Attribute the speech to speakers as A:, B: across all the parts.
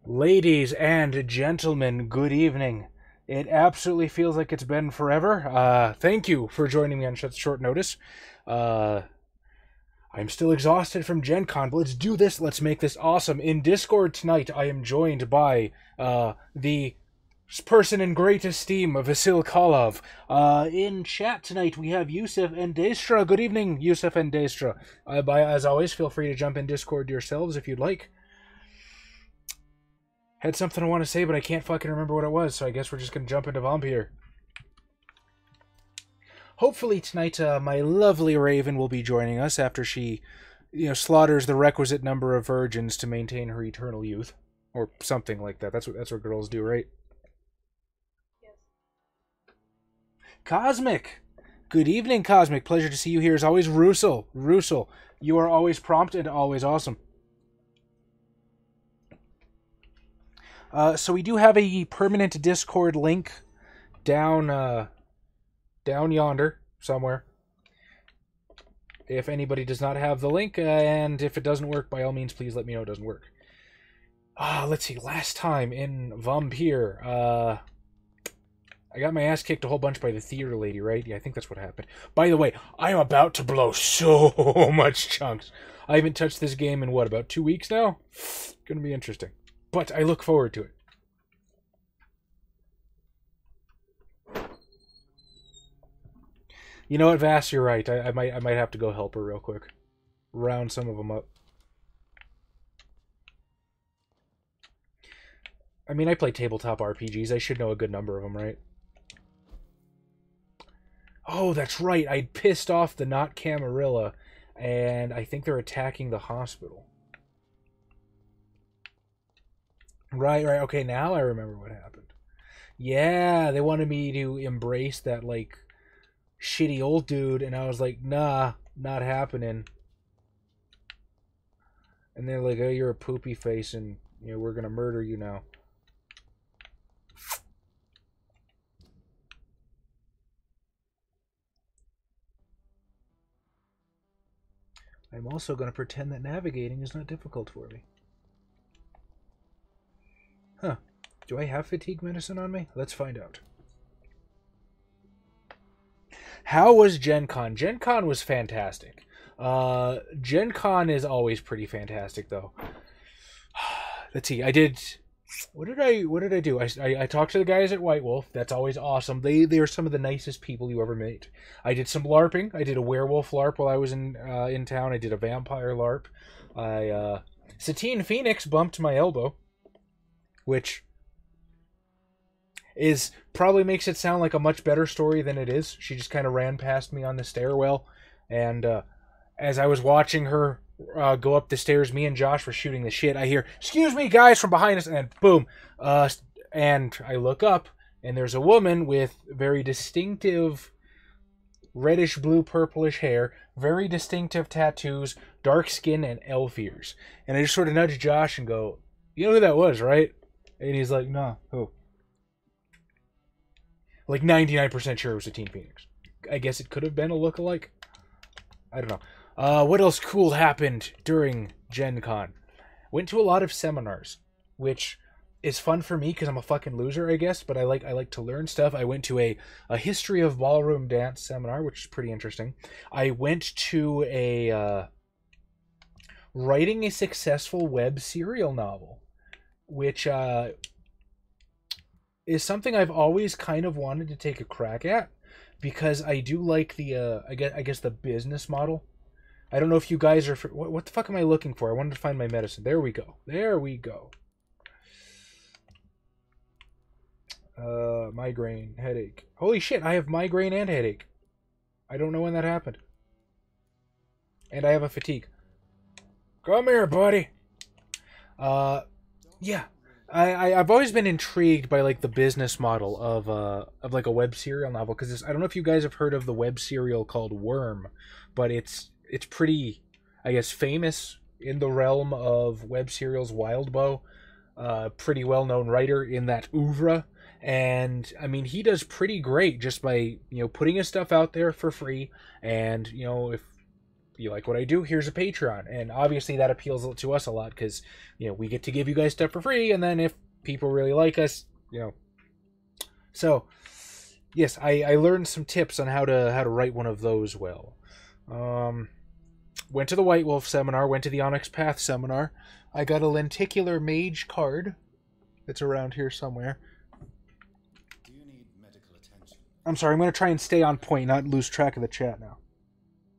A: Ladies and gentlemen, good evening. It absolutely feels like it's been forever. Thank you for joining me on such short notice. Uh, I'm still exhausted from GenCon, but let's do this. Let's make this awesome. In Discord tonight, I am joined by the person in great esteem, Vasil Kalov. In chat tonight, we have Yusuf and Daestra. Good evening, Yusuf and Daestra. As always, feel free to jump in Discord yourselves if you'd like. Had something I want to say, but I can't fucking remember what it was, so I guess we're just going to jump into Vampyr. Hopefully tonight, my lovely Raven will be joining us after she, slaughters the requisite number of virgins to maintain her eternal youth. Or something like that. That's what girls do, right?
B: Yes.
A: Cosmic! Good evening, Cosmic. Pleasure to see you here as always. Russell, you are always prompt and always awesome. So we do have a permanent Discord link down yonder somewhere. If anybody does not have the link, and if it doesn't work, by all means, please let me know it doesn't work. Let's see. Last time in Vampyr, I got my ass kicked a whole bunch by the theater lady, right? Yeah, I think that's what happened. By the way, I am about to blow so much chunks. I haven't touched this game in, about 2 weeks now? Gonna be interesting. But I look forward to it. You know what, Vass, you're right. I might have to go help her real quick. Round some of them up. I mean, I play tabletop RPGs. I should know a good number of them, right? Oh, that's right. I pissed off the Not Camarilla, and I think they're attacking the hospital. Right. Okay, now I remember what happened. Yeah, they wanted me to embrace that, shitty old dude, and I was like, nah, not happening. And they're like, oh, you're a poopy face, and, we're gonna murder you now. I'm also gonna pretend that navigating is not difficult for me. Huh. Do I have fatigue medicine on me? Let's find out. How was GenCon? GenCon was fantastic. GenCon is always pretty fantastic, though. Let's see. What did I do? I talked to the guys at White Wolf. That's always awesome. They are some of the nicest people you ever meet. I did some LARPing. I did a werewolf LARP while I was in town. I did a vampire LARP. Satine Phoenix bumped my elbow, which probably makes it sound like a much better story than it is. She just kind of ran past me on the stairwell, and as I was watching her go up the stairs, me and Josh were shooting the shit. I hear, "Excuse me, guys," from behind us, and boom. And I look up, and there's a woman with very distinctive reddish blue purplish hair, very distinctive tattoos, dark skin, and elf ears. And I just sort of nudge Josh and go, "You know who that was, right?" And he's like, "No, who?" 99% sure it was a Teen Phoenix. I guess it could have been a lookalike. I don't know. What else cool happened during Gen Con? Went to a lot of seminars, which is fun for me because I'm a fucking loser, I guess, but I like to learn stuff. I went to a history of ballroom dance seminar, which is pretty interesting. I went to a writing a successful web serial novel, which is something I've always kind of wanted to take a crack at, because I do like the I guess the business model. I don't know if you guys are what the fuck am I looking for? I wanted to find my medicine. There we go. Migraine, headache. Holy shit, I have migraine and headache. I don't know when that happened. And I have a fatigue. Come here, buddy. Yeah. I've always been intrigued by the business model of a web serial novel, because I don't know if you guys have heard of the web serial called Worm, but it's pretty, I guess, famous in the realm of web serials. Wildbow, pretty well known writer in that oeuvre, and I mean he does pretty great just by putting his stuff out there for free, and if you like what I do, here's a Patreon. And obviously that appeals to us a lot because, we get to give you guys stuff for free. And then if people really like us, So, yes, I learned some tips on how to write one of those well. Went to the White Wolf seminar, went to the Onyx Path seminar. I got a lenticular mage card that's around here somewhere.
C: Do you need medical attention?
A: I'm sorry, I'm going to try and stay on point, not lose track of the chat now.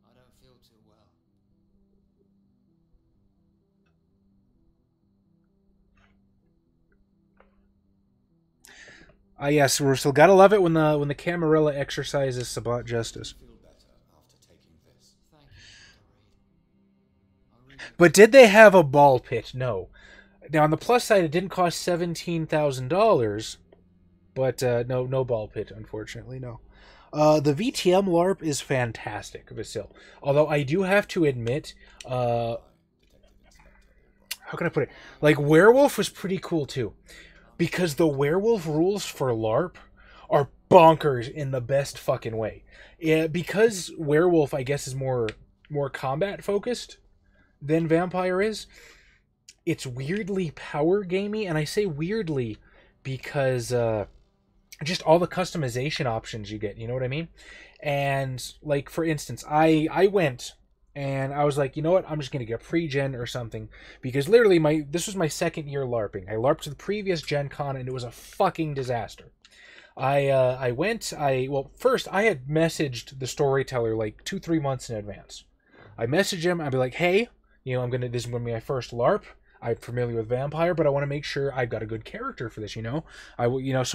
C: I don't feel too well.
A: Yes, we're still gotta love it when the Camarilla exercises Sabbat justice.
C: I feel better after taking this. Thank you, Dr. Reed.
A: But did they have a ball pit? No. Now on the plus side, it didn't cost $17,000, but no ball pit, unfortunately, no. The VTM LARP is fantastic, Vasil. Although I do have to admit, how can I put it? Like, Werewolf was pretty cool too. Because the werewolf rules for LARP are bonkers in the best fucking way. Yeah, because werewolf, I guess, is more combat focused than vampire is. It's weirdly power gamey, and I say weirdly because just all the customization options you get. You know what I mean? And like for instance, I went. And I was like, you know what? I'm just going to get a pre-gen or something. Because literally, this was my second year LARPing. I LARPed the previous GenCon, and it was a fucking disaster. First, I had messaged the storyteller like 2-3 months in advance. I messaged him. I'd be like, hey, this is going to be my first LARP. I'm familiar with Vampire, but I want to make sure I've got a good character for this, So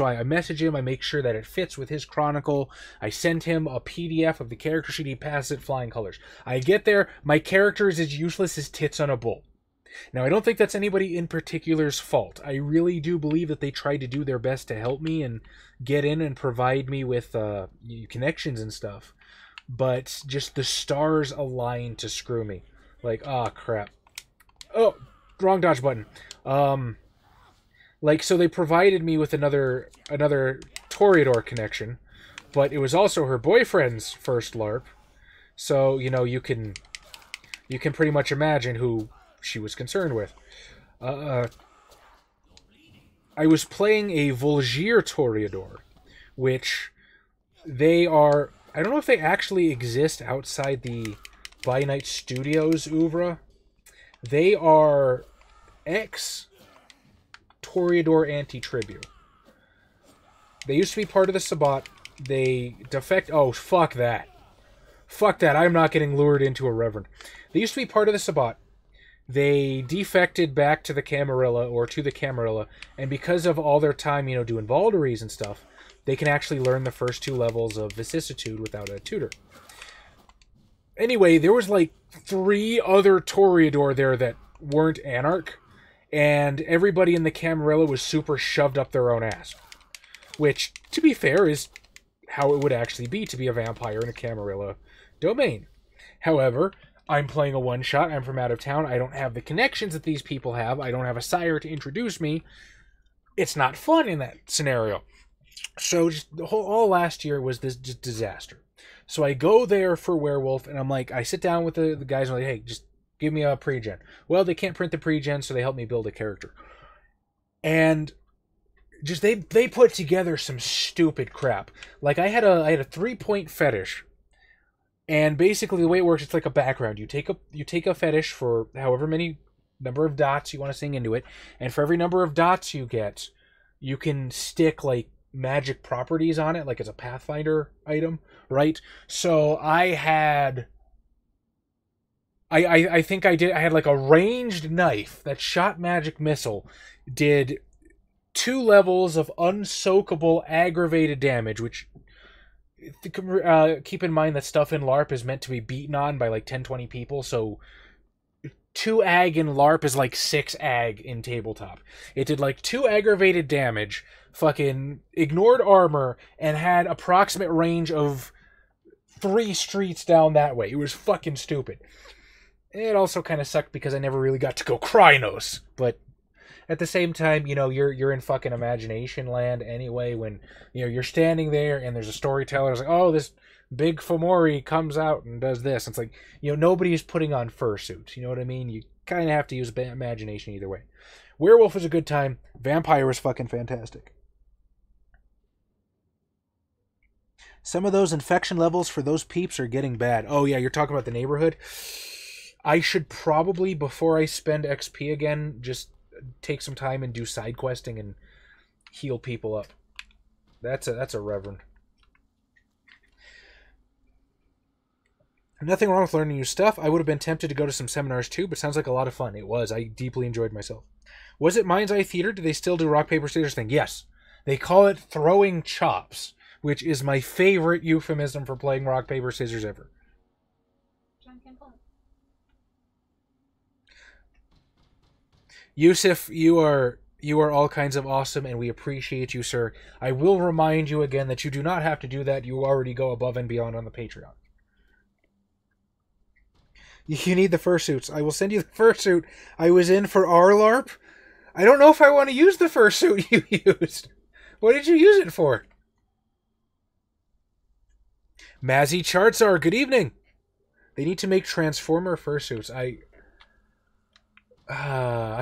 A: I message him. I make sure that it fits with his chronicle. I send him a PDF of the character sheet. He passes it flying colors. I get there. My character is as useless as tits on a bull. Now, I don't think that's anybody in particular's fault. I really do believe that they tried to do their best to help me and get in and provide me with connections and stuff. But just the stars aligned to screw me. Like, crap. Oh, wrong dodge button. So they provided me with another Toreador connection, but it was also her boyfriend's first LARP. So, you can pretty much imagine who she was concerned with. I was playing a Volgir Toreador, which they are... I don't know if they actually exist outside the By Night Studios oeuvre. They are ex-Toreador Anti-Tribu. They used to be part of the Sabbat. They defect... Oh, fuck that. Fuck that. I'm not getting lured into a Reverend. They used to be part of the Sabbat. They defected back to the Camarilla, or to the Camarilla, and because of all their time, doing Valderies and stuff, they can actually learn the first 2 levels of Vicissitude without a tutor. Anyway, there was like 3 other Toreador there that weren't Anarch, and everybody in the Camarilla was super shoved up their own ass. Which, to be fair, is how it would actually be to be a vampire in a Camarilla domain. However, I'm playing a one-shot, I'm from out of town, I don't have the connections that these people have, I don't have a sire to introduce me. It's not fun in that scenario. So just all last year was this just disaster. So I go there for Werewolf, and I'm like, I sit down with the guys, and I'm like, hey, just give me a pre-gen. Well, they can't print the pre-gen, so they help me build a character. And just they put together some stupid crap. Like I had a 3-point fetish, and basically the way it works, it's like a background. You take a fetish for however many number of dots you want to sing into it, and for every number of dots you get, you can stick like magic properties on it, like it's a Pathfinder item, right? So I had I think I had like a ranged knife that shot magic missile, did 2 levels of unsoakable aggravated damage, which keep in mind that stuff in LARP is meant to be beaten on by like 10-20 people, so 2 ag in LARP is like 6 ag in tabletop. It did like 2 aggravated damage, fucking ignored armor, and had approximate range of 3 streets down that way. It was fucking stupid. It also kind of sucked because I never really got to go Krynos, but at the same time, you're in fucking imagination land anyway. When you're standing there and there's a storyteller, it's like, oh, this big Fomori comes out and does this. It's like nobody's putting on fursuits. You know what I mean? You kind of have to use imagination either way. Werewolf was a good time. Vampire was fucking fantastic. Some of those infection levels for those peeps are getting bad. Oh yeah, you're talking about the neighborhood. I should probably, before I spend XP again, just take some time and do side questing and heal people up. That's a reverend. Nothing wrong with learning new stuff. I would have been tempted to go to some seminars too, but sounds like a lot of fun. It was. I deeply enjoyed myself. Was it Mind's Eye Theater? Do they still do rock, paper, scissors thing? Yes. They call it throwing chops, which is my favorite euphemism for playing rock, paper, scissors ever. Yusuf, you are all kinds of awesome, and we appreciate you, sir. I will remind you again that you do not have to do that. You already go above and beyond on the Patreon. You need the fursuits. I will send you the fursuit I was in for our LARP. I don't know if I want to use the fursuit you used. What did you use it for? Mazzy Chartsar, good evening. They need to make Transformer fursuits. I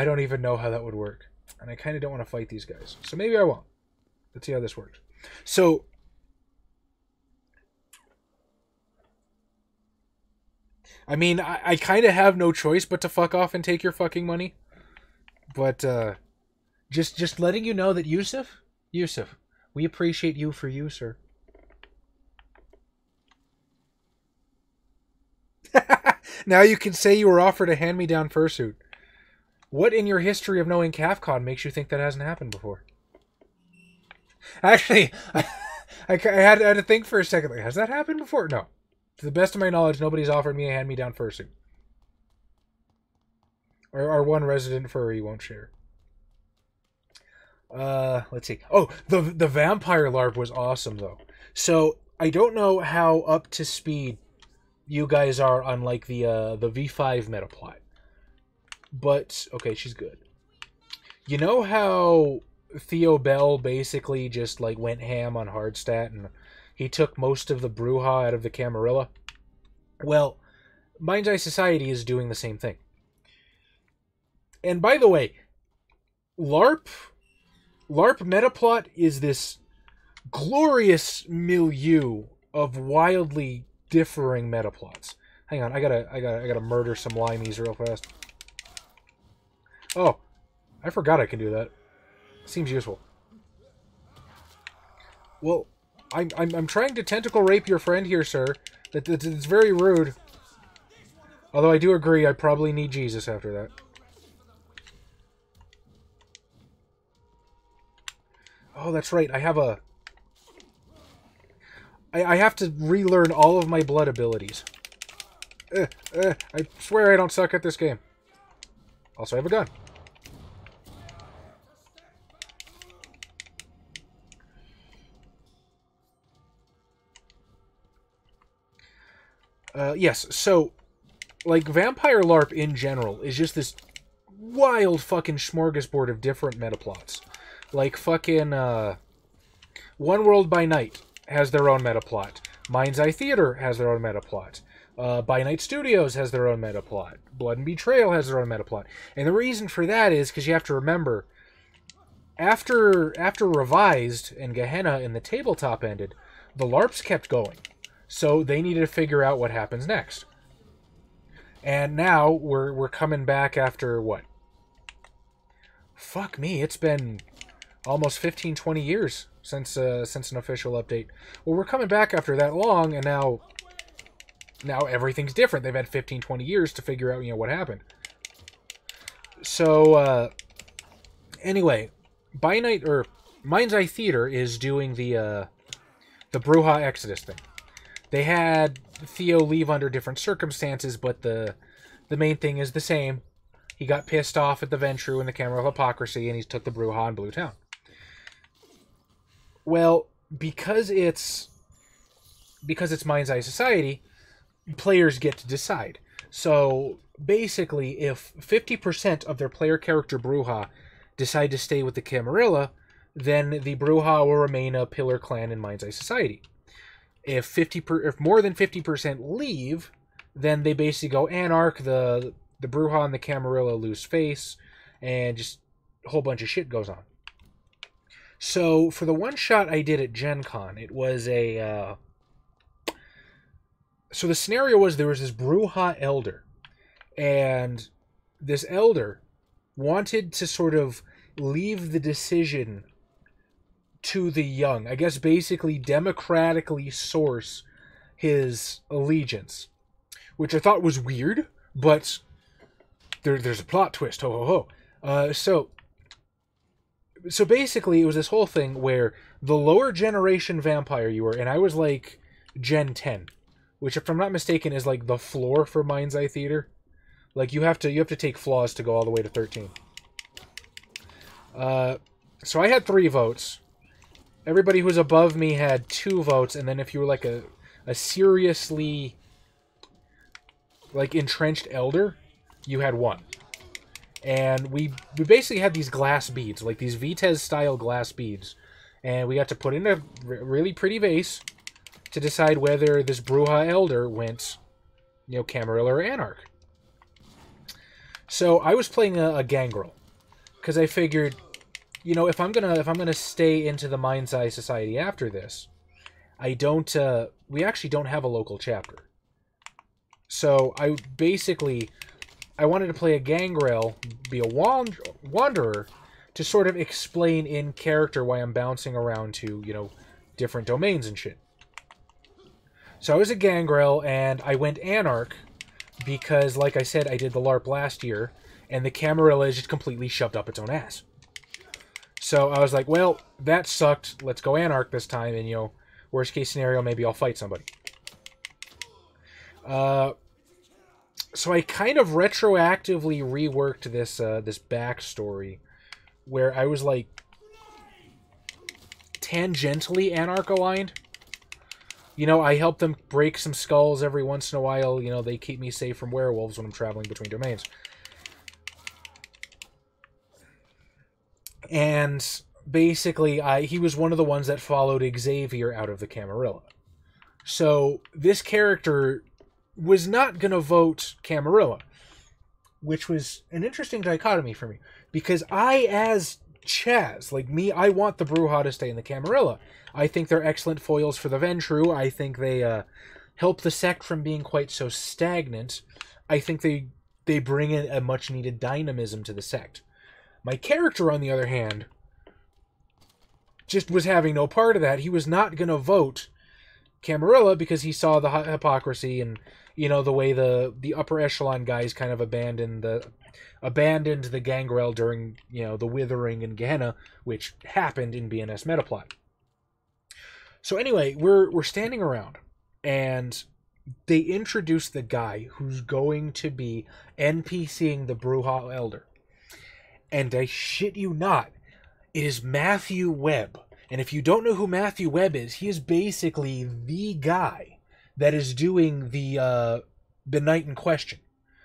A: don't even know how that would work. And I kind of don't want to fight these guys. So maybe I won't. Let's see how this works. So, I mean, I kind of have no choice but to fuck off and take your fucking money. But, just letting you know that Yusuf, we appreciate you for you, sir. Now you can say you were offered a hand-me-down fursuit. What in your history of knowing CAFCON makes you think that hasn't happened before? Actually, I had to think for a second. Like, has that happened before? No. To the best of my knowledge, nobody's offered me a hand-me-down fursuit. Our one resident furry won't share. Let's see. Oh, the vampire LARP was awesome, though. So, I don't know how up to speed you guys are on, like, the V5 meta plot. But, okay, she's good. You know how Theo Bell basically just, like, went ham on Hardstat and he took most of the Bruja out of the Camarilla? Well, Mind's Eye Society is doing the same thing. And by the way, LARP metaplot is this glorious milieu of wildly differing metaplots. Hang on, I gotta murder some limeys real fast. Oh, I forgot I can do that. Seems useful. Well, I'm trying to tentacle rape your friend here, sir. It's very rude. Although I do agree, I probably need Jesus after that. Oh, that's right. I have I have to relearn all of my blood abilities. I swear I don't suck at this game. Also, I have a gun. Yes, so, like, Vampire LARP in general is just this wild fucking smorgasbord of different metaplots. Like, fucking, One World by Night has their own metaplot. Mind's Eye Theater has their own metaplot. By Night Studios has their own metaplot. Blood and Betrayal has their own metaplot. And the reason for that is because you have to remember, after Revised and Gehenna in the tabletop ended, the LARPs kept going. So they needed to figure out what happens next. And now we're coming back after what? Fuck me, it's been almost 15, 20 years since an official update. Well, we're coming back after that long, and now everything's different. They've had 15, 20 years to figure out, what happened. So, anyway, by Night, or Mind's Eye Theater is doing the Bruja Exodus thing. They had Theo leave under different circumstances, but the main thing is the same. He got pissed off at the Ventru and the Camera of Hypocrisy, and he took the Bruja and Blue Town. Well, because it's Mind's Eye Society, players get to decide. So basically, if 50% of their player character Bruja decide to stay with the Camarilla, then the Brujah will remain a pillar clan in Mind's Eye Society. If more than 50% leave, then they basically go Anarch, the Brujah and the Camarilla lose face, and just a whole bunch of shit goes on. So, for the one shot I did at GenCon, it was a... So the scenario was there was this Brujah elder, and this elder wanted to sort of leave the decision to the young. I guess basically democratically source his allegiance, which I thought was weird, but there's a plot twist. Ho ho ho. So basically it was this whole thing where the lower generation vampire you were, and I was like Gen 10, which if I'm not mistaken is like the floor for Mind's Eye Theater. Like you have to take flaws to go all the way to 13. So I had 3 votes. Everybody who was above me had 2 votes, and then if you were like a seriously like entrenched elder, you had 1. And we basically had these glass beads, like these Vitez style glass beads, and we got to put in a really pretty vase to decide whether this Brujah elder went, Camarilla or Anarch. So I was playing a gangrel because I figured, if I'm gonna stay into the Mind's Eye Society after this, we actually don't have a local chapter. So I wanted to play a gangrel, be a wanderer, to sort of explain in character why I'm bouncing around to, different domains and shit. So I was a gangrel, and I went Anarch because, like I said, I did the LARP last year, and the Camarilla is just completely shoved up its own ass. So I was like, well, that sucked. Let's go Anarch this time, and, worst case scenario, maybe I'll fight somebody. So I kind of retroactively reworked this this backstory, where I was like tangentially Anarch-aligned. I help them break some skulls every once in a while. They keep me safe from werewolves when I'm traveling between domains. And basically, he was one of the ones that followed Xavier out of the Camarilla. So this character was not going to vote Camarilla, which was an interesting dichotomy for me. Because I, as Chaz, like me, I want the Brujah to stay in the Camarilla. I think they're excellent foils for the Ventru. I think they help the sect from being quite so stagnant. I think they bring in a much-needed dynamism to the sect. My character, on the other hand, just was having no part of that. He was not going to vote Camarilla because he saw the hypocrisy and, the way the upper echelon guys kind of abandoned the gangrel during, the Withering and Gehenna, which happened in BNS Metaplot. So anyway, we're standing around, and they introduce the guy who's going to be NPCing the Brujah Elder. And I shit you not, it is Matthew Webb. And if you don't know who Matthew Webb is, he is basically the guy that is doing the Night in Question.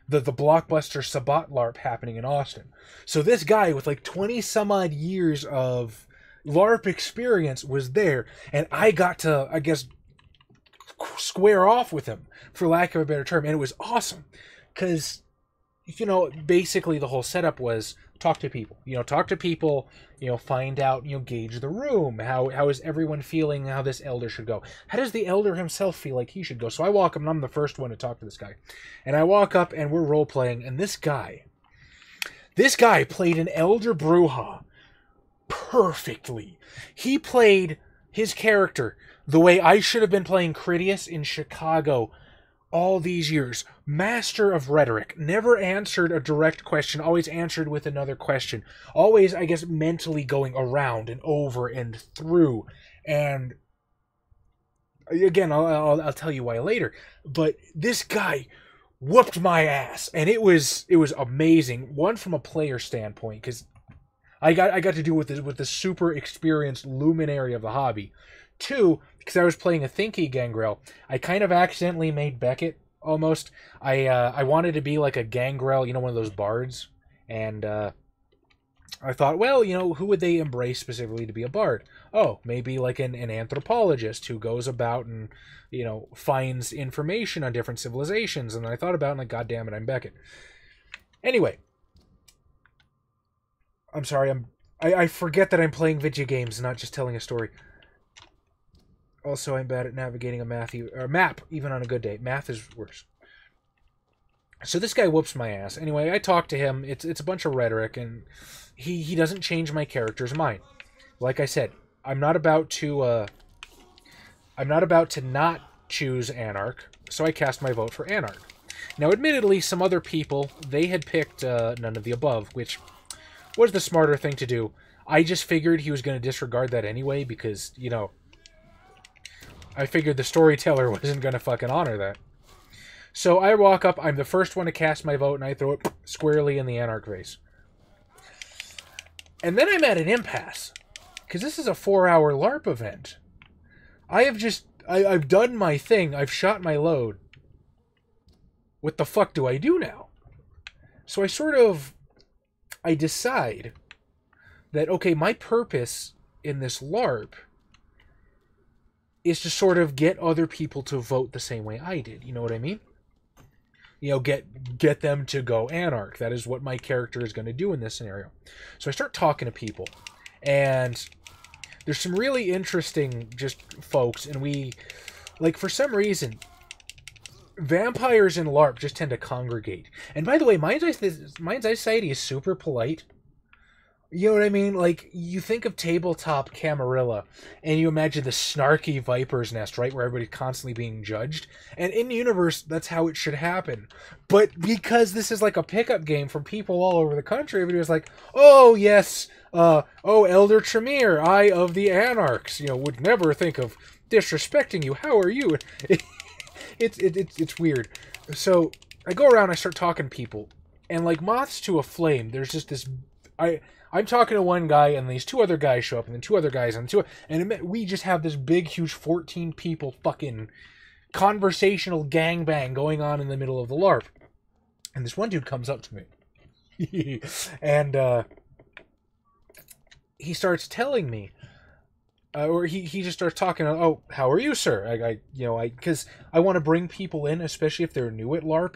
A: The blockbuster Sabat LARP happening in Austin. So this guy with like 20 some odd years of LARP experience was there, and I got to, I guess, square off with him, for lack of a better term, and it was awesome. Because, basically the whole setup was talk to people. Find out, gauge the room. How is everyone feeling how this elder should go? How does the elder himself feel like he should go? So I walk up, and I'm the first one to talk to this guy. And I walk up, and we're role-playing, and this guy played an elder Brujah perfectly. He played his character the way I should have been playing Critias in Chicago all these years. Master of rhetoric. Never answered a direct question. Always answered with another question. Always, I guess, mentally going around and over and through. And again, I'll tell you why later. But this guy whooped my ass, and it was amazing. One, from a player standpoint, because I got to do with the super experienced luminary of the hobby. 2, because I was playing a Thinky gangrel, I kind of accidentally made Beckett, almost. I wanted to be like a gangrel, one of those bards, and I thought, well, who would they embrace specifically to be a bard? Oh, maybe like an anthropologist who goes about and, finds information on different civilizations. And I thought about it, and like, God damn it, I'm Beckett. Anyway. I'm sorry, I forget that I'm playing video games, not just telling a story. Also, I'm bad at navigating a map, even on a good day. Math is worse. So this guy whoops my ass. Anyway, I talk to him. It's a bunch of rhetoric, and he doesn't change my character's mind. Like I said, I'm not about to not choose Anarch, so I cast my vote for Anarch. Now, admittedly, some other people, they had picked none of the above, which was the smarter thing to do. I just figured he was going to disregard that anyway, because, I figured the storyteller wasn't going to fucking honor that. So I walk up, I'm the first one to cast my vote, and I throw it squarely in the Anarch vase. And then I'm at an impasse, because this is a 4-hour LARP event. I've done my thing, I've shot my load. What the fuck do I do now? So I decide that, okay, my purpose in this LARP is to sort of get other people to vote the same way I did. You know what I mean? Get them to go Anarch. That is what my character is going to do in this scenario. So I start talking to people, and there's some really interesting just folks, and for some reason, vampires in LARP just tend to congregate. And by the way, Mind's Eye Society is super polite. You know what I mean? Like, you think of tabletop Camarilla, and you imagine the snarky Viper's Nest, right? Where everybody's constantly being judged. And in universe, that's how it should happen. But because this is like a pickup game from people all over the country, everybody was like, oh, yes, Elder Tremere, Eye of the Anarchs, would never think of disrespecting you. How are you? It's weird. So I go around, I start talking to people, and like moths to a flame, there's just this... I'm talking to one guy, and these two other guys show up, and then two other guys, and we just have this big, huge 14 people fucking conversational gangbang going on in the middle of the LARP. And this one dude comes up to me, and he starts telling me, or he just starts talking. Oh, how are you, sir? Because I want to bring people in, especially if they're new at LARP.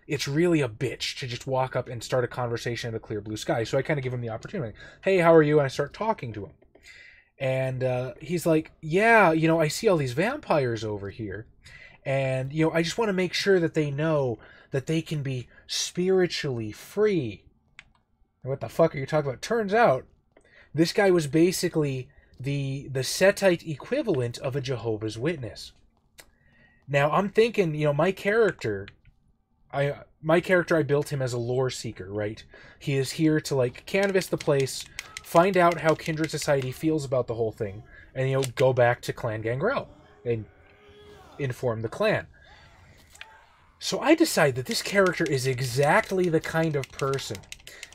A: It's really a bitch to just walk up and start a conversation in a clear blue sky. So I kind of give him the opportunity. Hey, how are you? And I start talking to him. And he's like, yeah, I see all these vampires over here. And, I just want to make sure that they know that they can be spiritually free. What the fuck are you talking about? Turns out, this guy was basically the Setite equivalent of a Jehovah's Witness. Now, I'm thinking, my character... I built him as a lore seeker, right? He is here to, canvass the place, find out how Kindred Society feels about the whole thing, and, go back to Clan Gangrel and inform the clan. So I decide that this character is exactly the kind of person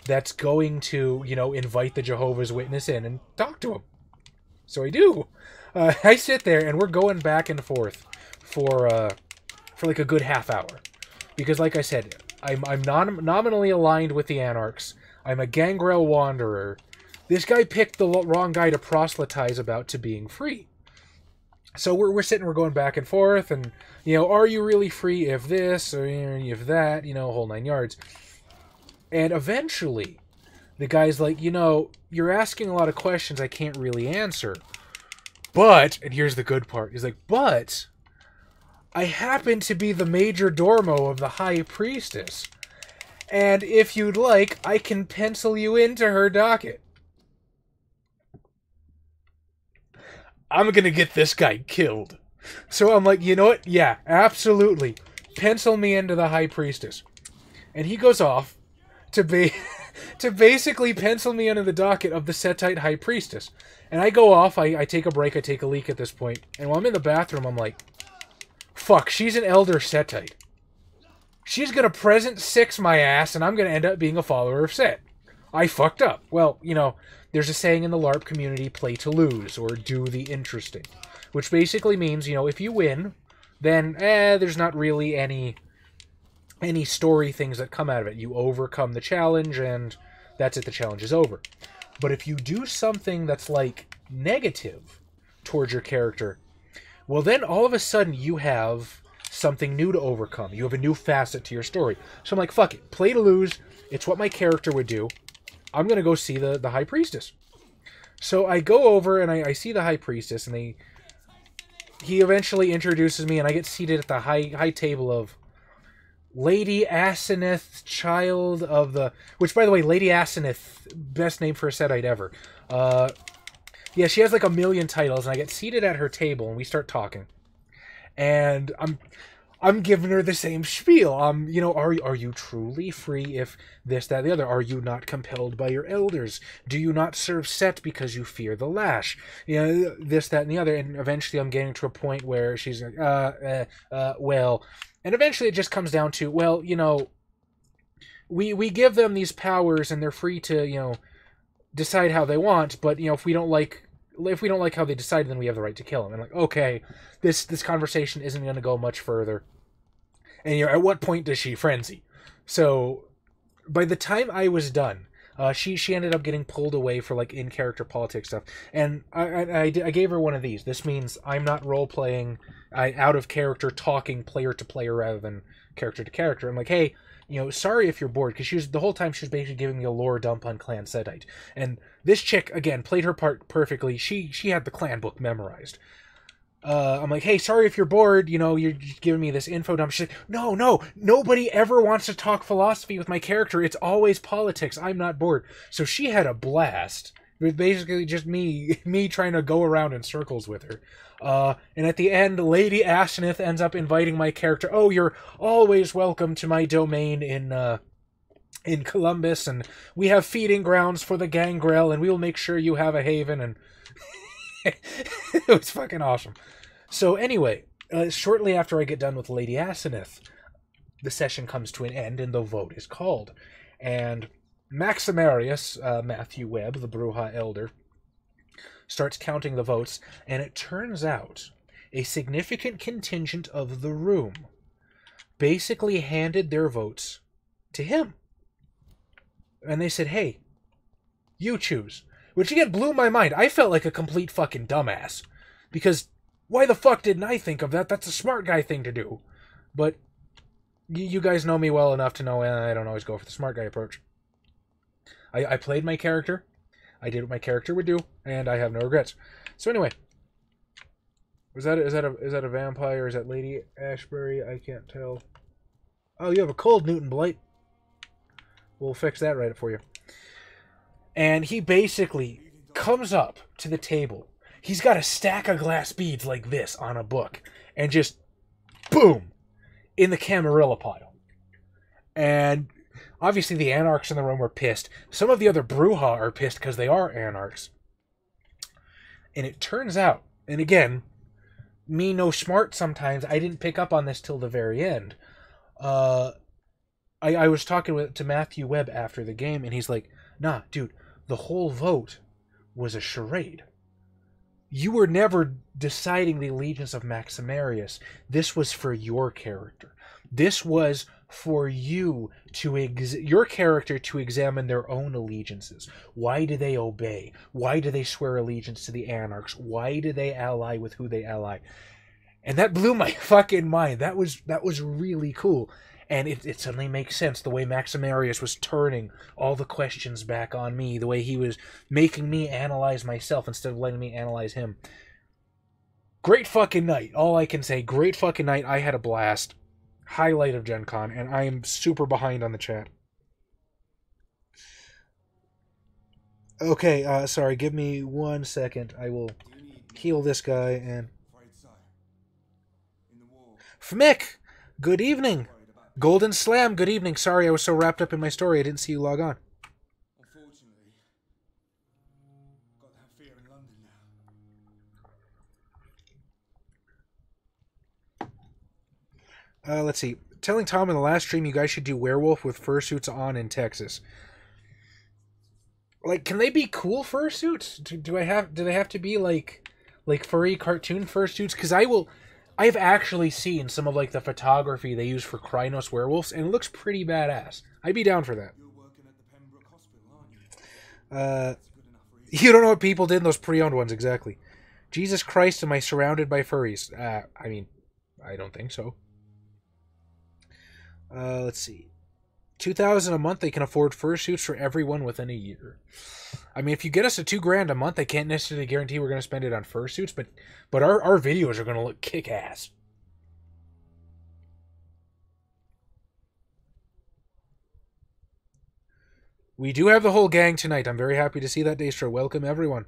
A: that's going to, invite the Jehovah's Witness in and talk to him. So I do. I sit there, and we're going back and forth for like a good half hour. Because, like I said, I'm nominally aligned with the Anarchs. I'm a Gangrel wanderer. This guy picked the wrong guy to proselytize about to being free. So we're sitting, we're going back and forth, and, are you really free if this, or if that, whole 9 yards. And eventually, the guy's like, you're asking a lot of questions I can't really answer. But, and here's the good part, he's like, but... I happen to be the major dormo of the High Priestess. And if you'd like, I can pencil you into her docket. I'm gonna get this guy killed. So I'm like, you know what? Yeah, absolutely. Pencil me into the High Priestess. And he goes off to basically pencil me into the docket of the Setite High Priestess. And I go off, I take a break, I take a leak at this point. And while I'm in the bathroom, I'm like... Fuck, she's an Elder Setite. She's gonna present 6 my ass, and I'm gonna end up being a follower of Set. I fucked up. Well, there's a saying in the LARP community, play to lose, or do the interesting. Which basically means, if you win, then, there's not really any story things that come out of it. You overcome the challenge, and that's it, the challenge is over. But if you do something that's like negative towards your character, well then all of a sudden you have something new to overcome. You have a new facet to your story. So I'm like, fuck it, play to lose. It's what my character would do. I'm going to go see the High Priestess. So I go over and I see the High Priestess, and he eventually introduces me, and I get seated at the high table of Lady Aseneth, child of the... Which, by the way, Lady Aseneth, best name for a Setite ever. Yeah, she has like a million titles, and I get seated at her table, and we start talking. And I'm giving her the same spiel. You know, are you truly free if this, that, the other? Are you not compelled by your elders? Do you not serve Set because you fear the lash? You know, this, that, and the other. And eventually I'm getting to a point where she's like, well... And eventually it just comes down to, well, you know, we give them these powers and they're free to, you know, decide how they want, but, you know, if we don't like how they decide, then we have the right to kill them. And like, okay, this conversation isn't going to go much further. And, you know, at what point does she frenzy? So by the time I was done, she ended up getting pulled away for like in-character politics stuff. And I gave her one of these. This means I'm not role-playing, out of character, talking player to player rather than character to character. I'm like, hey, you know, sorry if you're bored, because the whole time she was basically giving me a lore dump on Clan Setite. And this chick, again, played her part perfectly. She had the clan book memorized. I'm like, hey, sorry if you're bored, you know, you're just giving me this info dump. She's like, no, nobody ever wants to talk philosophy with my character. It's always politics. I'm not bored. So she had a blast. It was basically just me trying to go around in circles with her. And at the end, Lady Aseneth ends up inviting my character. Oh, you're always welcome to my domain in Columbus, and we have feeding grounds for the gangrel, and we'll make sure you have a haven. And it was fucking awesome. So anyway, shortly after I get done with Lady Aseneth, the session comes to an end and the vote is called. And Maximarius, Matthew Webb, the Bruja Elder, starts counting the votes, and it turns out a significant contingent of the room basically handed their votes to him. And they said, hey, you choose. Which again blew my mind. I felt like a complete fucking dumbass. Because why the fuck didn't I think of that? That's a smart guy thing to do. But you guys know me well enough to know I don't always go for the smart guy approach. I played my character. I did what my character would do, and I have no regrets. So anyway, is that a vampire? Is that Lady Ashbury? I can't tell. Oh, you have a cold, Newton Blight. We'll fix that right for you. And he basically comes up to the table. He's got a stack of glass beads like this on a book, and just boom in the Camarilla pile. And obviously the Anarchs in the room are pissed. Some of the other Bruja are pissed because they are Anarchs. And it turns out, and again, me no smart sometimes, I didn't pick up on this till the very end. I was talking to Matthew Webb after the game, and he's like, nah, dude, the whole vote was a charade. You were never deciding the allegiance of Maximarius. This was for your character. This was for you to your character to examine their own allegiances. Why do they obey? Why do they swear allegiance to the Anarchs? Why do they ally with who they ally? And that blew my fucking mind. That was really cool. And it suddenly makes sense, the way Maximarius was turning all the questions back on me, the way he was making me analyze myself instead of letting me analyze him. Great fucking night. All I can say, great fucking night. I had a blast. Highlight of GenCon, and I am super behind on the chat. Okay, sorry, give me 1 second. I will heal this guy, and... Fmick! Good evening! Golden Slam, good evening. Sorry, I was so wrapped up in my story, I didn't see you log on.
C: Unfortunately, got that fear in London now.
A: Let's see. Telling Tom in the last stream you guys should do werewolf with fursuits on in Texas. Like, can they be cool fursuits? Do they have to be like furry cartoon fursuits? Because I've actually seen some of like the photography they use for Krynos werewolves, and it looks pretty badass. I'd be down for that.
C: You're working at the Pembroke Hospital, aren't
A: You don't know what people did in those pre-owned ones, exactly. Jesus Christ, am I surrounded by furries? I mean, I don't think so. Let's see. 2,000 a month, they can afford fursuits for everyone within a year. I mean, if you get us to $2,000 a month, I can't necessarily guarantee we're going to spend it on fursuits, but our videos are going to look kick-ass. We do have the whole gang tonight. I'm very happy to see that, Daestra. Welcome, everyone.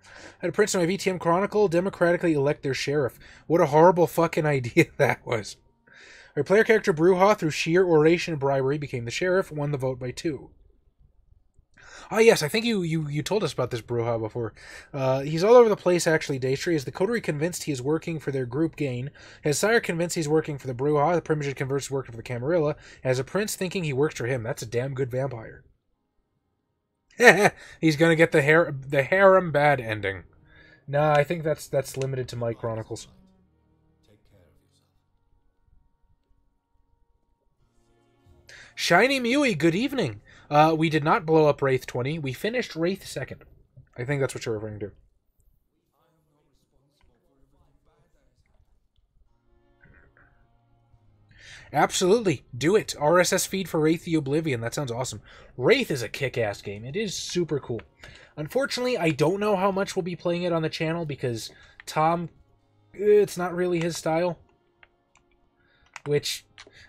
A: I had a prince in my VTM Chronicle democratically elect their sheriff. What a horrible fucking idea that was. Our player character Bruja, through sheer oration and bribery, became the sheriff, won the vote by 2. Ah, yes, I think you told us about this Bruja before. He's all over the place, actually, Daestra. Is the coterie convinced he is working for their group gain? Has Sire convinced he's working for the Bruja? The Primogen converts working for the Camarilla. Has a prince thinking he works for him? That's a damn good vampire. He's gonna get the harem bad ending. Nah, I think that's limited to my chronicles. ShinyMewy, good evening. We did not blow up Wraith 20. We finished Wraith 2nd. I think that's what you're referring to. Absolutely. Do it. RSS feed for Wraith the Oblivion. That sounds awesome. Wraith is a kick-ass game. It is super cool. Unfortunately, I don't know how much we'll be playing it on the channel because Tom, it's not really his style. Which,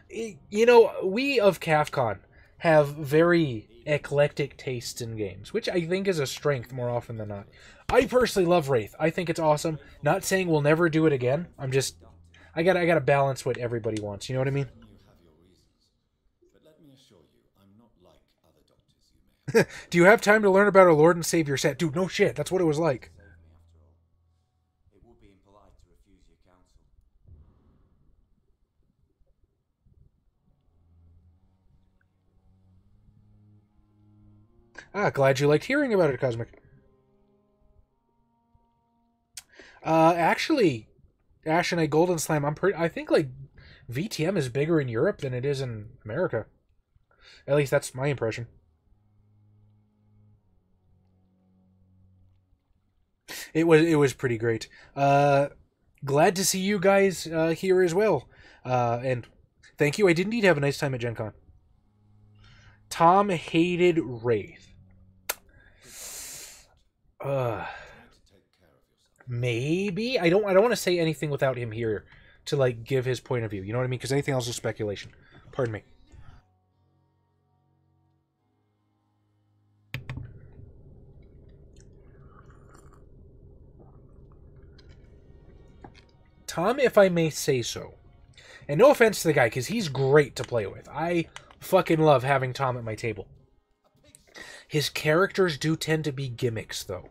A: you know, we of CAFCON have very eclectic tastes in games, which I think is a strength more often than not. I personally love Wraith. I think it's awesome. Not saying we'll never do it again. I gotta balance what everybody wants. You know what I mean? Do you have time to learn about our Lord and Savior set? Dude, no shit. That's what it was like.
D: It would be impolite to refuse your counsel.
A: Ah, glad you liked hearing about it, Cosmic. Actually, Ash and a Golden Slam, I think, like, VTM is bigger in Europe than it is in America. At least that's my impression. It was pretty great. Glad to see you guys here as well. And thank you. I did indeed have a nice time at GenCon. Tom hated Wraith. Maybe I don't want to say anything without him here to like give his point of view. You know what I mean? Because anything else is speculation. Pardon me. Tom, if I may say so, and no offense to the guy, because he's great to play with. I fucking love having Tom at my table. His characters do tend to be gimmicks, though.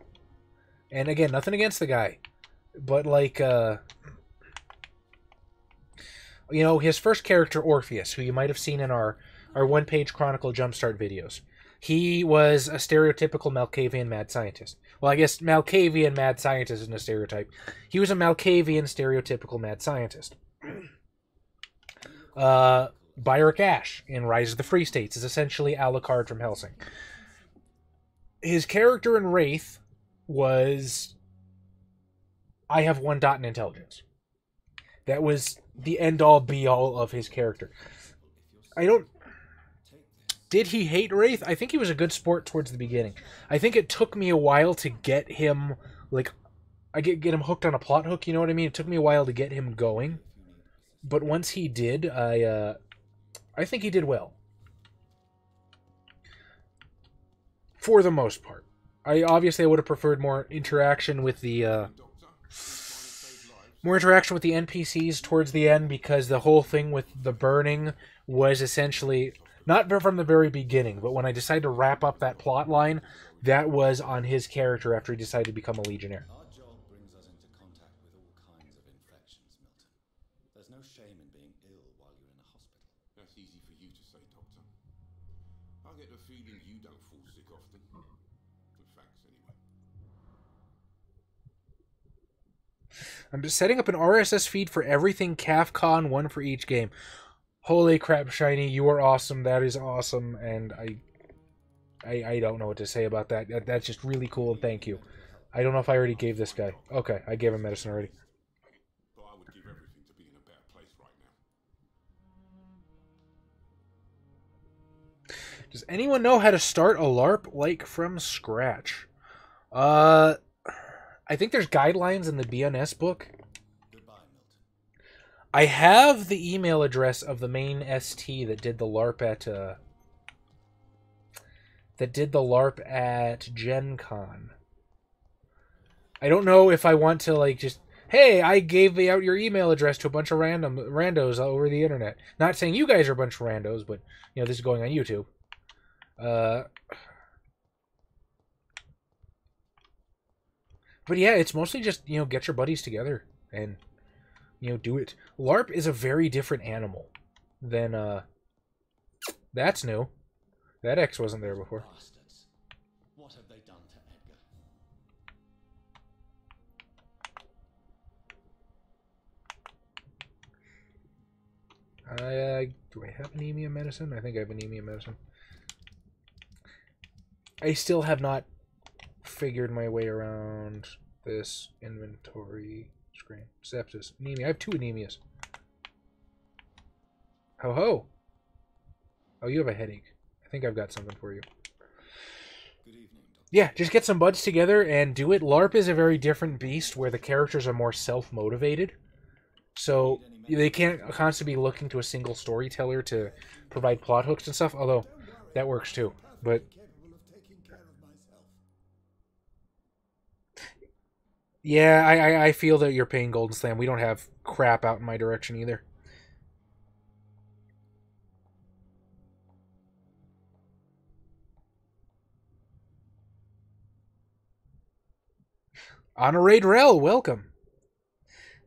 A: And again, nothing against the guy. But, like, you know, his first character, Orpheus, who you might have seen in our one-page Chronicle Jumpstart videos. He was a stereotypical Malkavian mad scientist. Well, I guess Malkavian mad scientist isn't a stereotype. He was a Malkavian stereotypical mad scientist. Byrrc Ash in Rise of the Free States is essentially Alucard from Hellsing. His character in Wraith was, I have 1 dot in intelligence. That was the end-all, be-all of his character. Did he hate Wraith? I think he was a good sport towards the beginning. I think it took me a while to get him, like, get him hooked on a plot hook, you know what I mean? It took me a while to get him going. But once he did, I think he did well. For the most part. Obviously I would have preferred more interaction with the NPCs towards the end, because the whole thing with the burning was essentially not from the very beginning, but when I decided to wrap up that plot line, that was on his character after he decided to become a Legionnaire.
D: Our job brings us into contact with all kinds of infections, Milton. There's no shame in being ill while you're in a hospital.
E: That's easy for you to say, Doctor. I get the feeling you don't fall sick often. But thanks anyway.
A: I'm just setting up an RSS feed for everything CAFCON, 1 for each game. Holy crap, Shiny, you are awesome. That is awesome, and I don't know what to say about that. That's just really cool, and thank you. I don't know if I already gave this guy. Okay, I gave him medicine already.
E: But I would give everything to be in a better place right now.
A: Does anyone know how to start a LARP like from scratch? I think there's guidelines in the BNS book.
D: Goodbye, Milton.
A: I have the email address of the main ST that did the LARP at GenCon. I don't know if I want to like just, hey, I gave out your email address to a bunch of randos over the internet. Not saying you guys are a bunch of randos, but you know this is going on YouTube. But yeah, it's mostly just, you know, get your buddies together and, you know, do it. LARP is a very different animal than, that's new. That X wasn't there before.
D: Bastards. What have they done to Edgar?
A: Do I have anemia medicine? I think I have anemia medicine. I still have not figured my way around this inventory screen. Sepsis. Anemia. I have 2 anemias. Ho ho! Oh, you have a headache. I think I've got something for you.
D: Good evening, Doctor.
A: Yeah, just get some buds together and do it. LARP is a very different beast where the characters are more self-motivated. So they can't constantly be looking to a single storyteller to provide plot hooks and stuff, although that works too. But
C: Capable of taking care of myself.
A: yeah, I feel that you're paying Golden Slam. We don't have crap out in my direction either. Honorade Rel, welcome.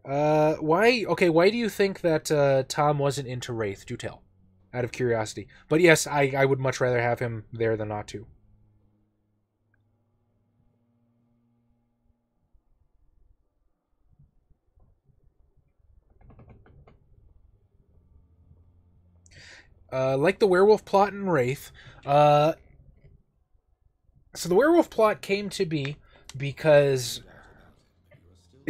A: Why do you think that Tom wasn't into Wraith? Do tell. Out of curiosity. But yes, I would much rather have him there than not to. Like the werewolf plot in Wraith. So the werewolf plot came to be because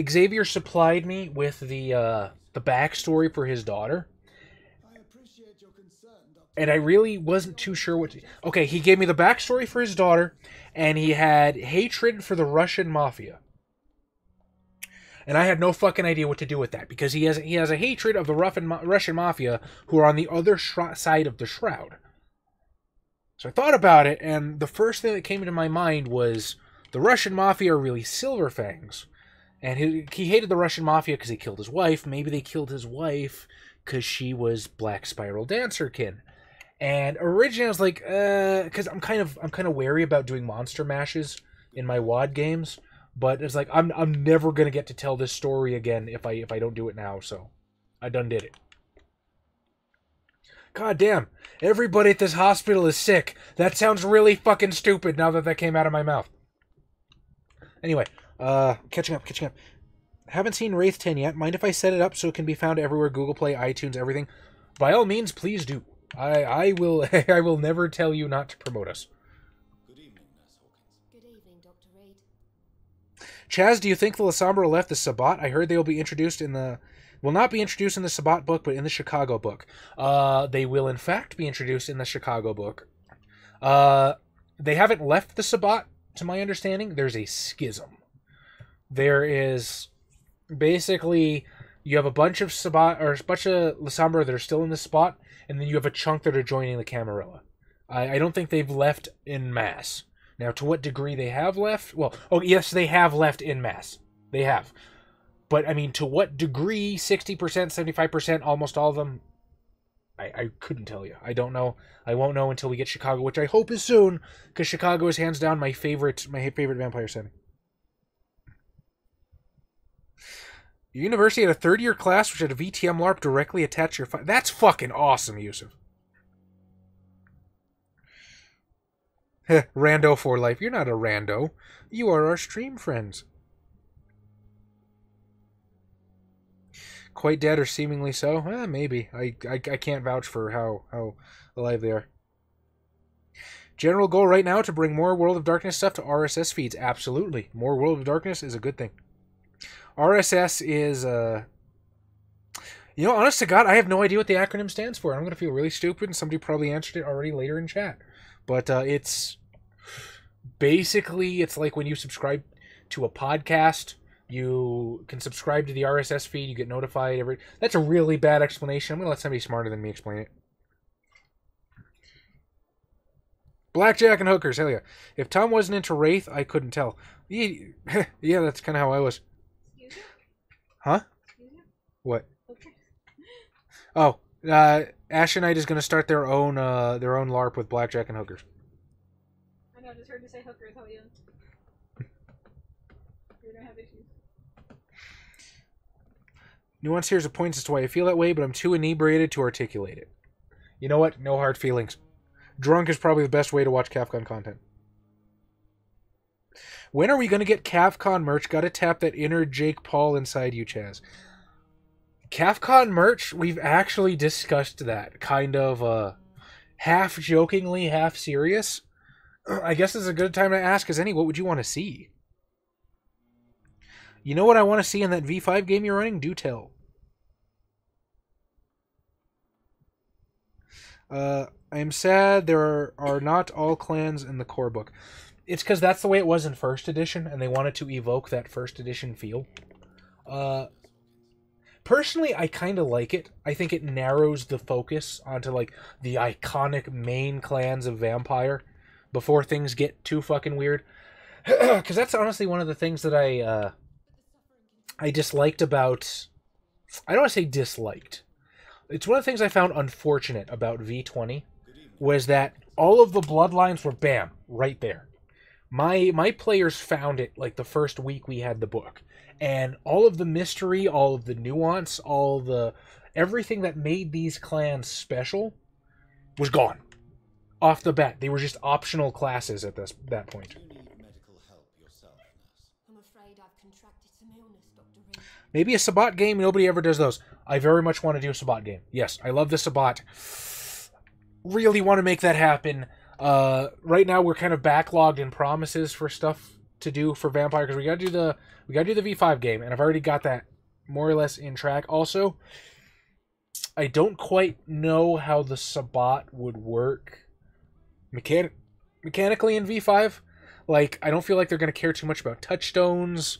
A: Xavier supplied me with the backstory for his daughter.
C: I appreciate your concern, Doctor.
A: And I really wasn't too sure what to... Okay, he gave me the backstory for his daughter, and he had hatred for the Russian mafia. And I had no fucking idea what to do with that, because he has a hatred of the Russian mafia who are on the other side of the Shroud. So I thought about it, and the first thing that came into my mind was the Russian mafia are really Silver Fangs. And he hated the Russian mafia because he killed his wife. Maybe they killed his wife because she was Black Spiral Dancerkin. And originally I was like, because I'm kind of wary about doing monster mashes in my WoD games. But it's like I'm never gonna get to tell this story again if I don't do it now. So I done did it. God damn! Everybody at this hospital is sick. That sounds really fucking stupid now that came out of my mouth. Anyway, catching up. Haven't seen Wraith 10 yet. Mind if I set it up so it can be found everywhere? Google Play, iTunes, everything. By all means, please do. I will I will never tell you not to promote us.
D: Good evening, Nurse Hawkins.
B: Good evening, Dr. Reed.
A: Chaz, do you think the Lasombra left the Sabbat? I heard they will be introduced in the... Will not be introduced in the Sabbat book, but in the Chicago book. They will, in fact, be introduced in the Chicago book. They haven't left the Sabbat, to my understanding. There's a schism. There is... Basically, you have a bunch of Sabbat, or a bunch of Lasombra that are still in the Sabbat, and then you have a chunk that are joining the Camarilla. I don't think they've left en masse. Now, to what degree they have left? Well, oh, yes, they have left en masse. They have. But, I mean, to what degree? 60%, 75%, almost all of them? I couldn't tell you. I don't know. I won't know until we get Chicago, which I hope is soon, because Chicago is hands down my favorite vampire setting. Your university had a third-year class which had a VTM LARP directly attached to your... That's fucking awesome, Yusuf. Rando for life. You're not a rando. You are our stream friends. Quite dead or seemingly so? Maybe. I can't vouch for how alive they are. General goal right now to bring more World of Darkness stuff to RSS feeds. Absolutely. More World of Darkness is a good thing. RSS is, honest to God, I have no idea what the acronym stands for. I'm going to feel really stupid, and somebody probably answered it already later in chat. But it's basically, it's like when you subscribe to a podcast, you can subscribe to the RSS feed, you get notified. That's a really bad explanation. I'm going to let somebody smarter than me explain it. Blackjack and hookers, hell yeah. If Tom wasn't into Wraith, I couldn't tell. Yeah, that's kind of how I was.
B: Excuse me?
A: Huh?
B: Excuse me?
A: What?
B: Okay.
A: Oh, Ashenite is going to start their own LARP with Blackjack and hookers.
B: I know, I just heard you say hookers, how you? You're gonna have issues.
A: Nuance here is a point as to why I feel that way, but I'm too inebriated to articulate it. You know what? No hard feelings. Drunk is probably the best way to watch CAFCON content. When are we going to get CAFCON merch? Gotta tap that inner Jake Paul inside you, Chaz. CAFCON merch, we've actually discussed that. Kind of half jokingly, half serious. I guess it's a good time to ask, Annie, what would you want to see? You know what I want to see in that V5 game you're running? Do tell. I am sad there are not all clans in the core book. It's because that's the way it was in first edition, and they wanted to evoke that first edition feel. Personally, I kind of like it. I think it narrows the focus onto like the iconic main clans of Vampyr before things get too fucking weird. Because that's honestly one of the things that I disliked about... I don't want to say disliked. It's one of the things I found unfortunate about V20 was that all of the bloodlines were bam, right there. My players found it like the first week we had the book. And all of the mystery, all of the nuance, everything that made these clans special was gone. Off the bat. They were just optional classes at that point.
D: Do you need medical help yourself, nurse?
F: I'm afraid I've contracted some illness, Dr. Reed.
A: Maybe a Sabbat game. Nobody ever does those. I very much want to do a Sabbat game. Yes, I love the Sabbat. Really want to make that happen. Right now we're kind of backlogged in promises for stuff to do for Vampyr because we got to do the V5 game, and I've already got that more or less in track. Also, I don't quite know how the Sabbat would work mechanically in V5. Like, I don't feel like they're going to care too much about touchstones.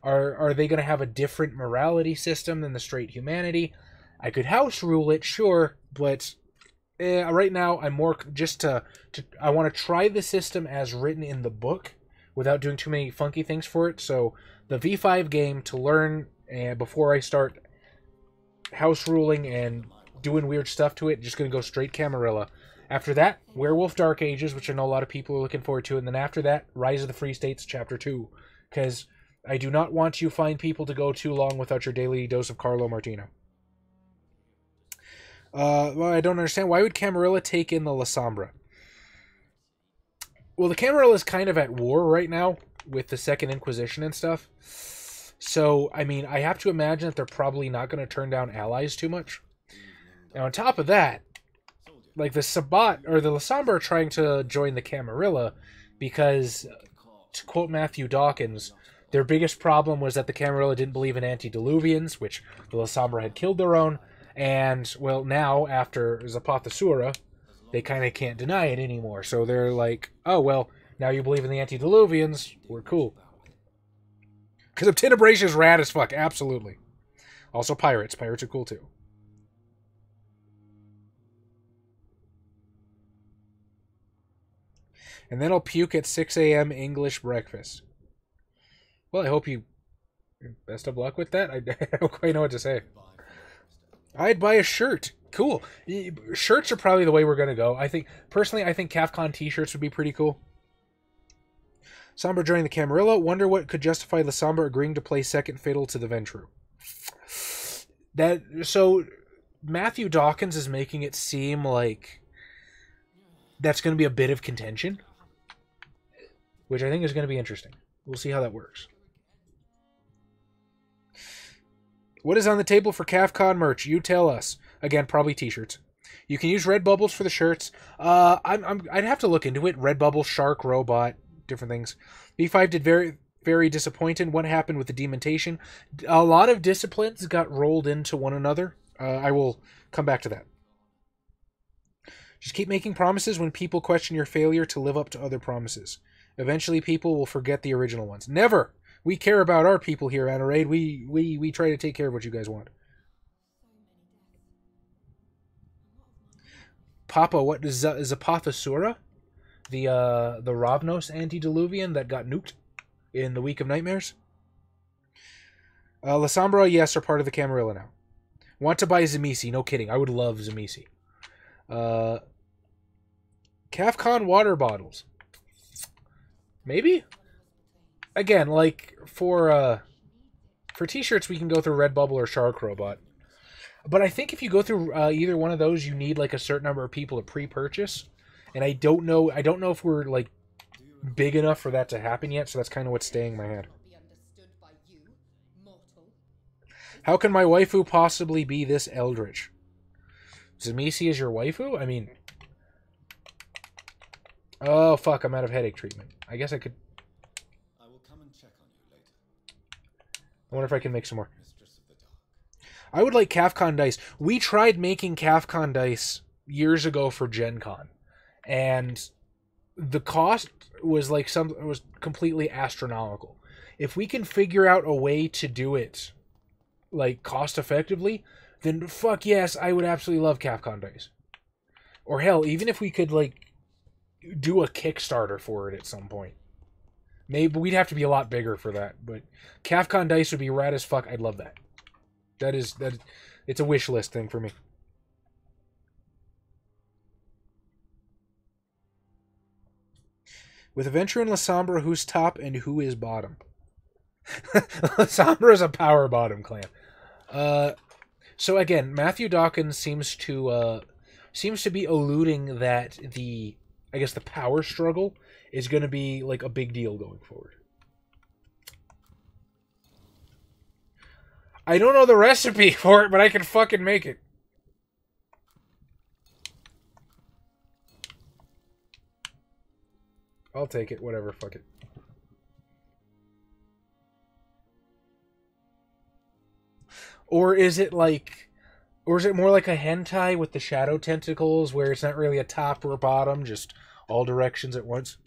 A: Are they going to have a different morality system than the straight humanity? I could house rule it, sure, but right now I'm more just I want to try the system as written in the book without doing too many funky things for it. So the V5 game to learn before I start house ruling and doing weird stuff to it, just going to go straight Camarilla. After that, Werewolf Dark Ages, which I know a lot of people are looking forward to, and then after that, Rise of the Free States Chapter 2, because I do not want you find people to go too long without your daily dose of Carlo Martino. Well, I don't understand. Why would Camarilla take in the La Sombra? Well, the Camarilla is kind of at war right now with the Second Inquisition and stuff. So, I mean, I have to imagine that they're probably not going to turn down allies too much. And on top of that, like the Sabbat or the La Sombra are trying to join the Camarilla because, to quote Matthew Dawkins, their biggest problem was that the Camarilla didn't believe in antediluvians, which the La Sombra had killed their own. And, well, now, after Zapathasura, they kind of can't deny it anymore. So they're like, oh, well, now you believe in the antediluvians, we're cool. Because Obtenebration is rad as fuck, absolutely. Also pirates. Pirates are cool, too. And then I'll puke at 6 a.m. English breakfast. Well, I hope you... Best of luck with that. I don't quite know what to say. I'd buy a shirt. Cool. Shirts are probably the way we're going to go. Personally, I think CAFCON t-shirts would be pretty cool. Sombra joining the Camarilla. Wonder what could justify the Sombra agreeing to play second fiddle to the Ventru. So, Matthew Dawkins is making it seem like that's going to be a bit of contention, which I think is going to be interesting. We'll see how that works. What is on the table for CAFCON merch? You tell us. Again, probably t-shirts. You can use Redbubbles for the shirts. I'd have to look into it. Redbubble, Shark, Robot, different things. B5 did very disappointed. What happened with the demontation? A lot of disciplines got rolled into one another. I will come back to that. Just keep making promises when people question your failure to live up to other promises. Eventually people will forget the original ones. Never! We care about our people here at Raid. We try to take care of what you guys want. Papa, what is Zapathasura? The Ravnos antediluvian that got nuked in the Week of Nightmares? La Sombra, yes, are part of the Camarilla now. Want to buy Zamisi. No kidding. I would love Zamisi. CAFCON water bottles. Maybe? Again, like, for t-shirts, we can go through Redbubble or Shark Robot. But I think if you go through either one of those, you need, like, a certain number of people to pre-purchase. And I don't know if we're, like, big enough for that to happen yet, so that's kind of what's staying in my head. How can my waifu possibly be this eldritch? Zamisi is your waifu? I mean... Oh, fuck, I'm out of headache treatment. I guess I could...
D: I will come and check on you later.
A: I wonder if I can make some more. I would like CAFCON dice. We tried making CAFCON dice years ago for GenCon. And the cost was like was completely astronomical. If we can figure out a way to do it like cost effectively, then fuck yes, I would absolutely love CAFCON dice. Or hell, even if we could like do a Kickstarter for it at some point. Maybe we'd have to be a lot bigger for that, but CAFCON dice would be rad as fuck. I'd love that. That it's a wish list thing for me. With Adventure and La Sombra, who's top and who is bottom? La Sombra is a power bottom clan. So again, Matthew Dawkins seems to be alluding that the power struggle is going to be like a big deal going forward. I don't know the recipe for it, but I can fucking make it. I'll take it. Whatever. Fuck it. Or is it more like a hentai with the shadow tentacles where it's not really a top or a bottom, just all directions at once?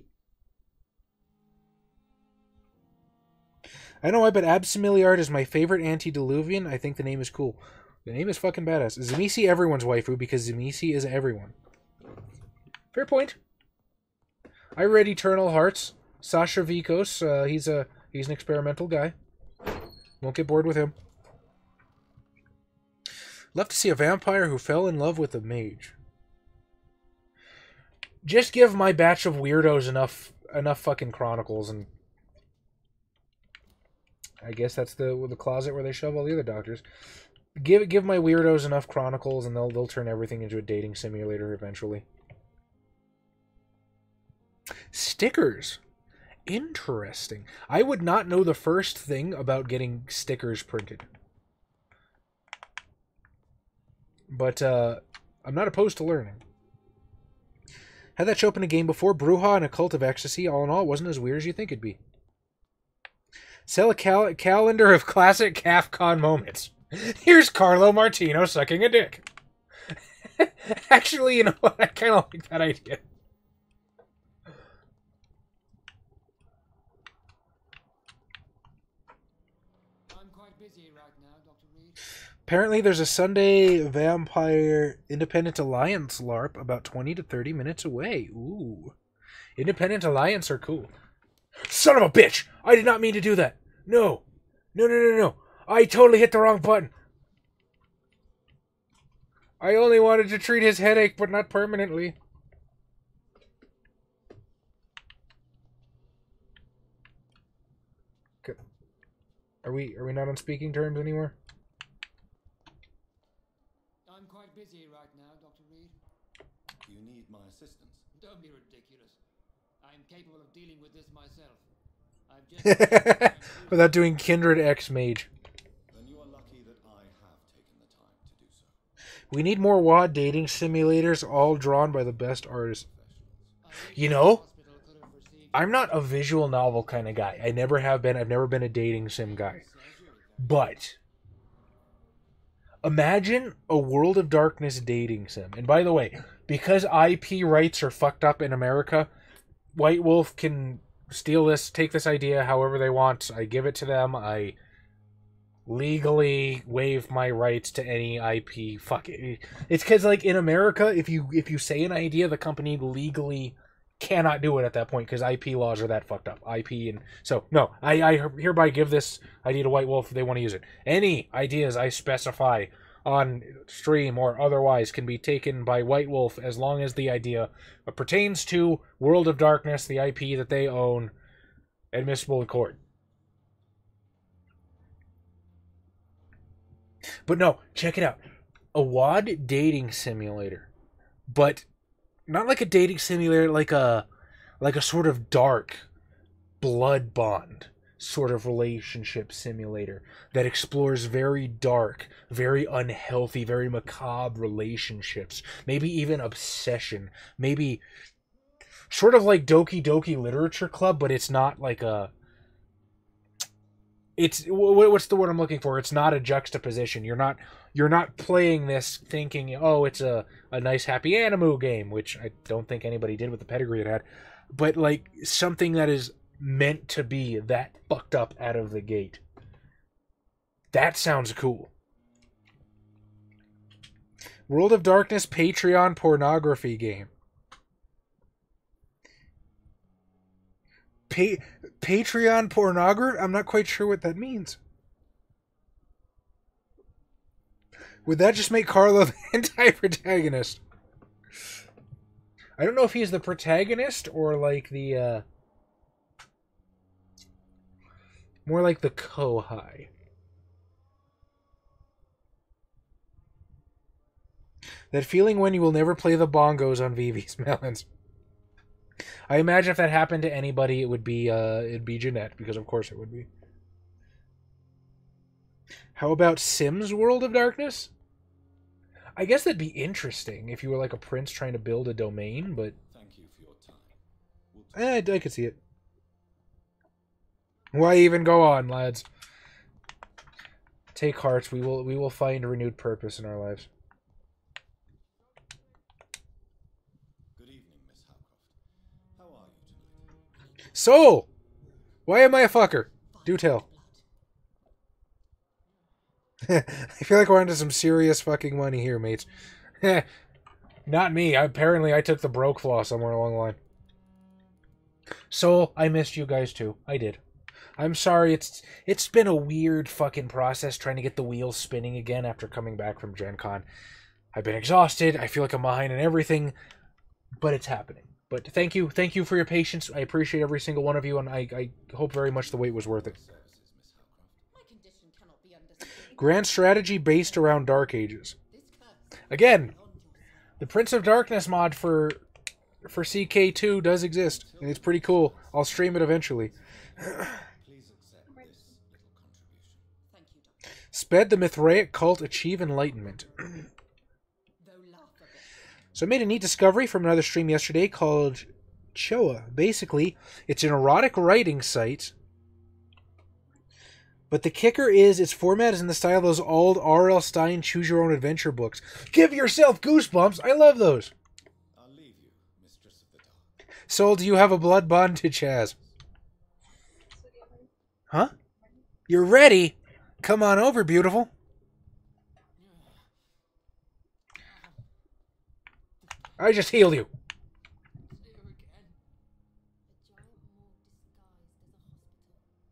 A: I know, but Absimiliard is my favorite antediluvian. I think the name is cool. The name is fucking badass. Zamisi everyone's waifu because Zamisi is everyone. Fair point. I read Eternal Hearts. Sasha Vikos, he's an experimental guy. Won't get bored with him. Love to see a vampire who fell in love with a mage. Just give my batch of weirdos enough fucking chronicles, and I guess that's the closet where they shove all the other doctors. Give my weirdos enough chronicles, and they'll turn everything into a dating simulator eventually. Stickers. Interesting. I would not know the first thing about getting stickers printed. But I'm not opposed to learning. Had that show up in a game before. Bruja and a Cult of Ecstasy. All in all, it wasn't as weird as you think it'd be. Sell a calendar of classic CAFCON moments. Here's Carlo Martino sucking a dick. Actually, you know what? I kind of like that idea. Apparently there's a Sunday Vampire Independent Alliance LARP about 20 to 30 minutes away. Ooh. Independent Alliance are cool. Son of a bitch! I did not mean to do that. No. No. I totally hit the wrong button. I only wanted to treat his headache, but not permanently. Okay. Are we not on speaking terms anymore?
G: I'm quite busy right now, Dr. Reed.
D: You need my assistance.
G: Don't be ridiculous. I'm capable of dealing with this myself. I've just...
A: Without doing Kindred X Mage.
D: Then you are lucky that I have taken the time to do so.
A: We need more WAD dating simulators, all drawn by the best artists. You know, I'm not a visual novel kind of guy. I never have been. I've never been a dating sim guy. But imagine a World of Darkness dating sim. And by the way, because IP rights are fucked up in America, White Wolf can steal this, take this idea however they want. I give it to them. I legally waive my rights to any IP. Fuck it. It's because, like, in America, if you say an idea, the company legally cannot do it at that point because IP laws are that fucked up. IP and so no, I hereby give this idea to White Wolf if they want to use it. Any ideas I specify on stream or otherwise can be taken by White Wolf as long as the idea pertains to World of Darkness, the IP that they own, admissible in court. But no, check it out. A WAD dating simulator. But not like a dating simulator, like a sort of dark blood bond sort of relationship simulator that explores very dark, very unhealthy, very macabre relationships. Maybe even obsession. Maybe sort of like Doki Doki Literature Club, but it's not like a... It's what's the word I'm looking for? It's not a juxtaposition. You're not playing this thinking, oh, it's a nice happy Animu game, which I don't think anybody did with the pedigree it had, but like something that is meant to be that fucked up out of the gate. That sounds cool. World of Darkness Patreon pornography game. Patreon pornography? I'm not quite sure what that means. Would that just make Carlo the anti-protagonist? I don't know if he's the protagonist or like the, more like the Kohai. That feeling when you will never play the bongos on Vivi's Melons. I imagine if that happened to anybody, it'd be Jeanette, because of course it would be. How about Sims World of Darkness? I guess that'd be interesting if you were like a prince trying to build a domain, but
D: Thank you for your time.
A: I could see it. Why even go on, lads? Take heart. We will find a renewed purpose in our lives.
D: Good evening, Miss Howcroft. How are you tonight?
A: So, why am I a fucker? Do tell. I feel like we're onto some serious fucking money here, mates. Not me. Apparently, I took the broke flaw somewhere along the line. So, I missed you guys too. I did. I'm sorry. It's been a weird fucking process trying to get the wheels spinning again after coming back from GenCon. I've been exhausted. I feel like I'm behind in everything, but it's happening. But thank you for your patience. I appreciate every single one of you, and I hope very much the wait was worth it.
F: My condition cannot be understood.
A: Grand strategy based around Dark Ages. Again, the Prince of Darkness mod for CK2 does exist, and it's pretty cool. I'll stream it eventually.
D: Please accept this little contribution.
F: Thank you, Doctor.
A: Sped the Mithraic cult achieve enlightenment.
F: Though laugh a bit.
A: So I made a neat discovery from another stream yesterday called Choa. Basically, it's an erotic writing site. But the kicker is its format is in the style of those old R.L. Stein choose-your-own-adventure books. Give yourself goosebumps! I love those!
D: I'll leave you, Mistress of the Dark.
A: Soul, do you have a blood bond to Chaz? Huh? You're ready? Come on over, beautiful. I just healed you.
G: Here again.
F: A giant morgue disguised as a hospital.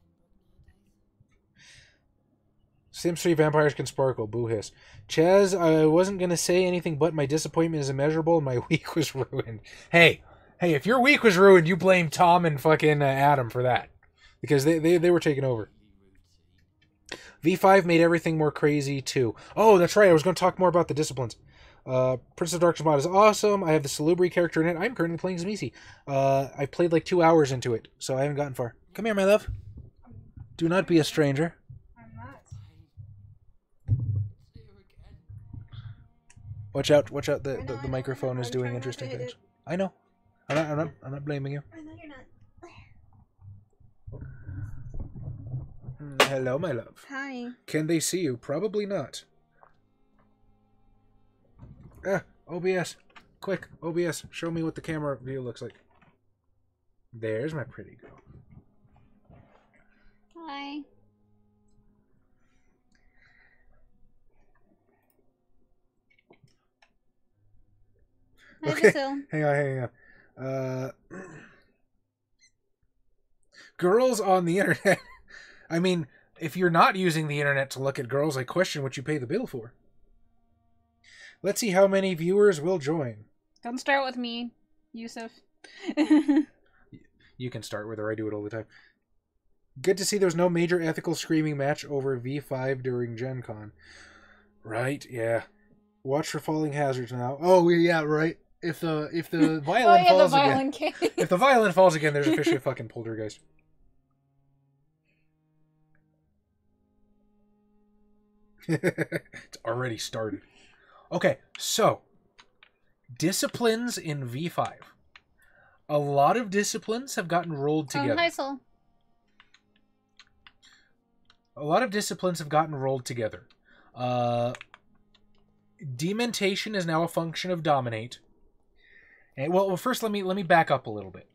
F: That's Pembroke nowadays.
A: Sims 3 vampires can sparkle. Boo hiss. Chaz, I wasn't going to say anything but my disappointment is immeasurable and my week was ruined. Hey, if your week was ruined, you blame Tom and fucking Adam for that. Because they were taking over. V5 made everything more crazy too. Oh, that's right. I was going to talk more about the disciplines. Prince of Darkness mod is awesome. I have the Salubri character in it. I'm currently playing Zmisi. I played like 2 hours into it, so I haven't gotten far. Come here, my love. Do not be a stranger.
B: I'm not.
G: Here again.
A: Watch out! Watch out!
B: I know,
A: The
B: I know,
A: microphone
B: I know.
A: is
B: I'm
A: doing
B: trying not to
A: interesting
B: hit
A: things.
B: it.
A: I know. I'm not blaming you.
B: I know you're not.
A: Hello, my love.
B: Hi.
A: Can they see you? Probably not. OBS. Quick, OBS. Show me what the camera view looks like. There's my pretty girl.
B: Hi. Hi,
A: Okay,
B: Vasil.
A: hang on. Girls on the internet. I mean, if you're not using the internet to look at girls, I question what you pay the bill for. Let's see how many viewers will join.
B: Don't start with me, Yusuf.
A: You can start with her. I do it all the time. Good to see there's no major ethical screaming match over V5 during GenCon. Right? Yeah. Watch for falling hazards now. Oh yeah, right. If the violin falls
B: the violin
A: again,
B: came.
A: if the violin falls again, there's officially a fucking poltergeist. It's already started. Okay, so disciplines in V5. A lot of disciplines have gotten rolled together.
B: Hi, Soul.
A: A lot of disciplines have gotten rolled together. Dementation is now a function of dominate. And well, first let me back up a little bit.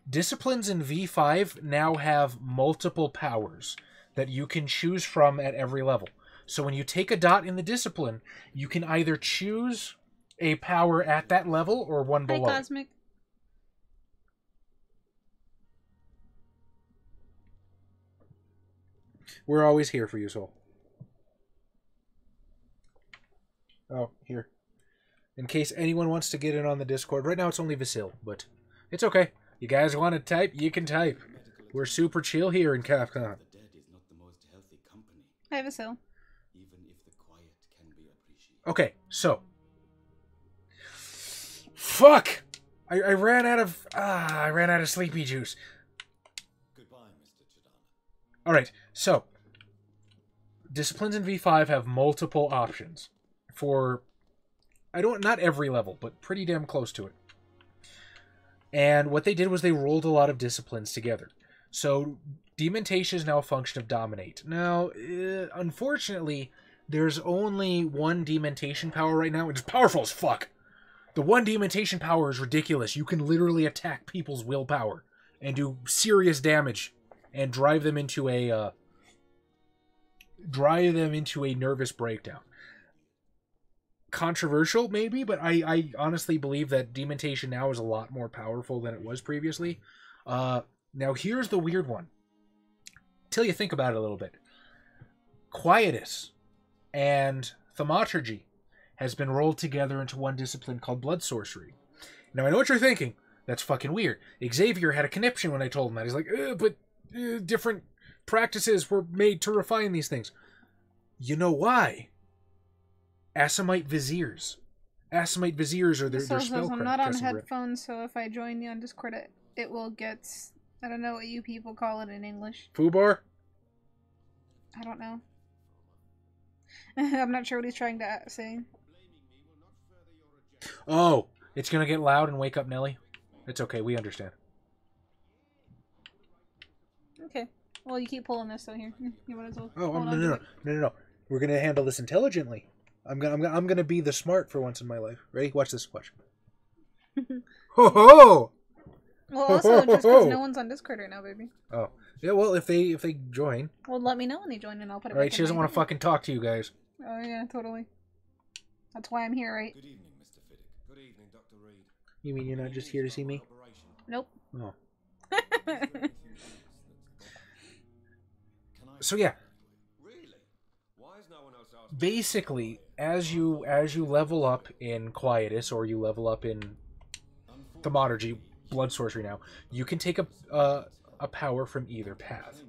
A: Disciplines in V5 now have multiple powers that you can choose from at every level. So when you take a dot in the discipline, you can either choose a power at that level or one below.
B: Hi, Cosmic.
A: We're always here for you, Soul. Oh, here. In case anyone wants to get in on the Discord. Right now it's only Vasil, but it's okay. You guys want to type? You can type. We're super chill here in Capcom.
D: The dead is not the most healthy company,
B: Hi, Vasil.
D: even if the quiet can be appreciated.
A: Okay, so. Fuck! I ran out of sleepy juice.
D: Goodbye, Mr. Chidana.
A: Alright, so. Disciplines in V5 have multiple options. For, not every level, but pretty damn close to it. And what they did was they rolled a lot of disciplines together. So, dementation is now a function of dominate. Now, unfortunately, there's only one dementation power right now, which is powerful as fuck. The one dementation power is ridiculous. You can literally attack people's willpower and do serious damage and drive them into a nervous breakdown. Controversial, maybe, but I honestly believe that dementation now is a lot more powerful than it was previously. Now, here's the weird one. Till you think about it a little bit. Quietus and thaumaturgy has been rolled together into one discipline called blood sorcery. Now, I know what you're thinking. That's fucking weird. Xavier had a conniption when I told him that. He's like, but different practices were made to refine these things. You know why? Assamite Viziers. Assamite Viziers are their spellcraft.
B: I'm not on headphones, so if I join you on Discord, it will get... I don't know what you people call it in English.
A: Fubar?
B: I don't know. I'm not sure what he's trying to say.
A: Oh, it's gonna get loud and wake up Nelly. It's okay, we understand.
B: Okay. Well, you keep pulling this, so here. You want to
A: No. We're gonna handle this intelligently. I'm gonna be the smart for once in my life. Ready? Watch this. Watch. Ho ho!
B: Well, also, just because no one's on Discord right now, baby.
A: Oh. Yeah, well, if they join.
B: Well, let me know when they join, and I'll put it
A: Alright, she doesn't want to fucking talk to you guys.
B: Oh, yeah, totally. That's why I'm here, right?
D: Good evening, Mr. Fiddick. Good evening, Dr. Reed.
A: You mean you're not just here to see me?
B: Nope.
A: Oh.
D: Can I...
A: So yeah,
D: Really? Why is no one else asking?
A: basically, as you level up in Quietus or you level up in Thaumaturgy, blood sorcery now, you can take a power from either path.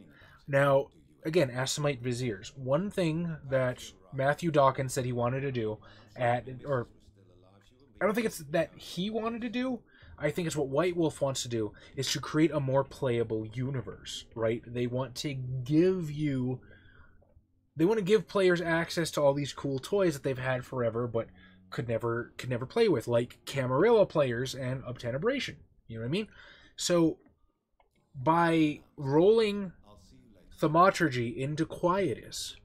A: Now, again, Assamite Viziers. One thing that Matthew Dawkins said he wanted to do I don't think it's that he wanted to do. I think it's what White Wolf wants to do, is to create a more playable universe, right? They want to give players access to all these cool toys that they've had forever, but could never play with, like Camarilla players and Obtenebration. You know what I mean? So by rolling Thaumaturgy into Quietus,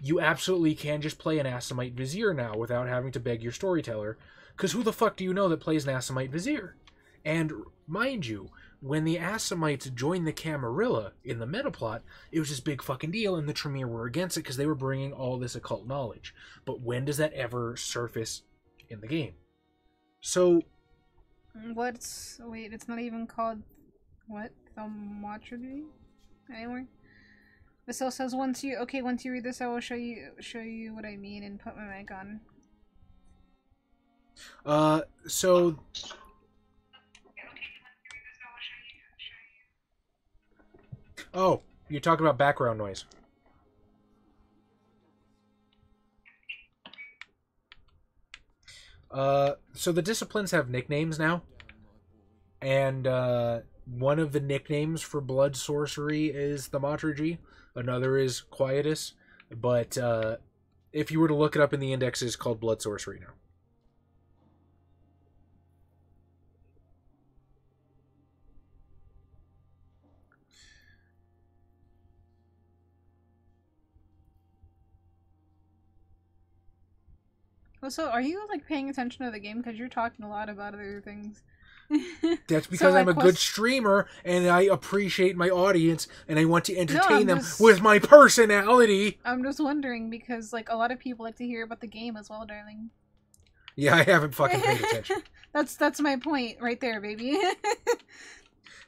A: you absolutely can just play an Assamite Vizier now without having to beg your storyteller, because who the fuck do you know that plays an Assamite Vizier? And mind you, when the Assamites joined the Camarilla in the metaplot, it was this big fucking deal, and the Tremere were against it because they were bringing all this occult knowledge. But when does that ever surface in the game? So...
B: Wait, it's not even called... What? Thaumaturgy? Anyway. Vasil says, once you read this, I will show you what I mean and put my mic on.
A: So... Oh, you're talking about background noise. So the disciplines have nicknames now. And, one of the nicknames for blood sorcery is Thaumaturgy. Another is Quietus. But, if you were to look it up in the index, it's called blood sorcery now.
B: Also, are you like paying attention to the game? Because you're talking a lot about other things.
A: That's because I'm a good streamer and I appreciate my audience and I want to entertain them with my personality.
B: I'm just wondering because like a lot of people like to hear about the game as well, darling.
A: Yeah, I haven't fucking paid attention.
B: That's my point right there, baby.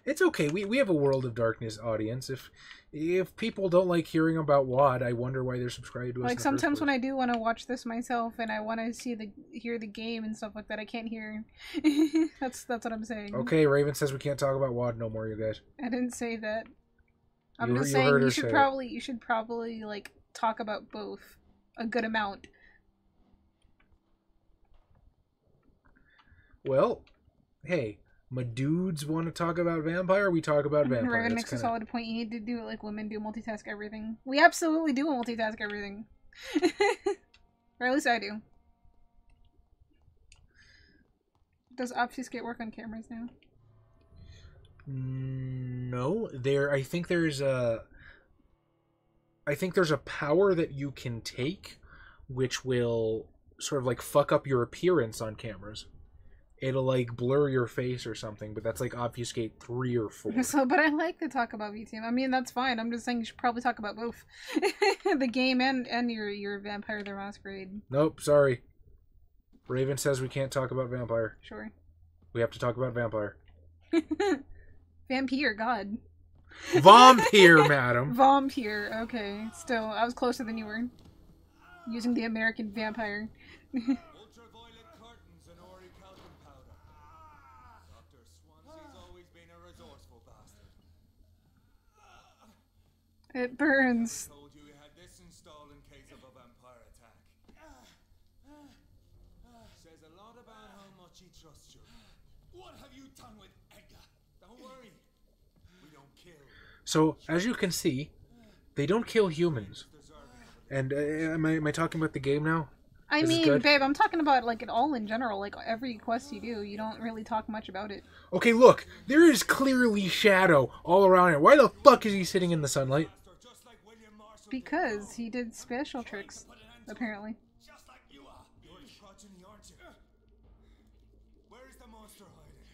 A: It's okay. We have a World of Darkness audience. If people don't like hearing about WoD, I wonder why they're subscribed to us.
B: Like sometimes when I do want to watch this myself and I want to hear the game and stuff like that, I can't hear. That's what I'm saying.
A: Okay, Raven says we can't talk about WoD no more, you guys.
B: I didn't say that. I'm just saying you should probably like talk about both a good amount.
A: Well, hey. My dudes want to talk about Vampire, we talk about Vampire.
B: Raven makes a solid point. You need to do it like women do, multitask everything. We absolutely do multitask everything. Or at least I do. Does Obfuscate work on cameras now?
A: No. I think there's a power that you can take which will sort of like fuck up your appearance on cameras. It'll like blur your face or something, but that's like Obfuscate 3 or 4.
B: So, but I like to talk about VTM. I mean, that's fine. I'm just saying you should probably talk about both. The game and your Vampire the Masquerade.
A: Nope, sorry. Raven says we can't talk about Vampire.
B: Sure.
A: We have to talk about Vampire.
B: Vampyr, God.
A: Vampyr, madam.
B: Vampyr, okay. Still, I was closer than you were. Using the American Vampire.
D: Ultraviolet curtains and orichalcum powder. Dr. Swansea's always been a resourceful bastard.
B: It burns.
D: I told you you had this installed in case of a vampire attack. Says a lot about how much he trusts you. What have you done with Edgar? Don't worry. We don't kill.
A: So, as you can see, they don't kill humans. And am I talking about the game now?
B: I mean, babe, I'm talking about like it all in general. Like every quest you do, you don't really talk much about it.
A: Okay, look, there is clearly shadow all around here. Why the fuck is he sitting in the sunlight?
B: Because he did special tricks, apparently.
D: Just like you are. You're the progeny, aren't you? Where is the monster hiding?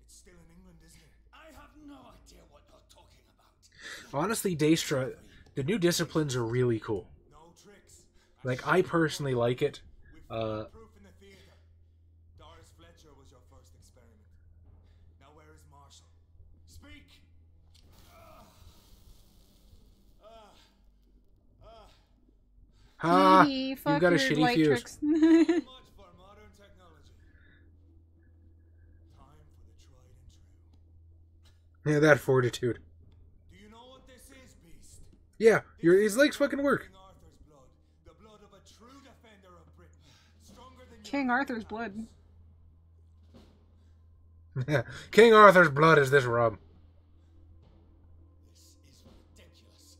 D: It's still in England, isn't it? I have no idea what you're talking about.
A: Honestly, Daestra, the new disciplines are really cool.
D: No tricks.
A: Like, I personally like it.
D: Proof in the theater. Doris Fletcher was your first experiment. Now where is Marshall? Speak.
A: Ha!
B: You
A: got a shitty fuse.
B: tricks.
D: So much for modern technology. Time for the tried and true.
A: Yeah, that fortitude.
D: Do you know what this is, Beast?
A: Yeah, his legs fucking work.
D: King Arthur's blood. The blood of a true defender of Britain. Stronger than
B: King Arthur's blood.
A: King Arthur's blood is this rum.
D: This is ridiculous.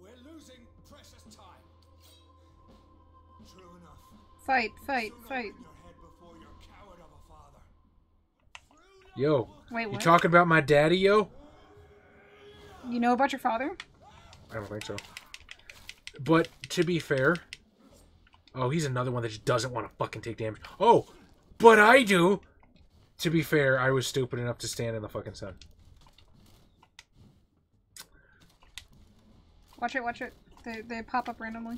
D: We're losing precious time. True enough.
B: Fight, fight, fight.
D: Your head before your coward of a father.
A: Yo.
B: Wait,
A: You
B: what?
A: talking about my daddy, yo?
B: You know about your father?
A: I don't think so. But, to be fair... Oh, he's another one that just doesn't want to fucking take damage. Oh! But I do! To be fair, I was stupid enough to stand in the fucking sun.
B: Watch it, watch it. They pop up randomly.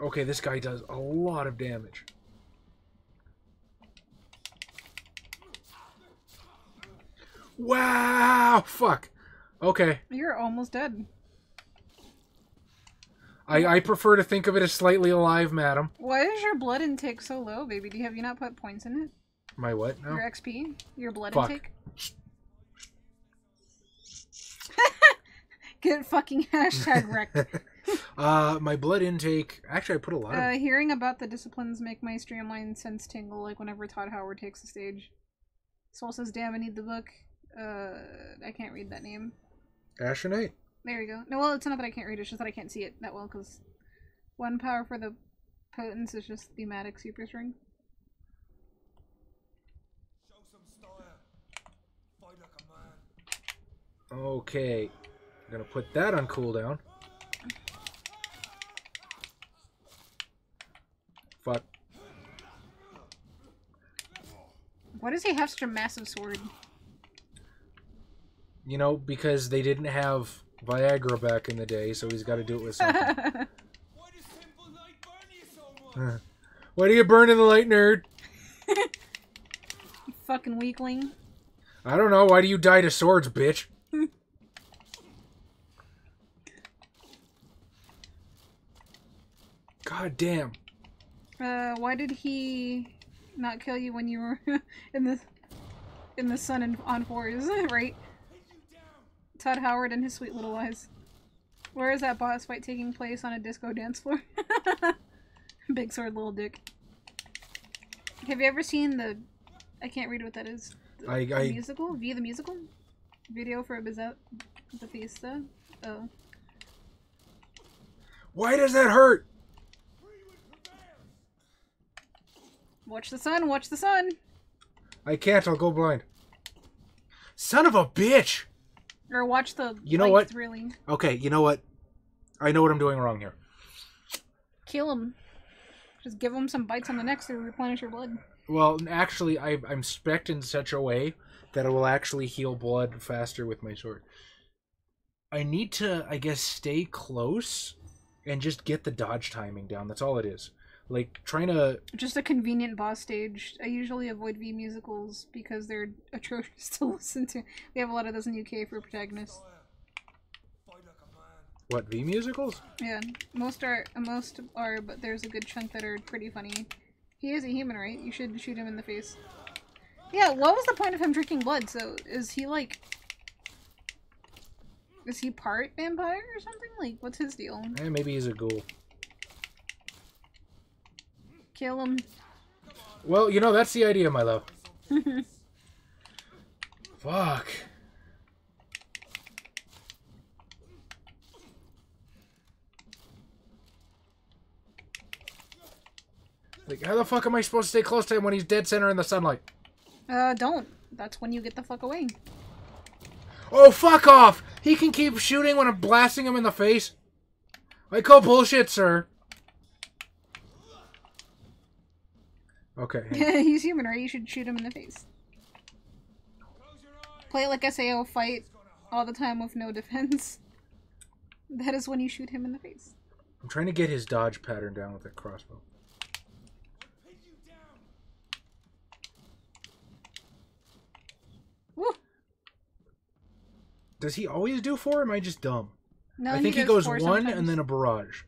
A: Okay, this guy does a lot of damage. Wow! Fuck. Okay.
B: You're almost dead.
A: I prefer to think of it as slightly alive, madam.
B: Why is your blood intake so low, baby? Have you not put points in it?
A: My what now?
B: Your XP? Your blood
A: Fuck.
B: intake? Get fucking hashtag wrecked.
A: My blood intake... Actually, I put a lot of...
B: Hearing about the disciplines make my streamline sense tingle, like whenever Todd Howard takes the stage. Soul says, damn, I need the book. I can't read that name.
A: Ashenite?
B: There you go. No, well, it's not that I can't read it, it's just that I can't see it that well, because one power for the potence is just thematic super string.
D: Show some style. Fight like a man.
A: Okay. I'm gonna put that on cooldown. Fuck.
B: Why does he have such a massive sword?
A: You know, because they didn't have Viagra back in the day, so he's got to do it with something.
D: Why does simple light burn you so much?
A: Why do you burn in the light, nerd?
B: You fucking weakling.
A: I don't know. Why do you die to swords, bitch? God damn.
B: Why did he not kill you when you were in the sun and on fours, right? Todd Howard and his sweet little eyes. Where is that boss fight taking place? On a disco dance floor? Big sword, little dick. Have you ever seen the... I can't read what that is. The musical? V the musical? Video for Batista? Oh.
A: Why does that hurt?
B: Watch the sun, watch the sun!
A: I can't, I'll go blind. Son of a bitch!
B: Or watch the
A: You know what?
B: Really.
A: Okay, you know what? I know what I'm doing wrong here.
B: Kill him. Just give him some bites on the neck to replenish your blood.
A: Well, actually, I'm spec'd in such a way that it will actually heal blood faster with my sword. I need to, I guess, stay close and just get the dodge timing down. That's all it is. Like, trying to...
B: Just a convenient boss stage. I usually avoid V musicals because they're atrocious to listen to. We have a lot of those in UK for protagonists.
D: Fight like a man.
A: What, V musicals?
B: Yeah, most are, but there's a good chunk that are pretty funny. He is a human, right? You should shoot him in the face. Yeah, what was the point of him drinking blood? So, is he like... Is he part vampire or something? Like, what's his deal?
A: Maybe he's a ghoul.
B: Kill him.
A: Well, you know, that's the idea, my love. Fuck. Like, how the fuck am I supposed to stay close to him when he's dead center in the sunlight?
B: Don't. That's when you get the fuck away.
A: Oh, fuck off! He can keep shooting when I'm blasting him in the face. I call bullshit, sir. Okay.
B: He's human, right? You should shoot him in the face. Play it like SAO fight all the time with no defense. That is when you shoot him in the face.
A: I'm trying to get his dodge pattern down with that crossbow.
B: Woo!
A: Does he always do 4 or am I just dumb?
B: No,
A: I think he
B: does
A: goes
B: 4
A: 1
B: sometimes.
A: and then a barrage.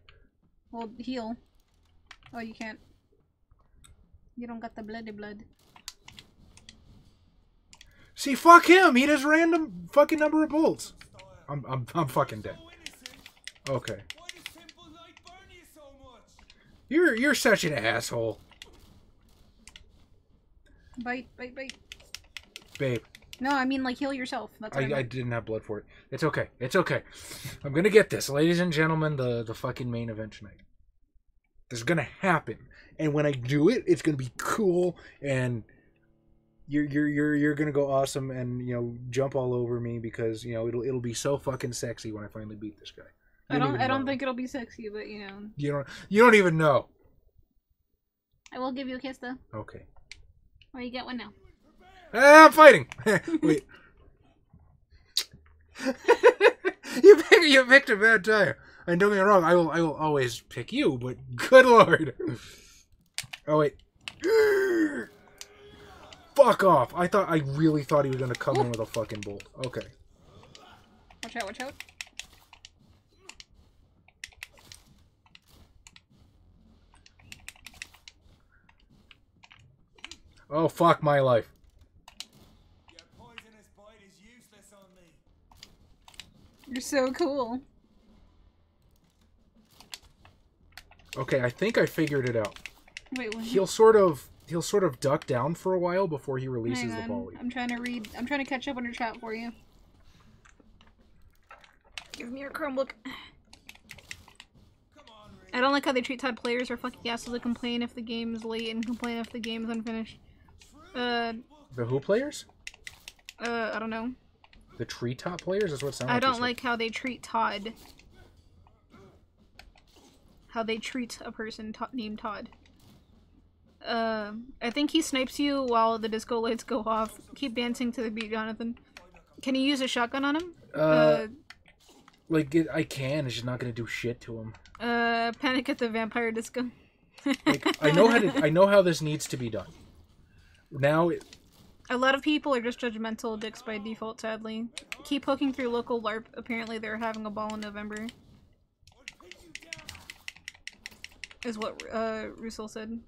B: Well, heal. Oh, you can't. You don't got the blood.
A: See, fuck him! He does random fucking number of bolts. I'm fucking dead. Okay.
D: Why does simple light burn you so much?
A: You're such an asshole.
B: Bite.
A: Babe.
B: No, I mean like heal yourself. That's what I
A: I
B: meant.
A: didn't have blood for it. It's okay. It's okay. I'm gonna get this. Ladies and gentlemen, the fucking main event tonight. This is gonna happen, and when I do it, it's gonna be cool, and you're gonna go awesome, and jump all over me because it'll be so fucking sexy when I finally beat this guy.
B: I don't think it'll be sexy, but
A: You don't even know.
B: I will give you a kiss though.
A: Okay.
B: Well, you get one now.
A: I'm fighting. Wait. You picked a bad time. And don't get me wrong, I will always pick you, but good lord. Oh wait. Fuck off. I really thought he was gonna come in with a fucking bolt. Okay.
B: Watch out, watch out.
A: Oh fuck my life.
D: Your poisonous bite is useless on me.
B: You're so cool.
A: Okay, I think I figured it out.
B: Wait, what?
A: He'll sort of duck down for a while before he releases the volley.
B: I'm trying to catch up on your chat for you. Give me your Chromebook. I don't like how they treat Todd players or fucking assholes that complain if the game is late and complain if the game is unfinished.
A: The who players?
B: I don't know.
A: The treetop players? That's what it sounds like.
B: I don't like how they treat Todd. How they treat a person named Todd. I think he snipes you while the disco lights go off. Keep dancing to the beat, Jonathan. Can you use a shotgun on him?
A: I can. It's just not gonna do shit to him.
B: Panic at the Vampire Disco.
A: I know how this needs to be done. Now,
B: a lot of people are just judgmental dicks by default, sadly. Keep poking through local LARP. Apparently they're having a ball in November. Is what Russell said.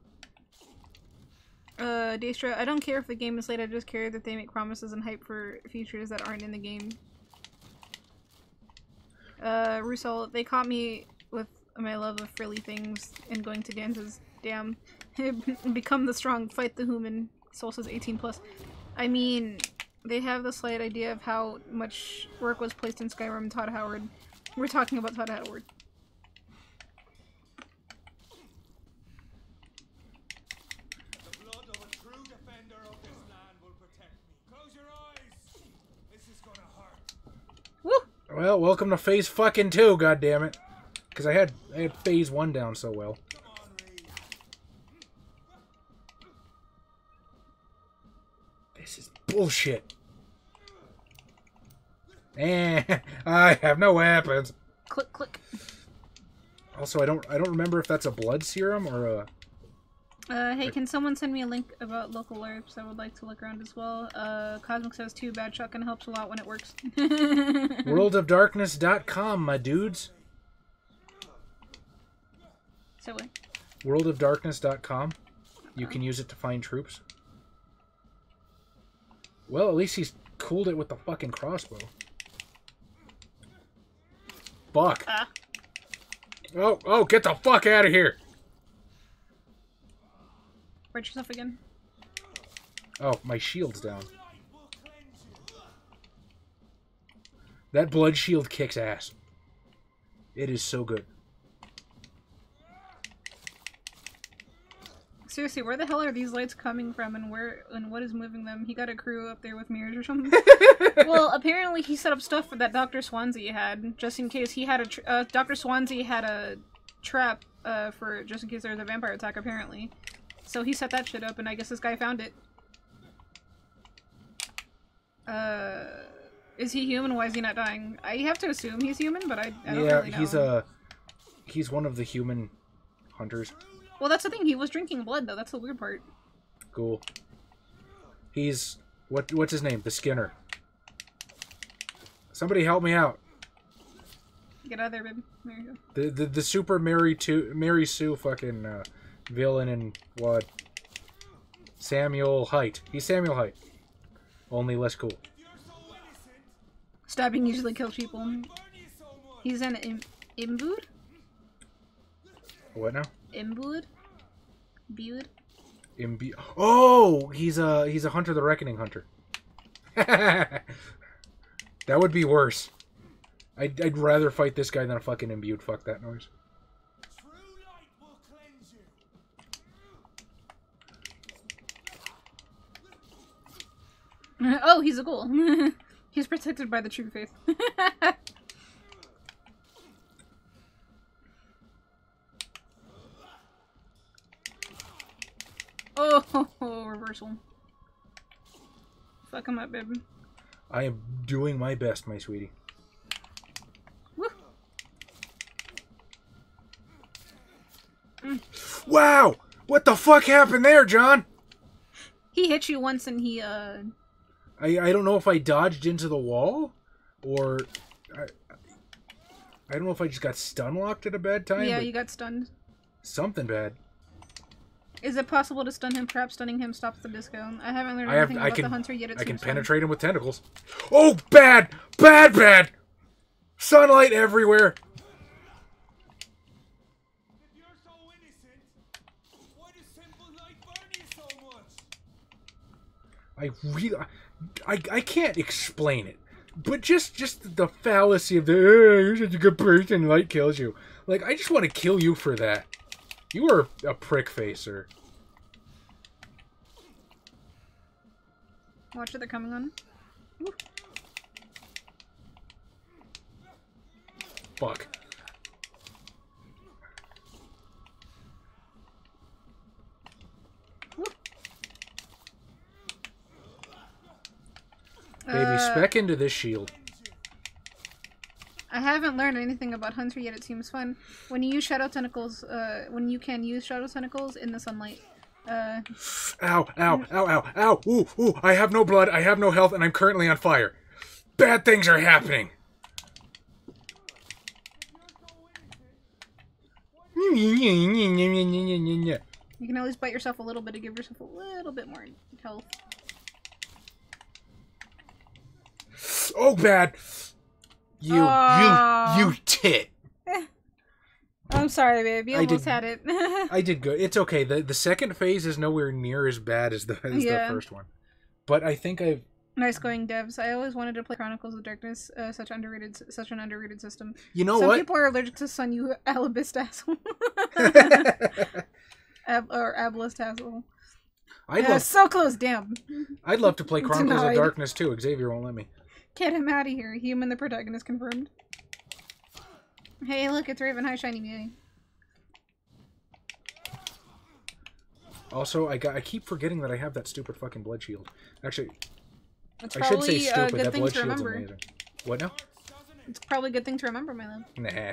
B: Daestra, I don't care if the game is late, I just care that they make promises and hype for features that aren't in the game. Russell, they caught me with my love of frilly things and going to dances. Damn. Become the strong, fight the human. Soul says 18+. I mean, they have the slight idea of how much work was placed in Skyrim and Todd Howard. We're talking about Todd Howard.
D: The blood of a true defender of this land will protect me. Close your eyes. This is gonna hurt.
B: Woo!
A: well, welcome to phase fucking 2, goddammit. Because I had phase 1 down so well. This is bullshit. I have no weapons.
B: Click, click.
A: Also, I don't remember if that's a blood serum or a...
B: Hey, can someone send me a link about local LARPs? I would like to look around as well. Cosmic says too bad shotgun helps a lot when it works.
A: Worldofdarkness.com, my dudes.
B: So what?
A: Worldofdarkness.com. You can use it to find troops. Well, at least he's cooled it with the fucking crossbow. Fuck. Oh, get the fuck out of here.
B: Right yourself again.
A: Oh, my shield's down. That blood shield kicks ass. It is so good.
B: Seriously, where the hell are these lights coming from, and what is moving them? He got a crew up there with mirrors or something. Well, apparently he set up stuff for that Dr. Swansea had, just in case he had a Dr. Swansea had a trap for just in case there was a vampire attack. Apparently, so he set that shit up, and I guess this guy found it. Is he human? Why is he not dying? I have to assume he's human, but I don't really know.
A: Yeah, he's one of the human hunters.
B: Well, that's the thing. He was drinking blood, though. That's the weird part.
A: Cool. He's... What's his name? The Skinner. Somebody help me out.
B: Get out of there, baby. There you go.
A: The super Mary Sue fucking villain in what? Samuel Haight. He's Samuel Haight. Only less cool.
B: Stabbing usually kills people. He's an imbued?
A: What now?
B: Imbued? Bued?
A: Oh! He's a Hunter the Reckoning Hunter. That would be worse. I'd rather fight this guy than a fucking imbued. Fuck that noise.
B: Oh, he's a ghoul. He's protected by the true faith. Oh, reversal. Fuck him up, baby.
A: I am doing my best, my sweetie.
B: Woo.
A: Wow! What the fuck happened there, John?
B: He hit you once and he,
A: I don't know if I dodged into the wall, or... I don't know if I just got stun locked at a bad time.
B: Yeah,
A: but
B: you got stunned.
A: something bad.
B: Is it possible to stun him? Perhaps stunning him stops the disco. I haven't learned anything about the hunter yet.
A: I can penetrate him with tentacles. Oh, bad! Bad, bad! Sunlight everywhere!
D: If you're so innocent, why does simple light burn you so much?
A: I can't explain it. But just the fallacy of the, you're such a good person, light kills you. Like, I just want to kill you for that. You are a prick facer.
B: Watch it, they're coming on. Woo.
A: Fuck. Baby, spec into this shield.
B: I haven't learned anything about Hunter yet. It seems fun. When you use shadow tentacles, when you can use shadow tentacles in the sunlight.
A: Ow, ow, ow, ow, ow. Ooh, ooh, I have no blood, I have no health, and I'm currently on fire. Bad things are happening.
B: You can at least bite yourself a little bit to give yourself a little bit more health.
A: Oh, bad. You tit.
B: I'm sorry, babe. You almost had it.
A: I did good. It's okay. The second phase is nowhere near as bad as the first one. But I think I've...
B: Nice going, devs. I always wanted to play Chronicles of Darkness. Such an underrated system.
A: You know
B: Some
A: what?
B: people are allergic to Sun, you alibist asshole. Or ablist asshole. So close, damn.
A: I'd love to play Chronicles
B: Denied.
A: of Darkness too. Xavier won't let me.
B: Get him out of here. Human the protagonist confirmed. Hey, look, it's Raven. Hi, ShinyMewy.
A: Also, I keep forgetting that I have that stupid fucking blood shield. Actually,
B: It's
A: I should say
B: probably a
A: stupid.
B: good
A: That
B: thing
A: blood
B: to
A: shield's
B: remember.
A: amazing. What now?
B: It's probably a good thing to remember, my love.
A: Nah.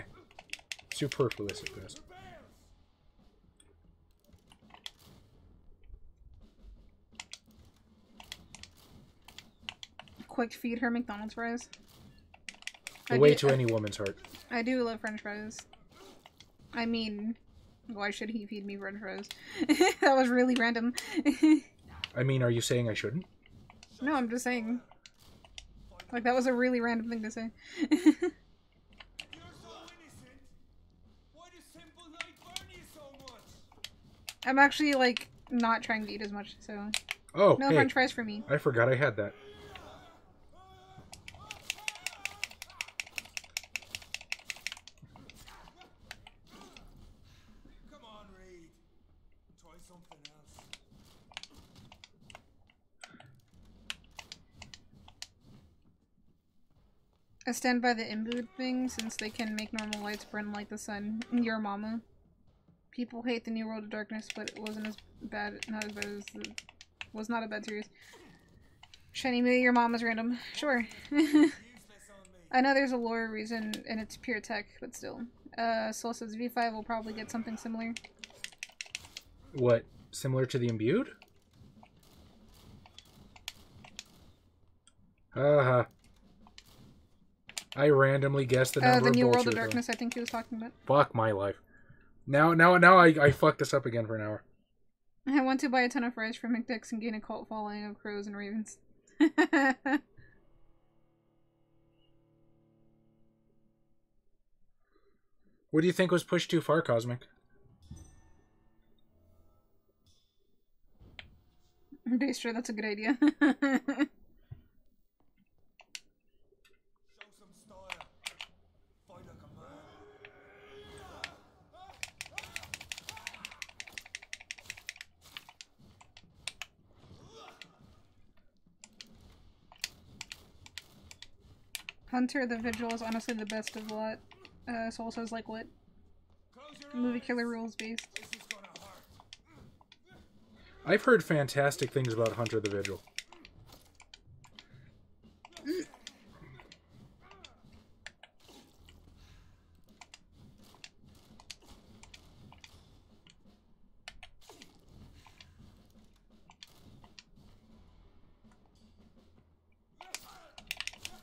A: Superfluous at best.
B: Quick feed her McDonald's fries.
A: The way to any woman's heart.
B: I do love French fries. I mean, why should he feed me French fries? That was really random.
A: I mean, are you saying I shouldn't?
B: No, I'm just saying. Like, that was a really random thing to say.
D: You're so innocent. Why does simple light burn you so much?
B: I'm actually, like, not trying to eat as much, so...
A: Oh,
B: No
A: hey,
B: French fries for me.
A: I forgot I had that.
D: Come on, Reed. Try something else.
B: I stand by the imbued thing, since they can make normal lights burn like the sun. Your mama. People hate the New World of Darkness, but it wasn't as bad, not as bad as the... Was not a bad series. ShinyMewy, your mom is random. Sure. I know there's a lore reason, and it's pure tech, but still. Soul says V5 will probably get something similar.
A: What? Similar to the imbued? Haha. I randomly guessed the number
B: The
A: of
B: New World
A: bullshit,
B: of
A: though.
B: Darkness, I think he was talking about.
A: Fuck my life. Now I fucked this up again for an hour.
B: I want to buy a ton of fries for McDicks and gain a cult following of crows and ravens.
A: What do you think was pushed too far, Cosmic?
B: Daestra, that's a good idea.
D: Show some style. Fight like a man.
B: Hunter the Vigil is honestly the best of the lot. Soul says like what? Movie killer rules based.
A: I've heard fantastic things about Hunter the Vigil.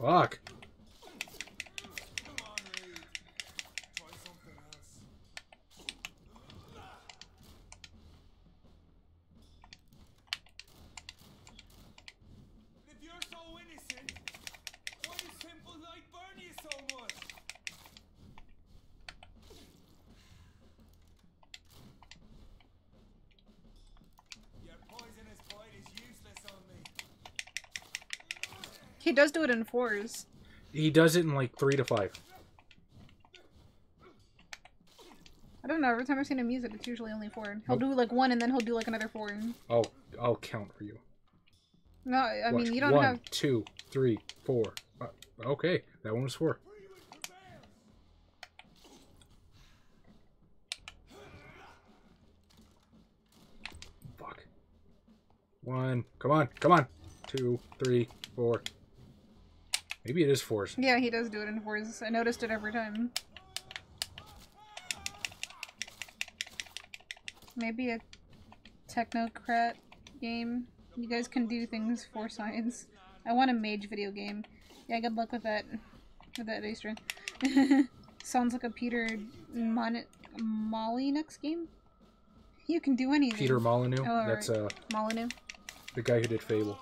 A: Fuck.
D: If you're so innocent, why does simple light burn you so much? Your poisonous bite is useless on me.
B: He does do it in 4s.
A: He does it in like 3 to 5.
B: I don't know, every time I've seen him use it, it's usually only 4. He'll do like 1 and then he'll do like another 4.
A: I'll count for you.
B: No, I mean, you don't
A: 1,
B: have...
A: 2, 3, 4. Okay, that one was 4. Fuck. 1. Come on, come on. 2, 3, 4. Maybe it is 4s.
B: Yeah, he does do it in 4s. I noticed it every time. Maybe a technocrat game. You guys can do things 4 sides. I want a mage video game. Yeah, good luck with that. With that, Daestra. Sounds like a Peter Molyneux game? You can do anything.
A: Peter Molyneux?
B: Oh,
A: That's
B: right. Molyneux?
A: the guy who did Fable.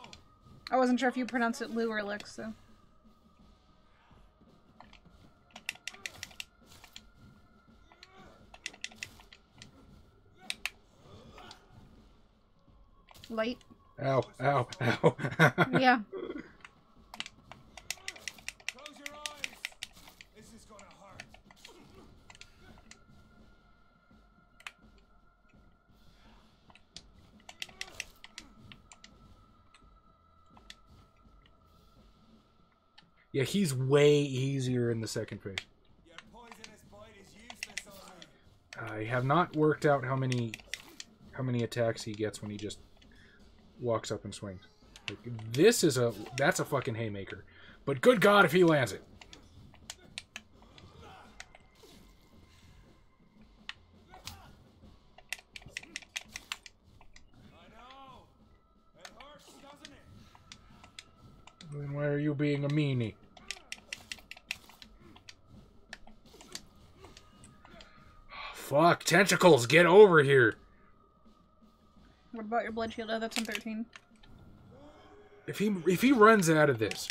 B: I wasn't sure if you pronounced it Lou or Lex, so. Light.
A: Ow, ow, ow.
B: Yeah.
D: Close your eyes. This is gonna hurt.
A: Yeah, he's way easier in the second phase.
D: Your poisonous bite is useless on me.
A: I have not worked out how many attacks he gets when he just walks up and swings. Like, that's a fucking haymaker. But good God if he lands it.
D: I know. It hurts, doesn't it?
A: Then why are you being a meanie? Fuck, tentacles, get over here.
B: What about your blood shield? Oh, that's on 13.
A: If he runs out of this.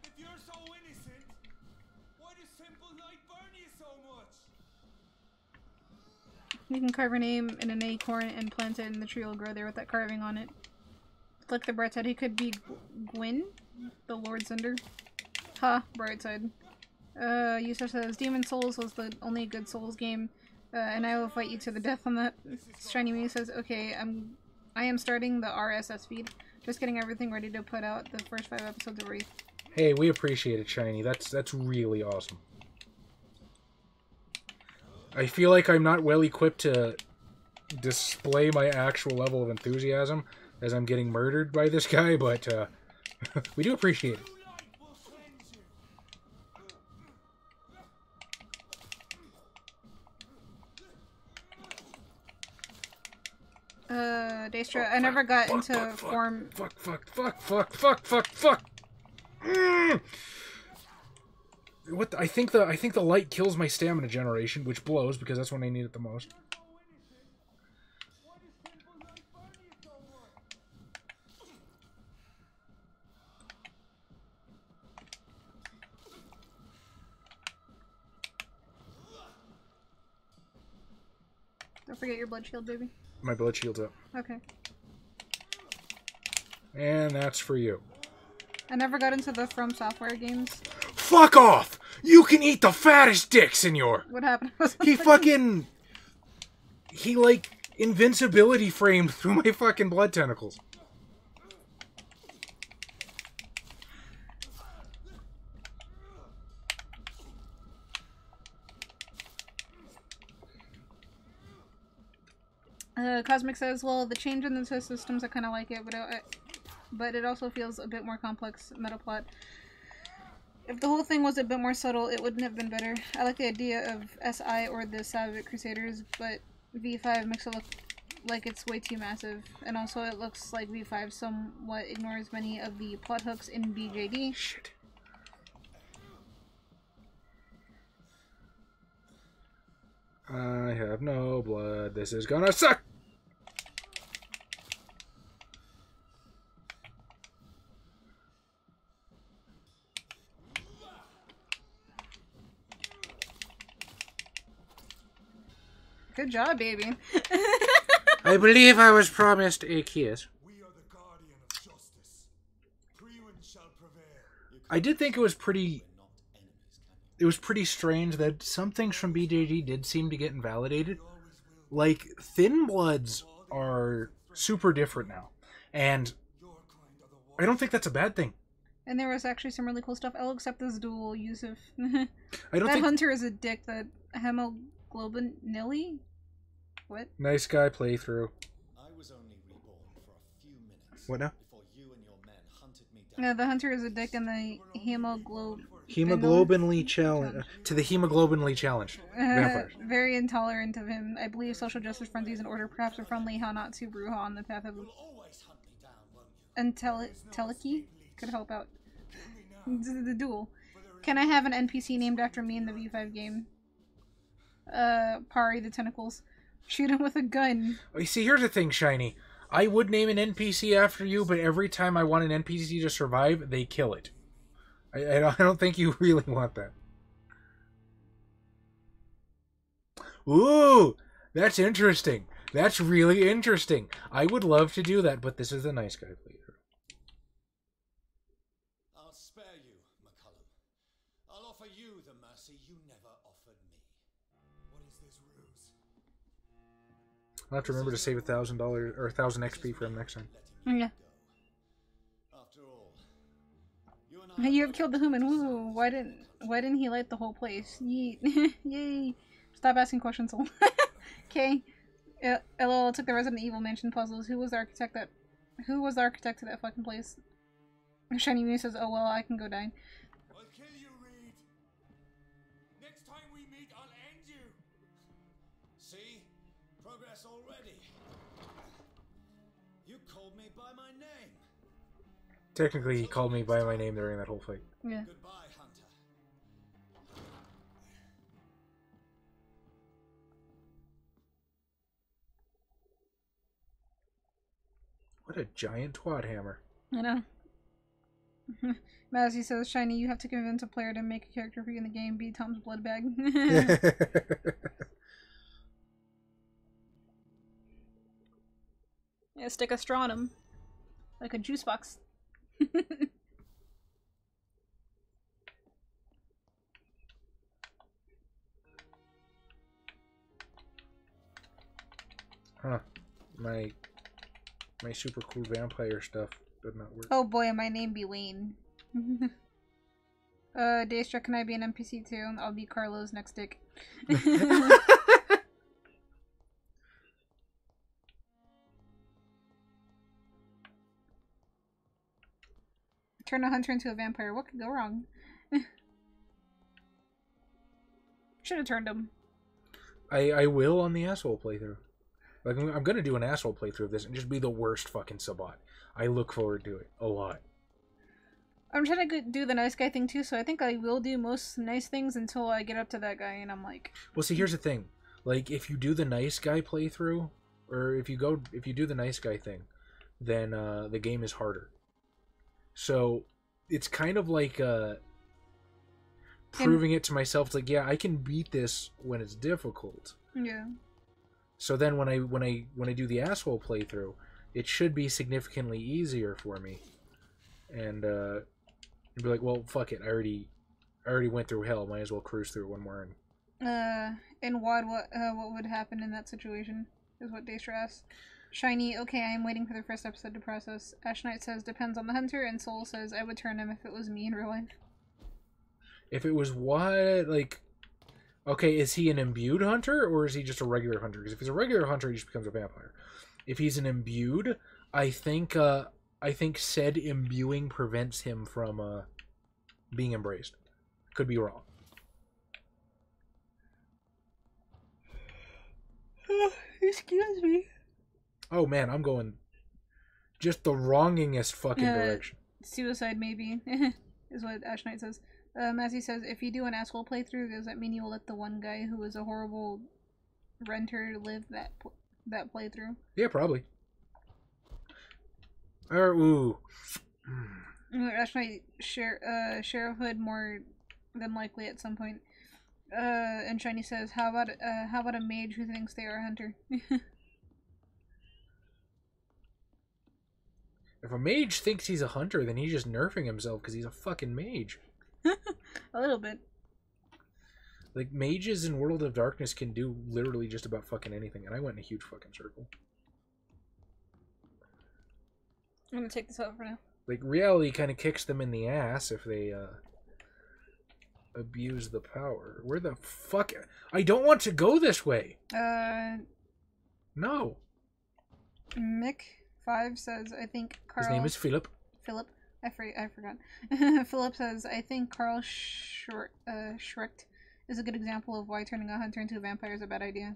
D: If you're so innocent, why does simple light burn you so much?
B: You can carve your name in an acorn and plant it, and the tree will grow there with that carving on it. Like the bright side, he could be Gwyn, the Lord Cinder. Ha, bright side. Yusuf says, Demon Souls was the only good Souls game, and I will fight you to the death on that. ShinyMewy says, okay, I am starting the RSS feed. Just getting everything ready to put out the first 5 episodes of Wraith.
A: Hey, we appreciate it, Shiny. That's really awesome. I feel like I'm not well equipped to display my actual level of enthusiasm as I'm getting murdered by this guy, but we do appreciate it.
D: Blue light will cleanse you.
B: Daestra, I never got into form...
A: Fuck. What? I think the light kills my stamina generation, which blows because that's when I need it the most.
B: Don't forget your blood shield, baby.
A: My blood shield's up.
B: Okay.
A: And that's for you.
B: I never got into the From Software games.
A: Fuck off! You can eat the fattest dick, senor!
B: What happened?
A: He, like, invincibility framed through my fucking blood tentacles.
B: Cosmic says, well, the change in the systems, I kind of like it, but it also feels a bit more complex meta plot. If the whole thing was a bit more subtle, it wouldn't have been better. I like the idea of SI or the Savage Crusaders, but V5 makes it look like it's way too massive. And also it looks like V5 somewhat ignores many of the plot hooks in BJD.
A: Shit. I have no blood. This is gonna suck!
B: Good job, baby.
A: I believe I was promised a kiss.
D: We are the guardian of justice. Freeman shall prevail.
A: I did think it was pretty strange that some things from BJG did seem to get invalidated. Like, Thin Bloods are super different now. And I don't think that's a bad thing.
B: And there was actually some really cool stuff. I'll accept this dual use of...
A: I don't
B: that
A: think...
B: hunter is a dick, that hemoglobin Nilly? What?
A: Nice guy playthrough.
H: I was only reborn for a few minutes.
A: What now?
H: Before you and your men hunted me down.
B: No, the hunter is a dick and the
A: Hemoglobinly challenge to the hemoglobinly challenged vampires.
B: Very intolerant of him. I believe social justice fronties in order perhaps are friendly, how not to Bruja on the path of and Teleki could help out. The duel. Can I have an NPC named after me in the V5 game? Pari the Tentacles. Shoot him with a gun.
A: You see, here's the thing, Shiny. I would name an NPC after you, but every time I want an NPC to survive, they kill it. I don't think you really want that. Ooh, that's interesting. That's really interesting. I would love to do that, but this is a nice guy playthrough.
H: I'll spare you, McCullum. I'll offer you the mercy you never offered me.
D: What is this ruse?
A: I'll have to remember to save $1,000 or 1,000 XP for him next time.
B: Yeah.
H: After all, you and I
B: You have killed the human. Woo! Why didn't he light the whole place? Yeet. Yay! Stop asking questions. Okay. LOL took the Resident Evil Mansion puzzles. Who was the architect to that fucking place? ShinyMewy says, "Oh well, I can go die."
D: I'll kill you, Reed. Next time we meet, I'll end you.
H: see progress already. You called me by my name.
A: Technically, he called me by my name during that whole fight.
B: Yeah.
H: Goodbye, Hunter.
A: What a giant twat hammer.
B: I know. Mazzy says, Shiny, you have to convince a player to make a character for you in the game. Be Tom's blood bag. Yeah, stick a straw in him. Like a juice box.
A: Huh. My super cool vampire stuff did not work.
B: Oh boy, my name be Wayne. Daestra, can I be an NPC too? I'll be Carlo's next dick. Turn a hunter into a vampire. What could go wrong? Should have turned him.
A: I will on the asshole playthrough. Like, I'm gonna do an asshole playthrough of this and just be the worst fucking Sabat. I look forward to it a lot.
B: I'm trying to do the nice guy thing too, so I think I will do most nice things until I get up to that guy and I'm like...
A: Well, see, here's the thing. Like, if you do the nice guy playthrough, or if you do the nice guy thing, then the game is harder. So, it's kind of like proving it to myself. It's like, yeah, I can beat this when it's difficult.
B: Yeah.
A: So then when I do the asshole playthrough, it should be significantly easier for me. And be like, well, fuck it, I already I already went through hell. Might as well cruise through one more.
B: In WoD, what would happen in that situation? Is what Daestra asks. Shiny, okay, I am waiting for the first episode to process. Ash Knight says, depends on the hunter, and Soul says, I would turn him if it was me in real life.
A: If it was what, like... Okay, is he an imbued hunter, or is he just a regular hunter? Because if he's a regular hunter, he just becomes a vampire. If he's an imbued, I think said imbuing prevents him from being embraced. Could be wrong.
B: Excuse me.
A: Oh man, I'm going just the wrongingest fucking direction.
B: Suicide maybe, is what Ash Knight says. Mazzy says, if you do an asshole playthrough, does that mean you will let the one guy who was a horrible renter live that playthrough?
A: Yeah, probably. Or, ooh.
B: Ash Knight, Sheriff Hood more than likely at some point. And Shiny says, how about a mage who thinks they are a hunter?
A: If a mage thinks he's a hunter, then he's just nerfing himself because he's a fucking mage.
B: A little bit.
A: Like, mages in World of Darkness can do literally just about fucking anything, and I went in a huge fucking circle.
B: I'm gonna take this out for now.
A: Like, reality kind of kicks them in the ass if they, abuse the power. Where the fuck? I don't want to go this way! No.
B: Mick5 says, I think Carl...
A: His name is Philip.
B: Philip? I forgot. Philip says, I think Carl Schrecht is a good example of why turning a hunter into a vampire is a bad idea.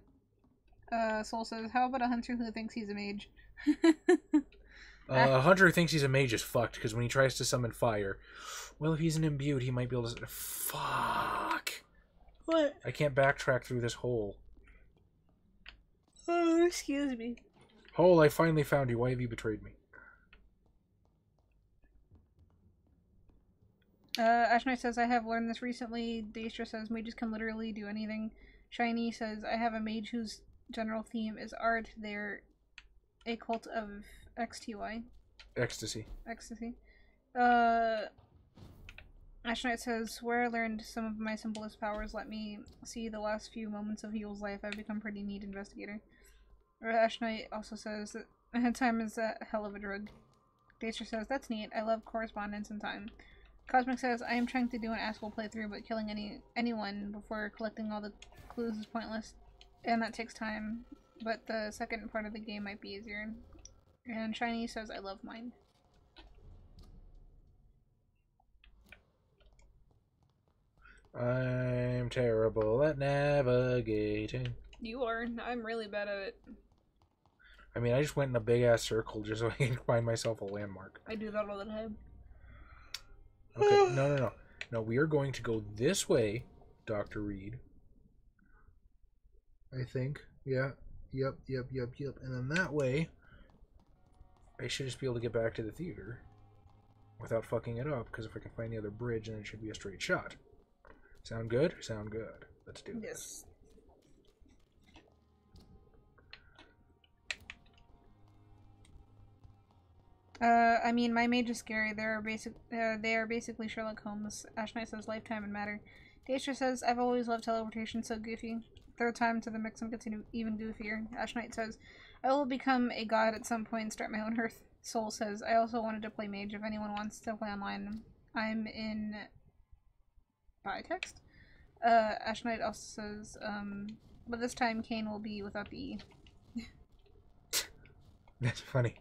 B: Soul says, how about a hunter who thinks he's a mage?
A: A hunter who thinks he's a mage is fucked, because when he tries to summon fire, well, if he's an imbued, he might be able to... Fuck!
B: What?
A: I can't backtrack through this hole.
B: Oh, excuse me.
A: Hole, I finally found you. Why have you betrayed me?
B: Ash Knight says, I have learned this recently. Daestra says, mages can literally do anything. Shiny says, I have a mage whose general theme is art. They're a cult of XTY.
A: Ecstasy.
B: Ecstasy. Ash Knight says, where I learned some of my simplest powers, let me see the last few moments of Heel's life. I've become pretty neat investigator. Ash Knight also says that time is a hell of a drug. Daestra says, that's neat. I love correspondence and time. Cosmic says, I am trying to do an asshole playthrough, but killing anyone before collecting all the clues is pointless, and that takes time. But the second part of the game might be easier. And Shiny says, I love mine.
A: I'm terrible at navigating.
B: You are. I'm really bad at it.
A: I mean, I just went in a big-ass circle just so I can find myself a landmark.
B: I do that all the time.
A: Okay, no. No, we are going to go this way, Dr. Reed. I think. Yeah. Yep. And then that way, I should just be able to get back to the theater without fucking it up, because if I can find the other bridge, then it should be a straight shot. Sound good? Sound good. Let's do this.
B: I mean, my mage is scary. They are basically Sherlock Holmes. Ash Knight says lifetime and matter. Daestra says, I've always loved teleportation, so goofy. Third time to the mix and gets even goofier. Ash Knight says, I will become a god at some point and start my own Earth. Soul says, I also wanted to play mage if anyone wants to play online. I'm in by text. Ash Knight also says, but this time Kane will be without the E.
A: That's funny.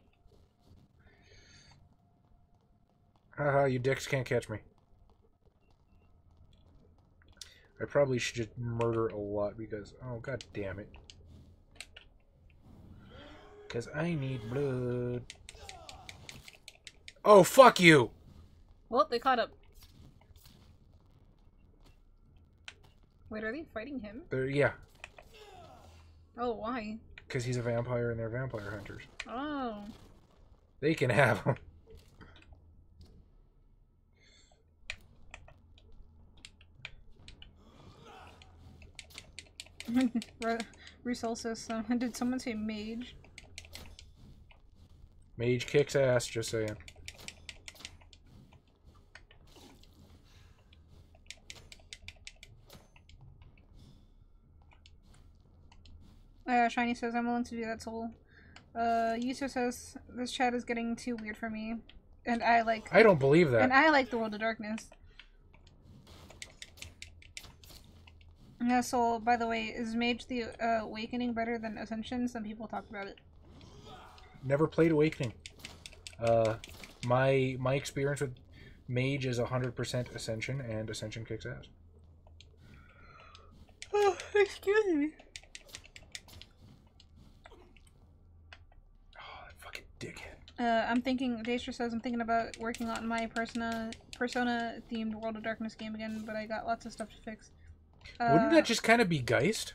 A: Haha, you dicks can't catch me. I probably should just murder a lot because... Oh, god damn it. Because I need blood. Oh, fuck you!
B: Well, they caught up. Wait, are they fighting him?
A: Yeah.
B: Oh, why?
A: Because he's a vampire and they're vampire hunters.
B: Oh.
A: They can have him.
B: Rusel says, did someone say mage?
A: Mage kicks ass, just saying.
B: Shiny says, I'm willing to do that, Soul. Yusuf says, this chat is getting too weird for me. And I
A: don't believe that.
B: And I like the World of Darkness. Yeah, Soul, by the way, is Mage the Awakening better than Ascension? Some people talked about it.
A: Never played Awakening. My experience with Mage is 100% Ascension, and Ascension kicks ass.
B: Oh, excuse me.
A: Oh, that fucking dickhead.
B: I'm thinking, Daestra says, I'm thinking about working on my Persona-themed World of Darkness game again, but I got lots of stuff to fix.
A: Wouldn't that just kind of be Geist?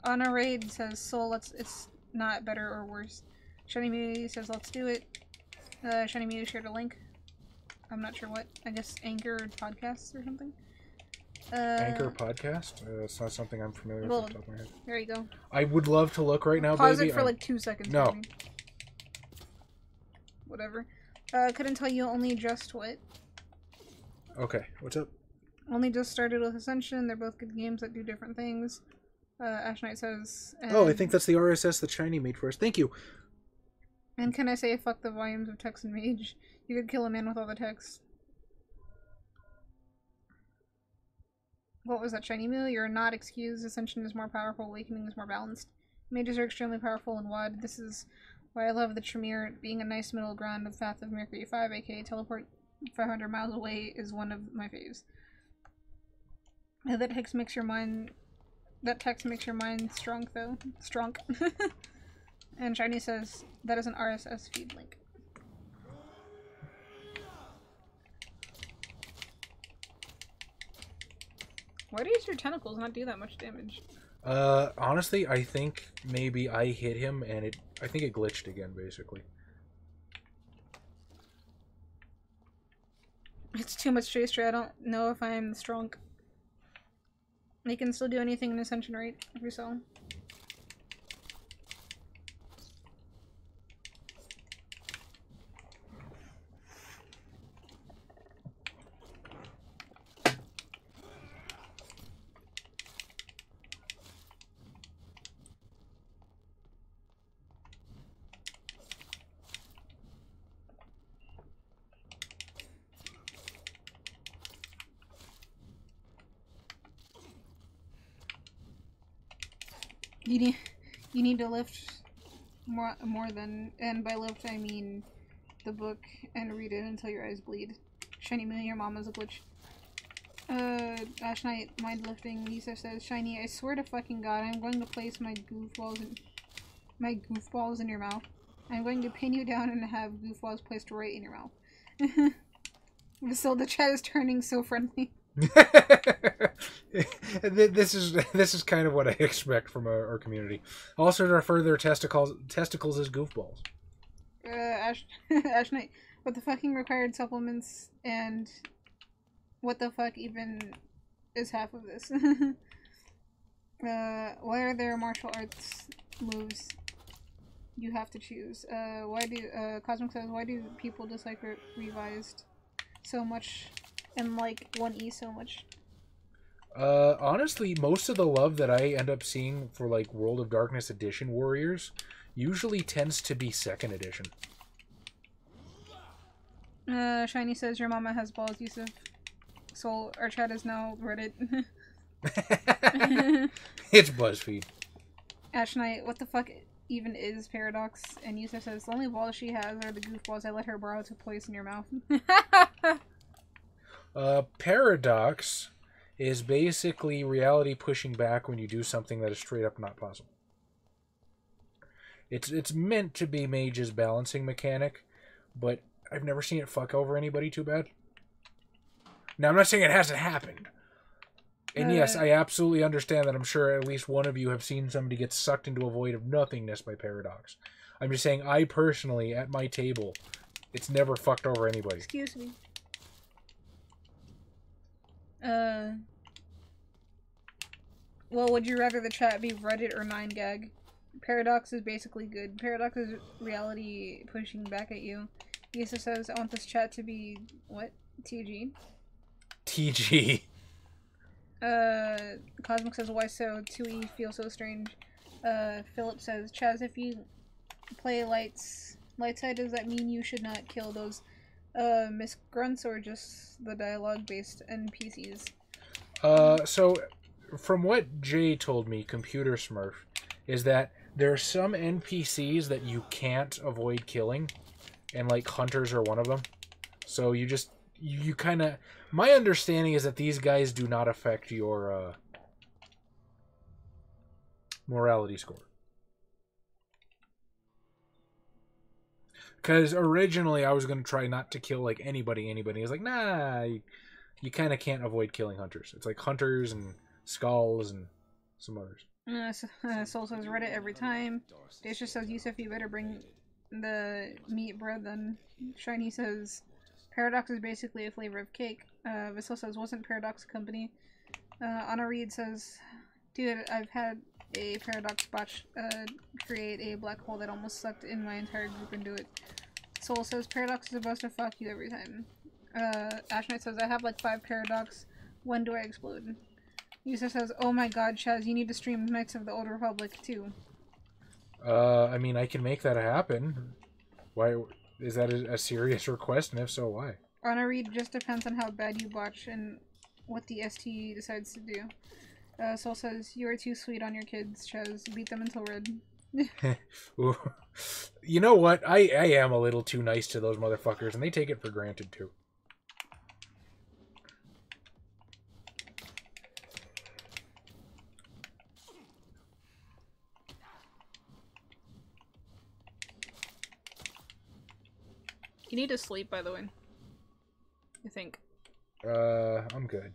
B: On a raid says, Soul, it's not better or worse. ShinyMewy says, let's do it. ShinyMewy shared a link. I'm not sure what. I guess Anchor Podcasts or something.
A: Anchor Podcast? It's not something I'm familiar with off the top of my head.
B: There you go.
A: I would love to look right now,
B: Pause
A: baby.
B: it for like 2 seconds.
A: No.
B: Maybe. Whatever. Couldn't tell you only just what.
A: Okay, what's up?
B: Only just started with Ascension. They're both good games that do different things. Ash Knight says...
A: Oh, I think that's the RSS that Shiny made for us. Thank you.
B: And can I say fuck the volumes of text and Mage? You could kill a man with all the text. What was that, ShinyMewy? You're not excused. Ascension is more powerful. Awakening is more balanced. Mages are extremely powerful and WOD. This is why I love the Tremere. Being a nice middle ground of Path of Mercury 5, aka teleport 500 miles away, is one of my faves. That text makes your mind... That text makes your mind strong, though. Strong. And Shiny says, that is an RSS feed link. Why do your tentacles not do that much damage?
A: Honestly, I think maybe I hit him and I think it glitched again, basically.
B: It's too much Daestra. I don't know if I'm strong. You can still do anything in Ascension, right? If you're so. You need to lift more than, and by lift I mean the book, and read it until your eyes bleed. ShinyMewy, your mama's a glitch. Ash Knight, mind lifting. Lisa says, Shiny, I swear to fucking God, I'm going to place my goofballs in your mouth. I'm going to pin you down and have goofballs placed right in your mouth. So the chat is turning so friendly.
A: This is kind of what I expect from our community. Also to refer to their testicles as goofballs.
B: Ash Knight, what the fucking required supplements and what the fuck even is half of this? Why are there martial arts moves you have to choose? Cosmic says, why do people dislike Revised so much and like 1E so much?
A: Honestly, most of the love that I end up seeing for like World of Darkness Edition Warriors usually tends to be 2nd edition.
B: Shiny says, your mama has balls, Yusuf. Soul, our chat is now Reddit.
A: It's BuzzFeed.
B: Ash Knight, what the fuck even is Paradox? And Yusuf says, the only balls she has are the goofballs I let her borrow to place in your mouth.
A: Paradox is basically reality pushing back when you do something that is straight up not possible. It's meant to be Mage's balancing mechanic, but I've never seen it fuck over anybody too bad. Now, I'm not saying it hasn't happened. And yes, I absolutely understand that. I'm sure at least one of you have seen somebody get sucked into a void of nothingness by Paradox. I'm just saying, I personally, at my table, it's never fucked over anybody.
B: Excuse me. Well, would you rather the chat be Reddit or 9gag? Paradox is basically good. Paradox is reality pushing back at you. Yusuf says, I want this chat to be, what? TG?
A: TG.
B: Cosmic says, why so? 2E feels so strange. Philip says, Chaz, if you play light side, does that mean you should not kill those misgrunts or just the dialogue-based NPCs?
A: So from what Jay told me, Computer Smurf, is that there are some NPCs that you can't avoid killing, and like hunters are one of them. So you kind of... My understanding is that these guys do not affect your morality score. Because originally I was going to try not to kill like anybody. I was like, nah, you kind of can't avoid killing hunters. It's like hunters and skulls and some others.
B: Soul says Reddit every time. Daestra says Yusuf, you better bring the meat bread. Then Shiny says Paradox is basically a flavor of cake. Vasil says wasn't Paradox a company. Anna Reed says, dude, I've had a Paradox botch create a black hole that almost sucked in my entire group into it. Soul says Paradox is supposed to fuck you every time. Ash Knight says I have like 5 Paradox. When do I explode? Yusuf says, oh my god, Chaz, you need to stream Knights of the Old Republic too.
A: I mean, I can make that happen. Why? Is that a serious request? And if so, why?
B: Anna Reed, just depends on how bad you botch and what the ST decides to do. Soul says, you are too sweet on your kids, Chaz. Beat them until red.
A: You know what? I am a little too nice to those motherfuckers, and they take it for granted, too.
B: You need to sleep, by the way. I think.
A: I'm good.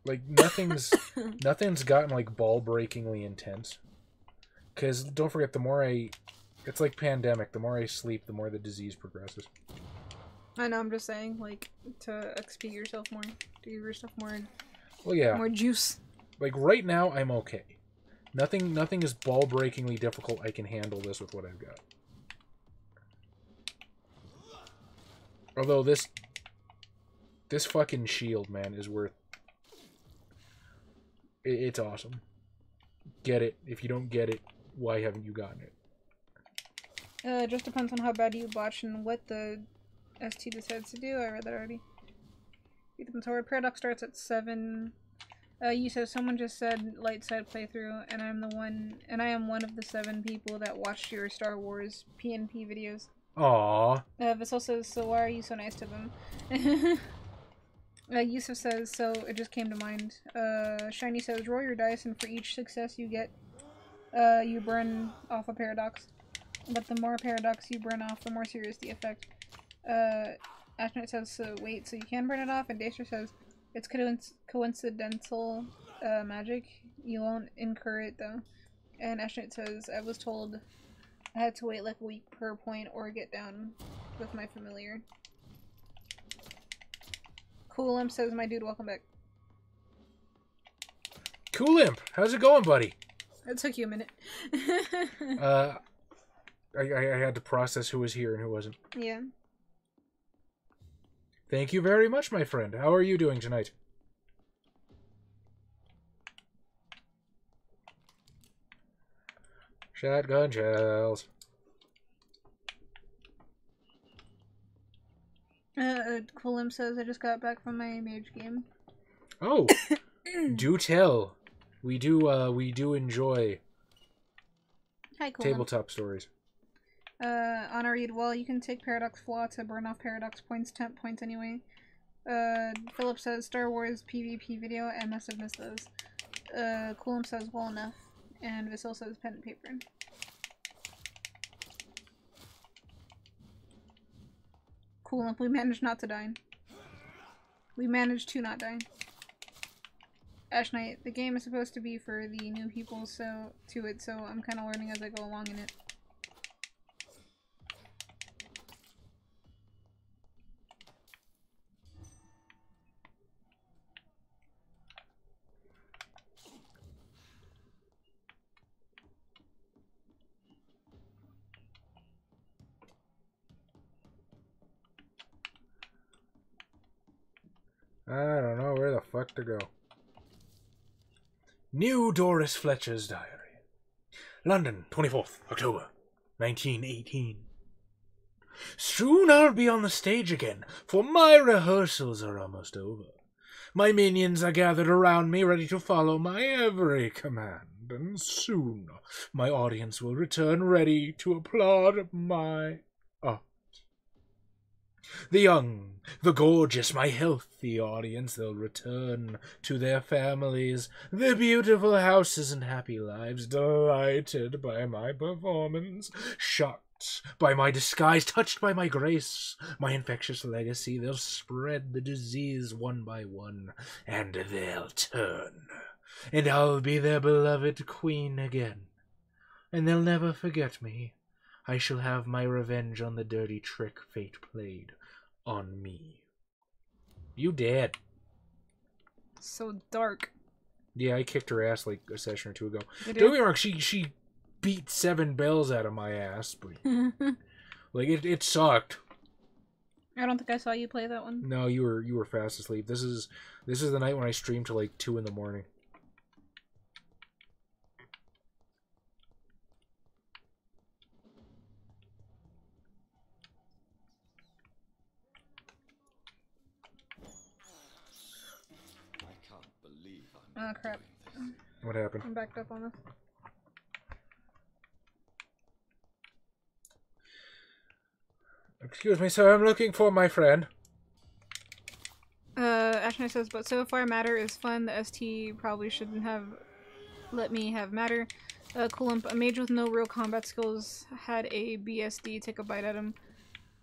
A: Like, nothing's gotten, like, ball-breakingly intense. Because, don't forget, it's like pandemic. The more I sleep, the more the disease progresses.
B: I know, I'm just saying, like, to XP yourself more. To give yourself more...
A: Well, yeah.
B: More juice.
A: Like, right now, I'm okay. Nothing is ball-breakingly difficult. I can handle this with what I've got. Although, this fucking shield, man, is worth... It's awesome. Get it. If you don't get it, why haven't you gotten it?
B: Just depends on how bad you botch and what the ST decides to do. I read that already. Beat them toward. Paradox starts at 7. You said someone just said light side playthrough, and I am one of the 7 people that watched your Star Wars PNP videos.
A: Aww.
B: Vasil says, so why are you so nice to them? Yusuf says, so it just came to mind. Shiny says, roll your dice, and for each success you get, you burn off a Paradox. But the more Paradox you burn off, the more serious the effect. Ash Knight says, so wait, so you can burn it off? And Daestra says, it's coincidental magic. You won't incur it, though. And Ash Knight says, I was told I had to wait like a week per point or get down with my familiar. Cool Imp says, my dude, welcome back.
A: Cool Imp, how's it going, buddy?
B: It took you a minute.
A: I had to process who was here and who wasn't.
B: Yeah.
A: Thank you very much, my friend. How are you doing tonight? Shotgun shells.
B: Coolum says, I just got back from my mage game.
A: Oh, do tell. We do enjoy
B: Hi, Coolum.
A: tabletop stories.
B: Anna Reed, well, you can take Paradox Flaw to burn off Paradox points, temp points anyway. Philip says, Star Wars PvP video, I must have missed those. Coolum says, well enough. And Vasil says, pen and paper. Cool, we managed not to die. We managed to not die. Ash Knight, the game is supposed to be for the new people, so I'm kind of learning as I go along in it.
A: I don't know where the fuck to go. New Doris Fletcher's diary. London, 24th October, 1918. Soon I'll be on the stage again, for my rehearsals are almost over. My minions are gathered around me, ready to follow my every command, and soon my audience will return ready to applaud my art. The young, the gorgeous, my healthy audience, they'll return to their families, their beautiful houses and happy lives, delighted by my performance, shocked by my disguise, touched by my grace, my infectious legacy. They'll spread the disease one by one, and they'll turn, and I'll be their beloved queen again, and they'll never forget me. I shall have my revenge on the dirty trick fate played on me. You dead.
B: So dark.
A: Yeah, I kicked her ass like a session or two ago.
B: Did
A: Don't get
B: you?
A: me wrong, she beat 7 bells out of my ass, but like it sucked.
B: I don't think I saw you play that one.
A: No, you were fast asleep. This is the night when I streamed till like 2 in the morning.
H: I can't believe I'm
B: Oh crap.
H: doing this.
A: What happened?
B: I'm backed up on this.
A: Excuse me, sir, I'm looking for my friend.
B: Ashna says, but so far matter is fun. The ST probably shouldn't have let me have matter. Coolump, a mage with no real combat skills, had a BSD take a bite at him.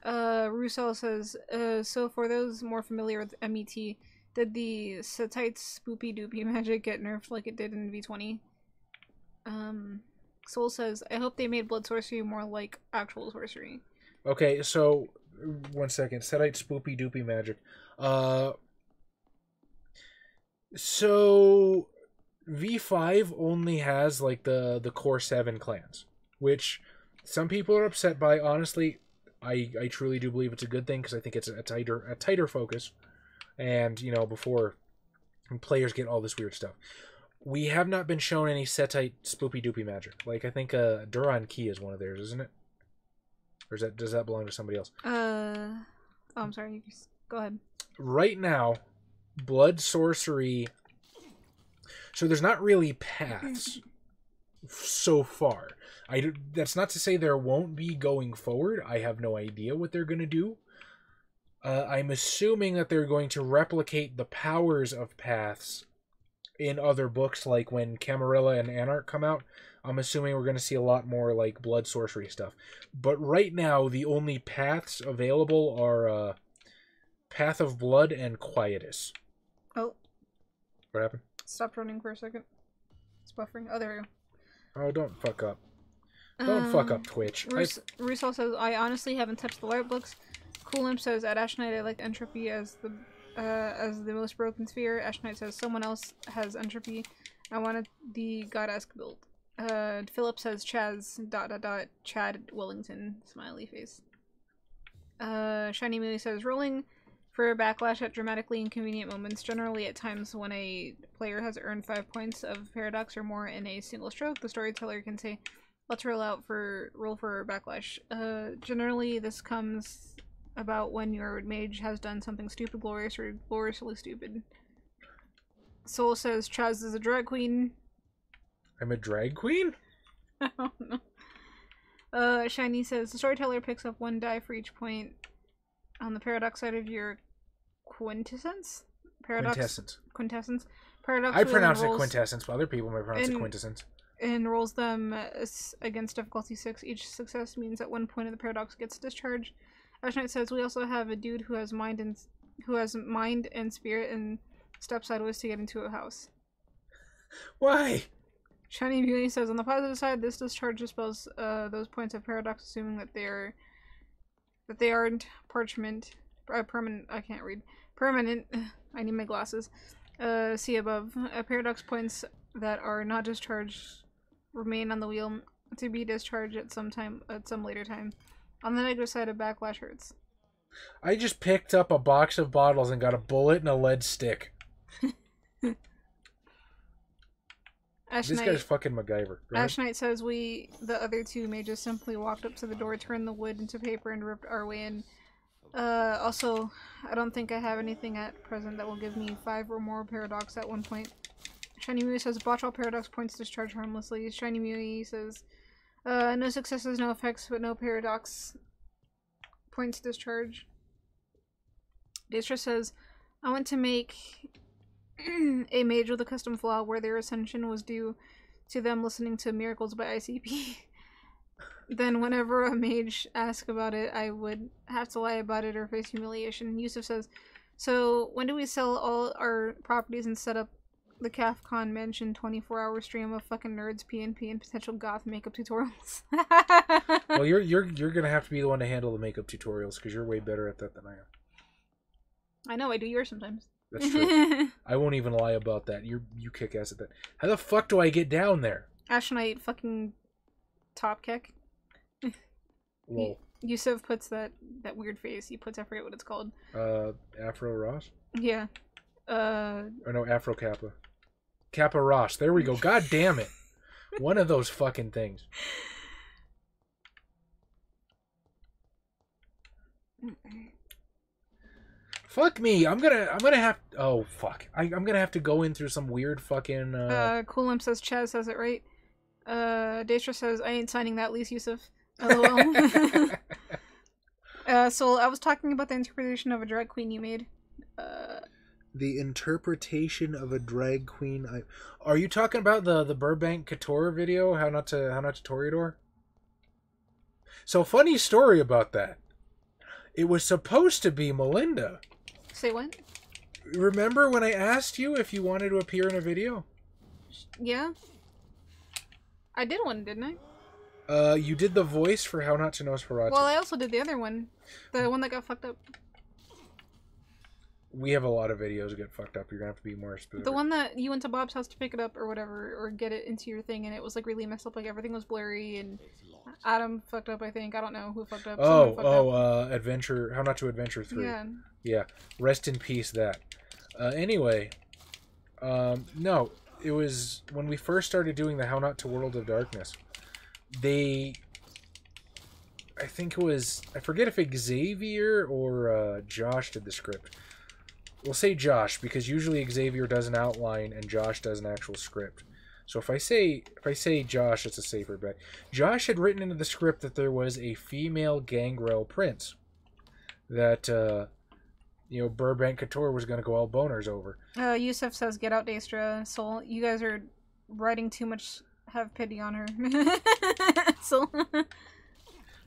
B: Russell says, so for those more familiar with MET, did the Setite spoopy doopy magic get nerfed like it did in V20? Soul says, I hope they made blood sorcery more like actual sorcery.
A: Okay, so 1 second. Setite spoopy doopy magic. So V5 only has like the core 7 clans, which some people are upset by. Honestly, I truly do believe it's a good thing because I think it's a tighter focus, and you know, before players get all this weird stuff. We have not been shown any Setite spoopy doopy magic. Like I think Duran Key is one of theirs, isn't it? Or does that belong to somebody else?
B: Oh, I'm sorry. You just go ahead.
A: Right now, blood sorcery. So there's not really paths so far. That's not to say there won't be going forward. I have no idea what they're going to do. I'm assuming that they're going to replicate the powers of paths in other books, like when Camarilla and Anarch come out. I'm assuming we're going to see a lot more like blood sorcery stuff. But right now, the only paths available are Path of Blood and Quietus.
B: Oh.
A: What happened?
B: Stopped running for a second. It's buffering. Oh, there we go.
A: Oh, don't fuck up. Don't fuck up Twitch.
B: Russell says, I honestly haven't touched the light books. Coolump says, at Ash Knight I like Entropy as the most broken sphere. Ash Knight says, someone else has Entropy. I wanted the God-esque build. Philip says, Chaz, ... Chad Wellington, smiley face. ShinyMewy says, rolling for backlash at dramatically inconvenient moments, generally at times when a player has earned 5 points of paradox or more in a single stroke, the storyteller can say, let's roll for backlash. Generally this comes about when your mage has done something stupid glorious or gloriously stupid. Soul says, Chaz is a drag queen.
A: I'm a drag queen?
B: I don't know. Shiny says, the storyteller picks up 1 die for each point on the paradox side of your quintessence? Quintessence. Paradox
A: I pronounce it quintessence, but other people might pronounce it quintessence.
B: And rolls them against difficulty 6. Each success means that 1 point of the paradox gets discharged. Ash Knight says, we also have a dude who has mind and spirit and steps sideways to get into a house.
A: Why?
B: ShinyMewy says, on the positive side, this discharge dispels those points of paradox, assuming that they aren't permanent. I can't read. Permanent. I need my glasses. See above. Paradox points that are not discharged remain on the wheel to be discharged at some later time. On the negative side of backlash hurts.
A: I just picked up a box of bottles and got a bullet and a lead stick.
B: Ash
A: This
B: Knight,
A: guy's fucking MacGyver. Go ahead.
B: Ash Knight says the other two mages simply walked up to the door, turned the wood into paper, and ripped our way in. Also, I don't think I have anything at present that will give me 5 or more paradox at one point. ShinyMewy says, botch all paradox points discharge harmlessly. ShinyMewy says, no successes, no effects, but no paradox points discharge. Daestra says, I want to make a mage with a custom flaw where their ascension was due to them listening to Miracles by ICP. Then whenever a mage asks about it, I would have to lie about it or face humiliation. Yusuf says, so when do we sell all our properties and set up the CAFCON mentioned 24-hour stream of fucking nerds, PNP, and potential goth makeup tutorials?
A: Well, you're gonna have to be the one to handle the makeup tutorials because you're way better at that than I am.
B: I know, I do yours sometimes.
A: That's true. I won't even lie about that. You kick ass at that. How the fuck do I get down there?
B: Ash Knight fucking top kick.
A: Lol.
B: Yusuf puts that weird face. He puts, I forget what it's called.
A: Afro Ross?
B: Yeah.
A: Or no, Afro Kappa. Kappa Ross. There we go. God damn it. One of those fucking things. Fuck me. I'm gonna have. Oh fuck. I'm gonna have to go in through some weird fucking.
B: Coolimp says Chaz says it right. Daestra says I ain't signing that lease, Yusuf. LOL. So I was talking about the interpretation of a drag queen you made.
A: The interpretation of a drag queen. Are you talking about the Burbank Couture video? How not to Toreador? So funny story about that. It was supposed to be Melinda.
B: Say what?
A: Remember when I asked you if you wanted to appear in a video?
B: Yeah. I did one, didn't I?
A: You did the voice for How Not to Nosferatu.
B: Well, I also did the other one. The one that got fucked up.
A: We have a lot of videos that get fucked up. You're gonna have to be more specific.
B: The one that you went to Bob's house to pick it up or whatever, or get it into your thing, and it was like really messed up. Like everything was blurry, and Adam fucked up. I think I don't know who fucked up.
A: Adventure. How Not to Adventure 3.
B: Yeah.
A: Rest in peace. That. Anyway, no, it was when we first started doing the How Not to World of Darkness. I think it was, I forget if Xavier or Josh did the script. We'll say Josh because usually Xavier does an outline and Josh does an actual script. So if I say Josh, it's a safer bet. Josh had written into the script that there was a female gangrel prince that Burbank Couture was going to go all boners over.
B: Yusuf says, "Get out, Daestra. Soul, you guys are writing too much. Have pity on her."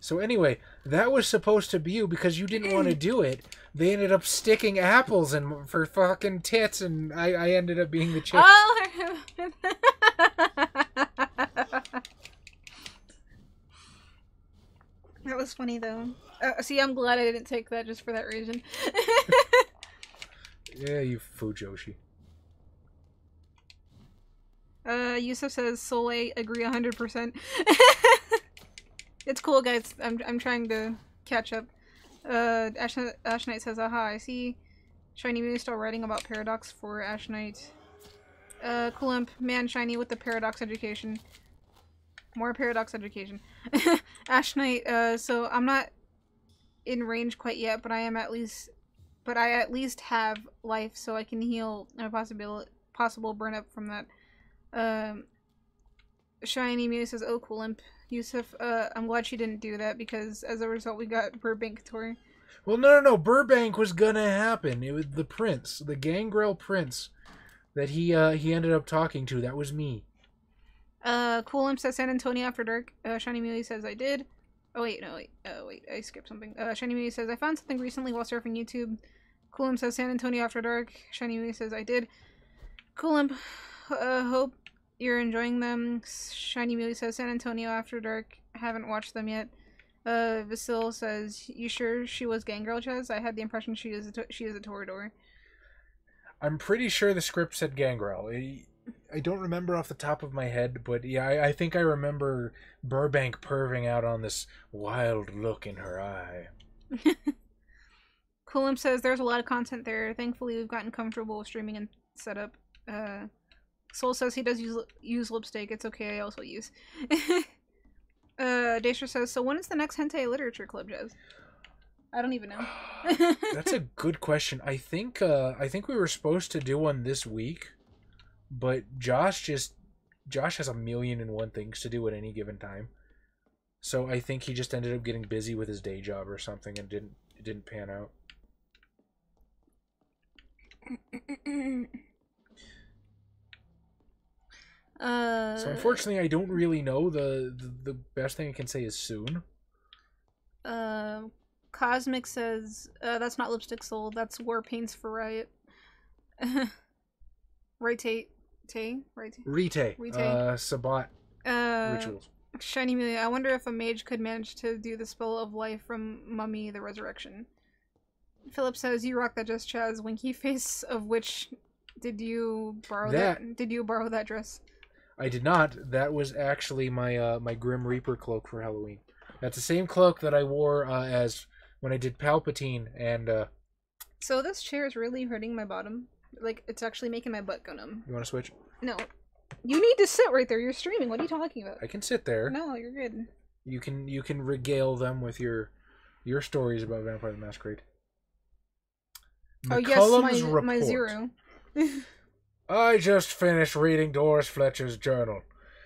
A: So anyway, that was supposed to be you because you didn't want to do it. They ended up sticking apples in for fucking tits, and I ended up being the chick.
B: Oh, that was funny though. See, I'm glad I didn't take that just for that reason.
A: Yeah, you Fujoshi.
B: Yusuf says, Soleil, agree 100%. It's cool, guys. I'm trying to catch up. Ash Knight says, aha, I see ShinyMewy still writing about Paradox for Ash Knight. Coolimp, man, Shiny with the Paradox education. More Paradox education. Ash Knight, so I'm not in range quite yet, but I at least have life, so I can heal a possible burn up from that. ShinyMewy says, oh, Coolimp. Yusuf, I'm glad she didn't do that because as a result we got Burbank Couture.
A: Well, no. Burbank was gonna happen. It was the prince, the gangrel prince that he ended up talking to. That was me.
B: Coolimp says San Antonio After Dark. ShinyMewy says I did. Oh wait, no, wait. Wait, I skipped something. ShinyMewy says I found something recently while surfing YouTube. Coolimp says San Antonio After Dark. ShinyMewy says I did. Coolimp, hope you're enjoying them. ShinyMewy says San Antonio After Dark. Haven't watched them yet. Vasil says, you sure she was Gangrel, Chaz? I had the impression she is a Toreador.
A: I'm pretty sure the script said Gangrel. I don't remember off the top of my head, but yeah, I think I remember Burbank perving out on this wild look in her eye.
B: Coolimp says there's a lot of content there. Thankfully, we've gotten comfortable with streaming and setup. Soul says he does use lipstick. It's okay, I also use. Daestra says, so when is the next hentai literature club, Jez? I don't even know.
A: That's a good question. I think we were supposed to do one this week, but Josh has a million and one things to do at any given time. So I think he just ended up getting busy with his day job or something and it didn't pan out. So unfortunately, I don't really know. The best thing I can say is soon.
B: Cosmic says, that's not Lipstick Soul, that's War Paints for Riot. Rite.
A: Sabat rituals.
B: ShinyMewy, I wonder if a mage could manage to do the spell of life from Mummy the Resurrection. Philip says, you rock that dress, Chaz. Winky face of which did you borrow that? Did you borrow that dress?
A: I did not. That was actually my my Grim Reaper cloak for Halloween. That's the same cloak that I wore as when I did Palpatine and
B: So this chair is really hurting my bottom. Like, it's actually making my butt go numb.
A: You want to switch?
B: No. You need to sit right there. You're streaming. What are you talking about?
A: I can sit there.
B: No, you're good.
A: You can regale them with your stories about Vampire the Masquerade.
B: Oh yes, my zero.
A: I just finished reading Doris Fletcher's journal.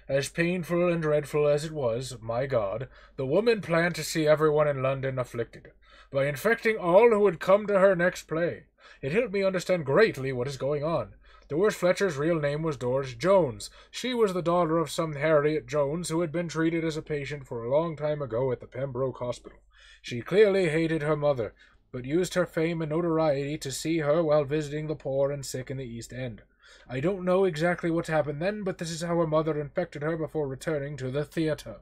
A: As painful and dreadful as it was, my God, the woman planned to see everyone in London afflicted, by infecting all who would come to her next play. It helped me understand greatly what is going on. Doris Fletcher's real name was Doris Jones. She was the daughter of some Harriet Jones who had been treated as a patient for a long time ago at the Pembroke Hospital. She clearly hated her mother, but used her fame and notoriety to see her while visiting the poor and sick in the East End. I don't know exactly what happened then, but this is how her mother infected her before returning to the theatre.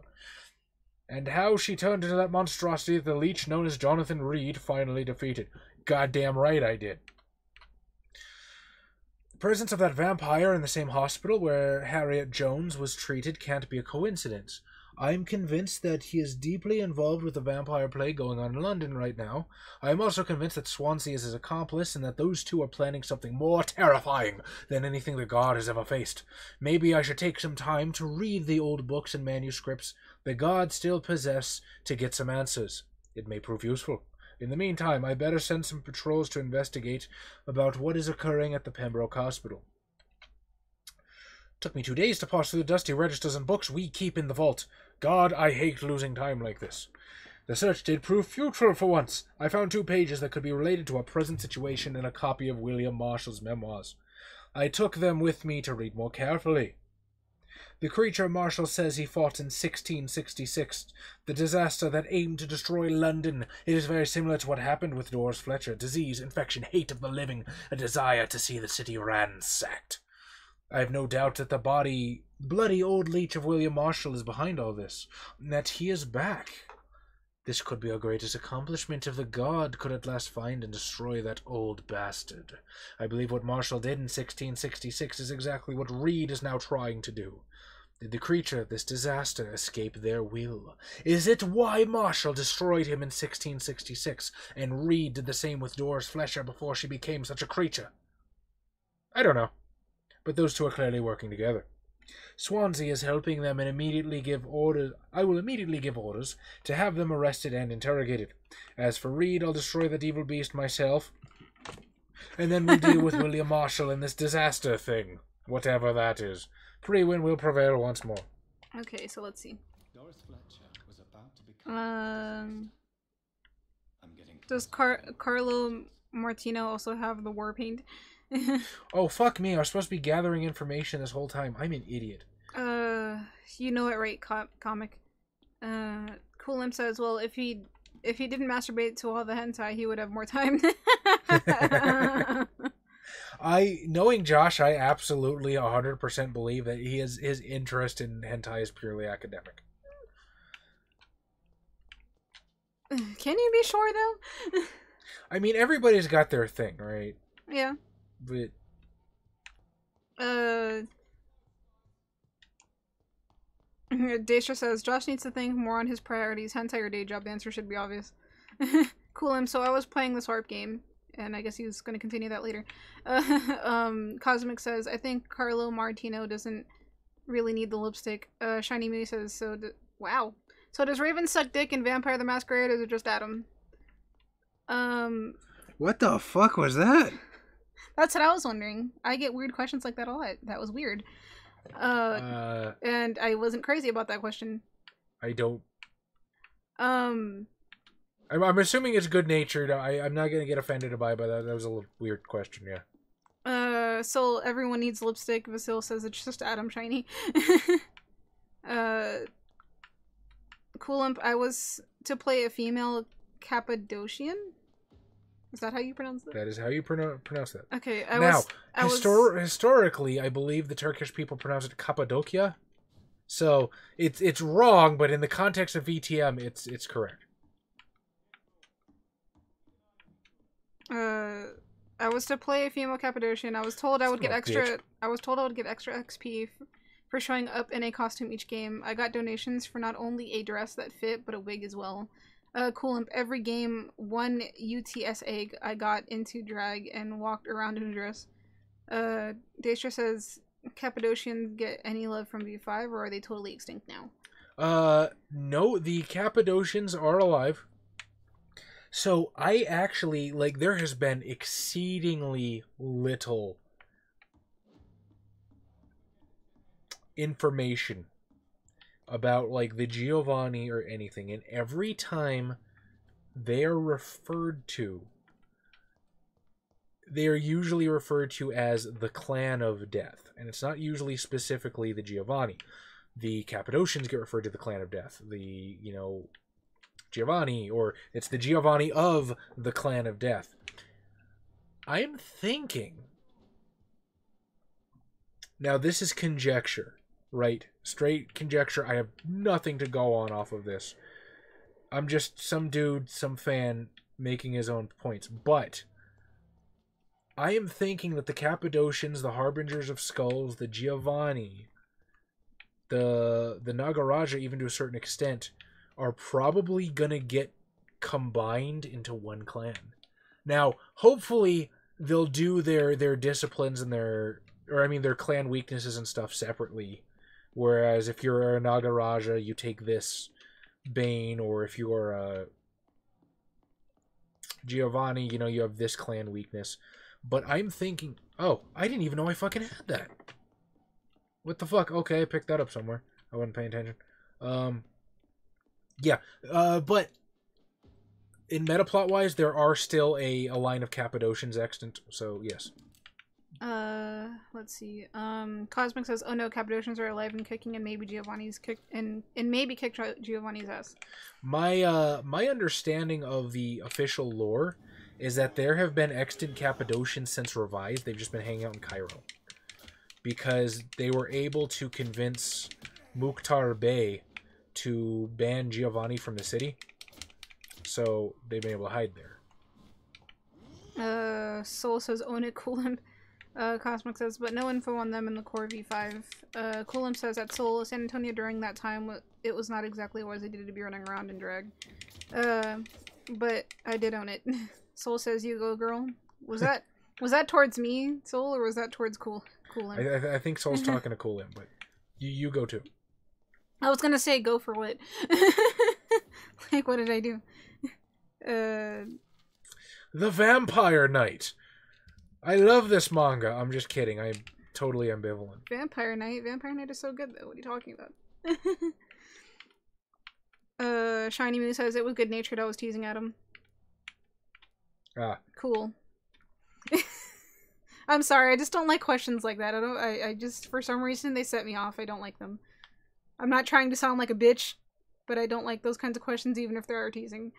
A: And how she turned into that monstrosity that the leech known as Jonathan Reed finally defeated. Goddamn right I did. The presence of that vampire in the same hospital where Harriet Jones was treated can't be a coincidence. I'm convinced that he is deeply involved with the vampire plague going on in London right now. I am also convinced that Swansea is his accomplice and that those two are planning something more terrifying than anything the God has ever faced. Maybe I should take some time to read the old books and manuscripts the gods still possess to get some answers. It may prove useful. In the meantime, I better send some patrols to investigate about what is occurring at the Pembroke Hospital. Took me 2 days to parse through the dusty registers and books we keep in the vault. God, I hate losing time like this. The search did prove fruitful for once. I found 2 pages that could be related to our present situation in a copy of William Marshall's memoirs. I took them with me to read more carefully. The creature Marshall says he fought in 1666, the disaster that aimed to destroy London. It is very similar to what happened with Doris Fletcher. Disease, infection, hate of the living, a desire to see the city ransacked. I have no doubt that the bloody old leech of William Marshall is behind all this, and that he is back. This could be our greatest accomplishment if the God could at last find and destroy that old bastard. I believe what Marshall did in 1666 is exactly what Reed is now trying to do. Did the creature, this disaster, escape their will? Is it why Marshall destroyed him in 1666, and Reed did the same with Doris Fletcher before she became such a creature? I don't know. But those two are clearly working together. Swansea is helping them and immediately give orders. I will immediately give orders to have them arrested and interrogated. As for Reed, I'll destroy that evil beast myself. And then we'll deal with William Marshall and this disaster thing. Whatever that is. Pre-win will prevail once more.
B: Okay, so let's see.
H: Doris Fletcher was about to become
B: does Carlo Martino also have the war paint?
A: Oh, fuck me. I was supposed to be gathering information this whole time. I'm an idiot.
B: You know it, right, comic? Coolim says, well, if he didn't masturbate to all the hentai, he would have more time.
A: Knowing Josh, I absolutely 100% believe that his interest in hentai is purely academic.
B: Can you be sure, though?
A: I mean, everybody's got their thing, right?
B: Yeah.
A: But
B: Daestra says Josh needs to think more on his priorities. Hentai or day job. The answer should be obvious. Cool him. So I was playing this harp game, and I guess he was going to continue that later. Cosmic says, I think Carlo Martino doesn't really need the lipstick. ShinyMewy says, wow. So does Raven suck dick in Vampire the Masquerade, or is it just Adam?
A: What the fuck was that?
B: That's what I was wondering. I get weird questions like that a lot. That was weird. And I wasn't crazy about that question.
A: I don't... I'm assuming it's good-natured. I'm not gonna get offended by that. That was a little weird question, yeah.
B: So everyone needs lipstick. Vasil says it's just Adam Shiny. Coolimp, I was to play a female Cappadocian? Is that how you pronounce that?
A: That is how you pronounce that.
B: Okay,
A: historically, I believe the Turkish people pronounce it Cappadocia. So it's wrong, but in the context of VTM, it's correct.
B: I was to play a female Cappadocian. I was told I would get extra. I was told I would get extra XP for showing up in a costume each game. I got donations for not only a dress that fit, but a wig as well. Coolimp, every game, one UTS egg I got into drag and walked around in a dress. Daestra says, Cappadocians get any love from V5, or are they totally extinct now?
A: No, the Cappadocians are alive. So I actually, like, there has been exceedingly little information about, like, the Giovanni or anything, and every time they are referred to, they are usually referred to as the Clan of Death, and it's not usually specifically the Giovanni. The Cappadocians get referred to the Clan of Death. The, Giovanni, or it's the Giovanni of the Clan of Death. I'm thinking, now this is conjecture, right? Straight conjecture. I have nothing to go on off of this. I'm just some dude, some fan making his own points. But I am thinking that the Cappadocians, the Harbingers of Skulls, the Giovanni, the Nagaraja, even to a certain extent, are probably gonna get combined into one clan. Now, hopefully, they'll do their disciplines and their clan weaknesses and stuff separately. Whereas if you're a Nagaraja, you take this Bane, or if you're a Giovanni, you have this clan weakness. But I'm thinking, oh, I didn't even know I fucking had that. What the fuck? Okay, I picked that up somewhere. I wasn't paying attention. Yeah, but in metaplot wise, there are still a line of Cappadocians extant, so yes.
B: Let's see. Cosmic says, "Oh no, Cappadocians are alive and kicking, and maybe Giovanni's kicked and maybe kicked Giovanni's ass."
A: My understanding of the official lore is that there have been extant Cappadocians since Revised. They've just been hanging out in Cairo because they were able to convince Mukhtar Bey to ban Giovanni from the city, so they've been able to hide there.
B: Soul says, "Own it, Coolimp." Cosmic says, but no info on them in the core V5. Coolimp says at Seoul, San Antonio during that time, it was not exactly what I needed to be running around in drag. But I did own it. Soul says, you go, girl. Was that towards me, Soul, or was that towards Coolimp?
A: I think Soul's talking to Coolimp, but you go too.
B: I was gonna say go for what? Like, what did I do?
A: The Vampire Knight. I love this manga. I'm just kidding. I'm totally ambivalent.
B: Vampire Knight? Vampire Knight is so good, though. What are you talking about? ShinyMewy says it was good-natured. I was teasing at him.
A: Ah.
B: Cool. I'm sorry. I just don't like questions like that. I just, for some reason, they set me off. I don't like them. I'm not trying to sound like a bitch, but I don't like those kinds of questions, even if they are teasing.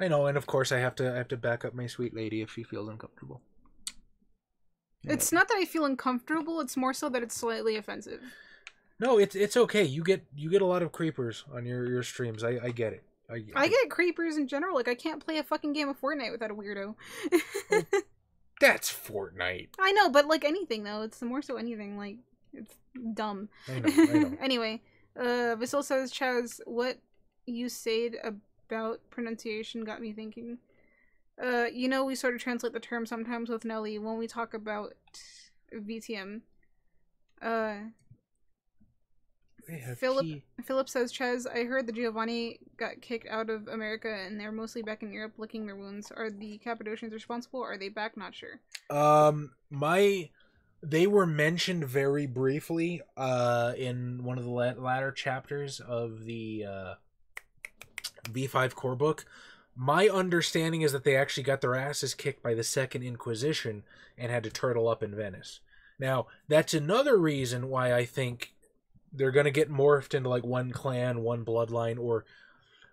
A: I know, and of course I have to back up my sweet lady if she feels uncomfortable.
B: It's not that I feel uncomfortable, it's more so that it's slightly offensive.
A: No, it's okay. You get a lot of creepers on your streams. I get it.
B: I get creepers in general. Like, I can't play a fucking game of Fortnite without a weirdo.
A: Well, that's Fortnite.
B: I know, but like anything though, it's more so anything. Like, it's dumb.
A: I know.
B: Anyway, Vasil says, Chaz, what you said about pronunciation got me thinking. You know, we sort of translate the term sometimes with Nelly when we talk about VTM. Philip says, Chaz, I heard the Giovanni got kicked out of America and they're mostly back in Europe licking their wounds. Are the Cappadocians responsible? Or are they back? Not sure.
A: They were mentioned very briefly in one of the latter chapters of the V5 core book. My understanding is that they actually got their asses kicked by the Second Inquisition and had to turtle up in Venice. Now, that's another reason why I think they're going to get morphed into like one clan, one bloodline, or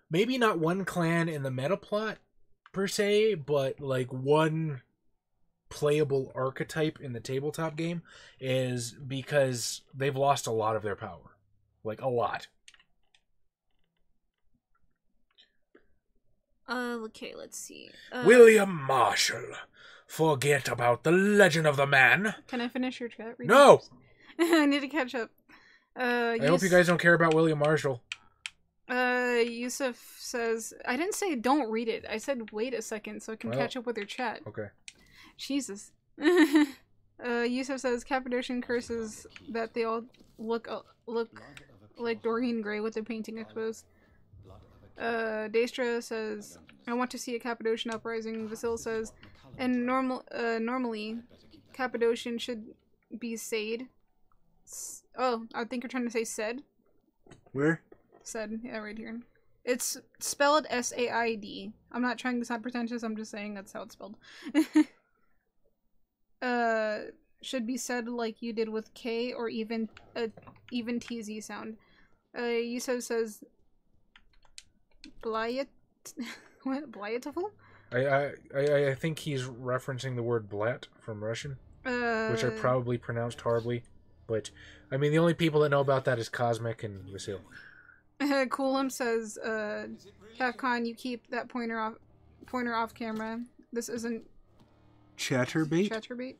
A: maybe not one clan in the meta plot per se, but like one playable archetype in the tabletop game, is because they've lost a lot of their power. Like, a lot.
B: Okay, let's see.
A: William Marshall. Forget about the legend of the man.
B: Can I finish your chat?
A: No!
B: I need to catch up.
A: I hope you guys don't care about William Marshall.
B: Yusuf says, I didn't say don't read it. I said wait a second so I can catch up with your chat.
A: Okay.
B: Jesus. Yusuf says, Cappadocian curses that they all look like Dorian Gray with the painting exposed. Daestra says, I want to see a Cappadocian uprising. Vasil says, and normally, Cappadocian should be Said. Oh, I think you're trying to say said.
A: Where?
B: Said, yeah, right here. It's spelled S-A-I-D. I'm not trying to sound pretentious, I'm just saying that's how it's spelled. Should be said like you did with K or even TZ sound. Yusuf says, Blyat... What? Blyatful?
A: I think he's referencing the word blat from Russian, which I probably pronounced horribly. But, I mean, the only people that know about that is Cosmic and Vasil.
B: Coolum says, Capcom, you keep that pointer off camera. This isn't... Chatterbait?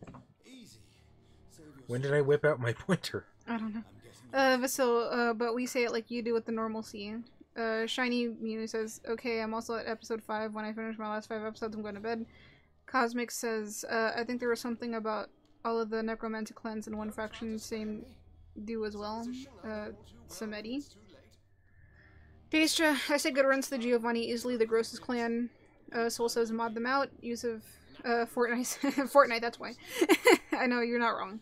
A: When did I whip out my pointer?
B: I don't know. Vasil, but we say it like you do with the normalcy. ShinyMewy says, okay, I'm also at episode 5. When I finish my last 5 episodes, I'm going to bed. Cosmic says, I think there was something about all of the necromantic clans in one faction, same do as well. Samedi. Daestra, I say good runs to the Giovanni, easily the grossest clan. Soul says mod them out. Use of Fortnite, that's why. I know, you're not wrong.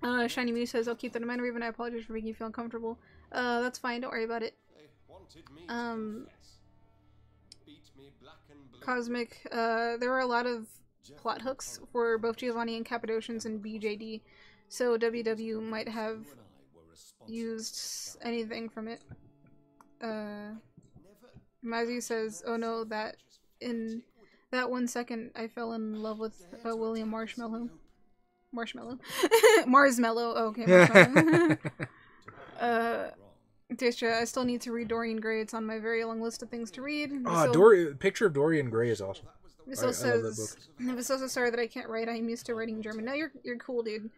B: ShinyMewy says, I'll keep that in mind, or even I apologize for making you feel uncomfortable. That's fine, don't worry about it. Cosmic, there were a lot of plot hooks for both Giovanni and Cappadocians and BJD, so WW might have used anything from it. Mazzy says, oh no, that in that 1 second I fell in love with William Marshmallow. Marsmello, oh, okay, Marshmallow. Daestra, I still need to read Dorian Gray. It's on my very long list of things to read.
A: Picture of Dorian Gray is awesome.
B: Vasil says, so sorry that I can't write. I'm used to writing German. No, you're cool, dude.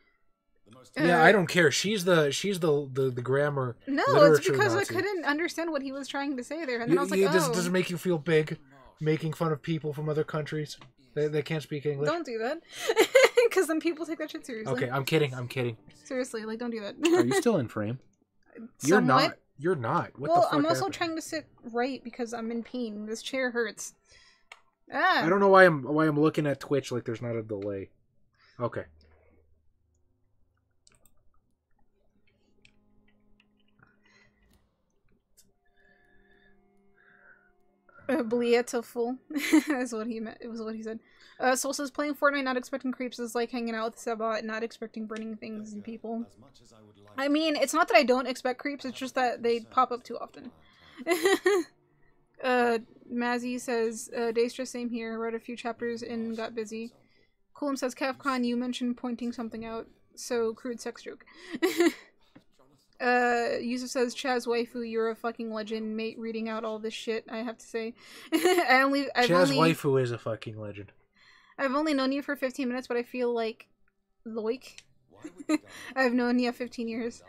A: Yeah, I don't care. She's the grammar.
B: No, it's because Nazi. I couldn't understand what he was trying to say there, and then I was like,
A: does it make you feel big, making fun of people from other countries? They can't speak English.
B: Don't do that, because then people take that shit seriously.
A: Okay, I'm kidding.
B: Seriously, like, don't do that.
A: Are you still in frame?
B: Somewhat.
A: You're not. What
B: well,
A: the fuck
B: I'm also
A: happened?
B: trying to sit right because I'm in pain. This chair hurts. Ah.
A: I don't know why I'm looking at Twitch like there's not a delay. Okay.
B: Beautiful is what he meant. It was what he said. Soul says playing Fortnite, not expecting creeps is like hanging out with Sabot, not expecting burning things and people. I mean, it's not that I don't expect creeps, it's just that they pop up too often. Mazzy says, Daestra, same here. Read a few chapters and got busy. Coolum says, Capcom, you mentioned pointing something out. So, crude sex joke. Yusuf says, Chaz waifu, you're a fucking legend, mate, reading out all this shit, I have to say.
A: Chaz waifu is a fucking legend.
B: I've only known you for 15 minutes, but I feel like I've known you 15 years.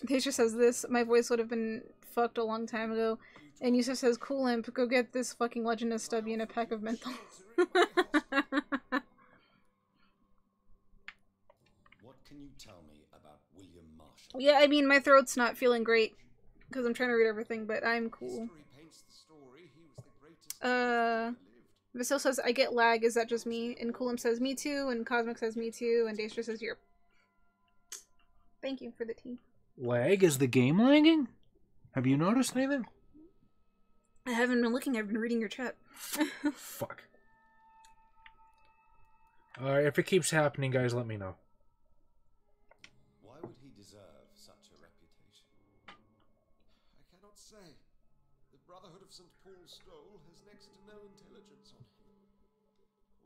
B: Daestra says this, my voice would have been fucked a long time ago. And Yusuf says, cool imp, go get this fucking Legend of Stubby and a pack of menthol.
H: What can you tell me about William Marshall?
B: Yeah, I mean, my throat's not feeling great because I'm trying to read everything, but I'm cool. Vasil says, I get lag, is that just me? And Coolum says, me too, and Cosmic says, me too, and Daestra says, you're... Thank you for the tea.
A: Lag? Is the game lagging? Have you noticed anything?
B: I haven't been looking, I've been reading your chat.
A: Fuck. If it keeps happening, guys, let me know.
H: Why would he deserve such a reputation?
D: I cannot say. The Brotherhood of St. Paul's Stole has next to no intelligence on him.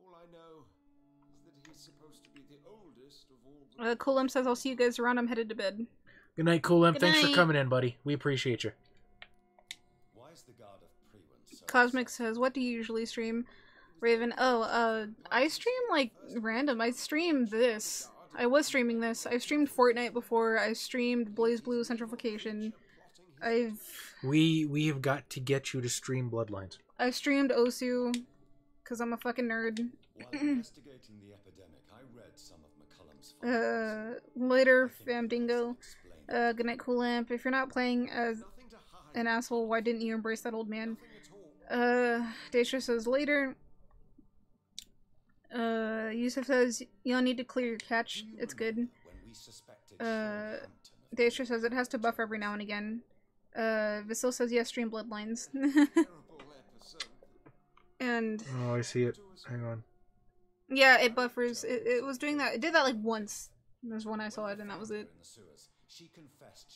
D: All I know is that he's supposed to be the oldest of all...
B: Coolum says, I'll see you guys around, I'm headed to bed.
A: Good night, Coolum.
B: Good
A: Thanks
B: night.
A: for coming in, buddy. We appreciate you.
H: Why is the guard of Prewin so
B: Cosmic says, what do you usually stream? Raven, I stream, like, random. I stream this. I was streaming this. I've streamed Fortnite before. I streamed Blaze Blue Centrification.
A: We have got to get you to stream Bloodlines.
B: I've streamed Osu, because I'm a fucking nerd.
H: While investigating the epidemic, I read some of McCullum's
B: Later, Famdingo. Good night, Cool Lamp. If you're not playing as an asshole, why didn't you embrace that old man? Daestra says later. Yusuf says, you don't need to clear your catch. It's good. Daestra says it has to buffer every now and again. Vasil says, yes, stream Bloodlines. And...
A: Oh, I see it. Hang on.
B: Yeah, it buffers. It was doing that. It did that like once. There's one I saw it and that was it.
H: She confessed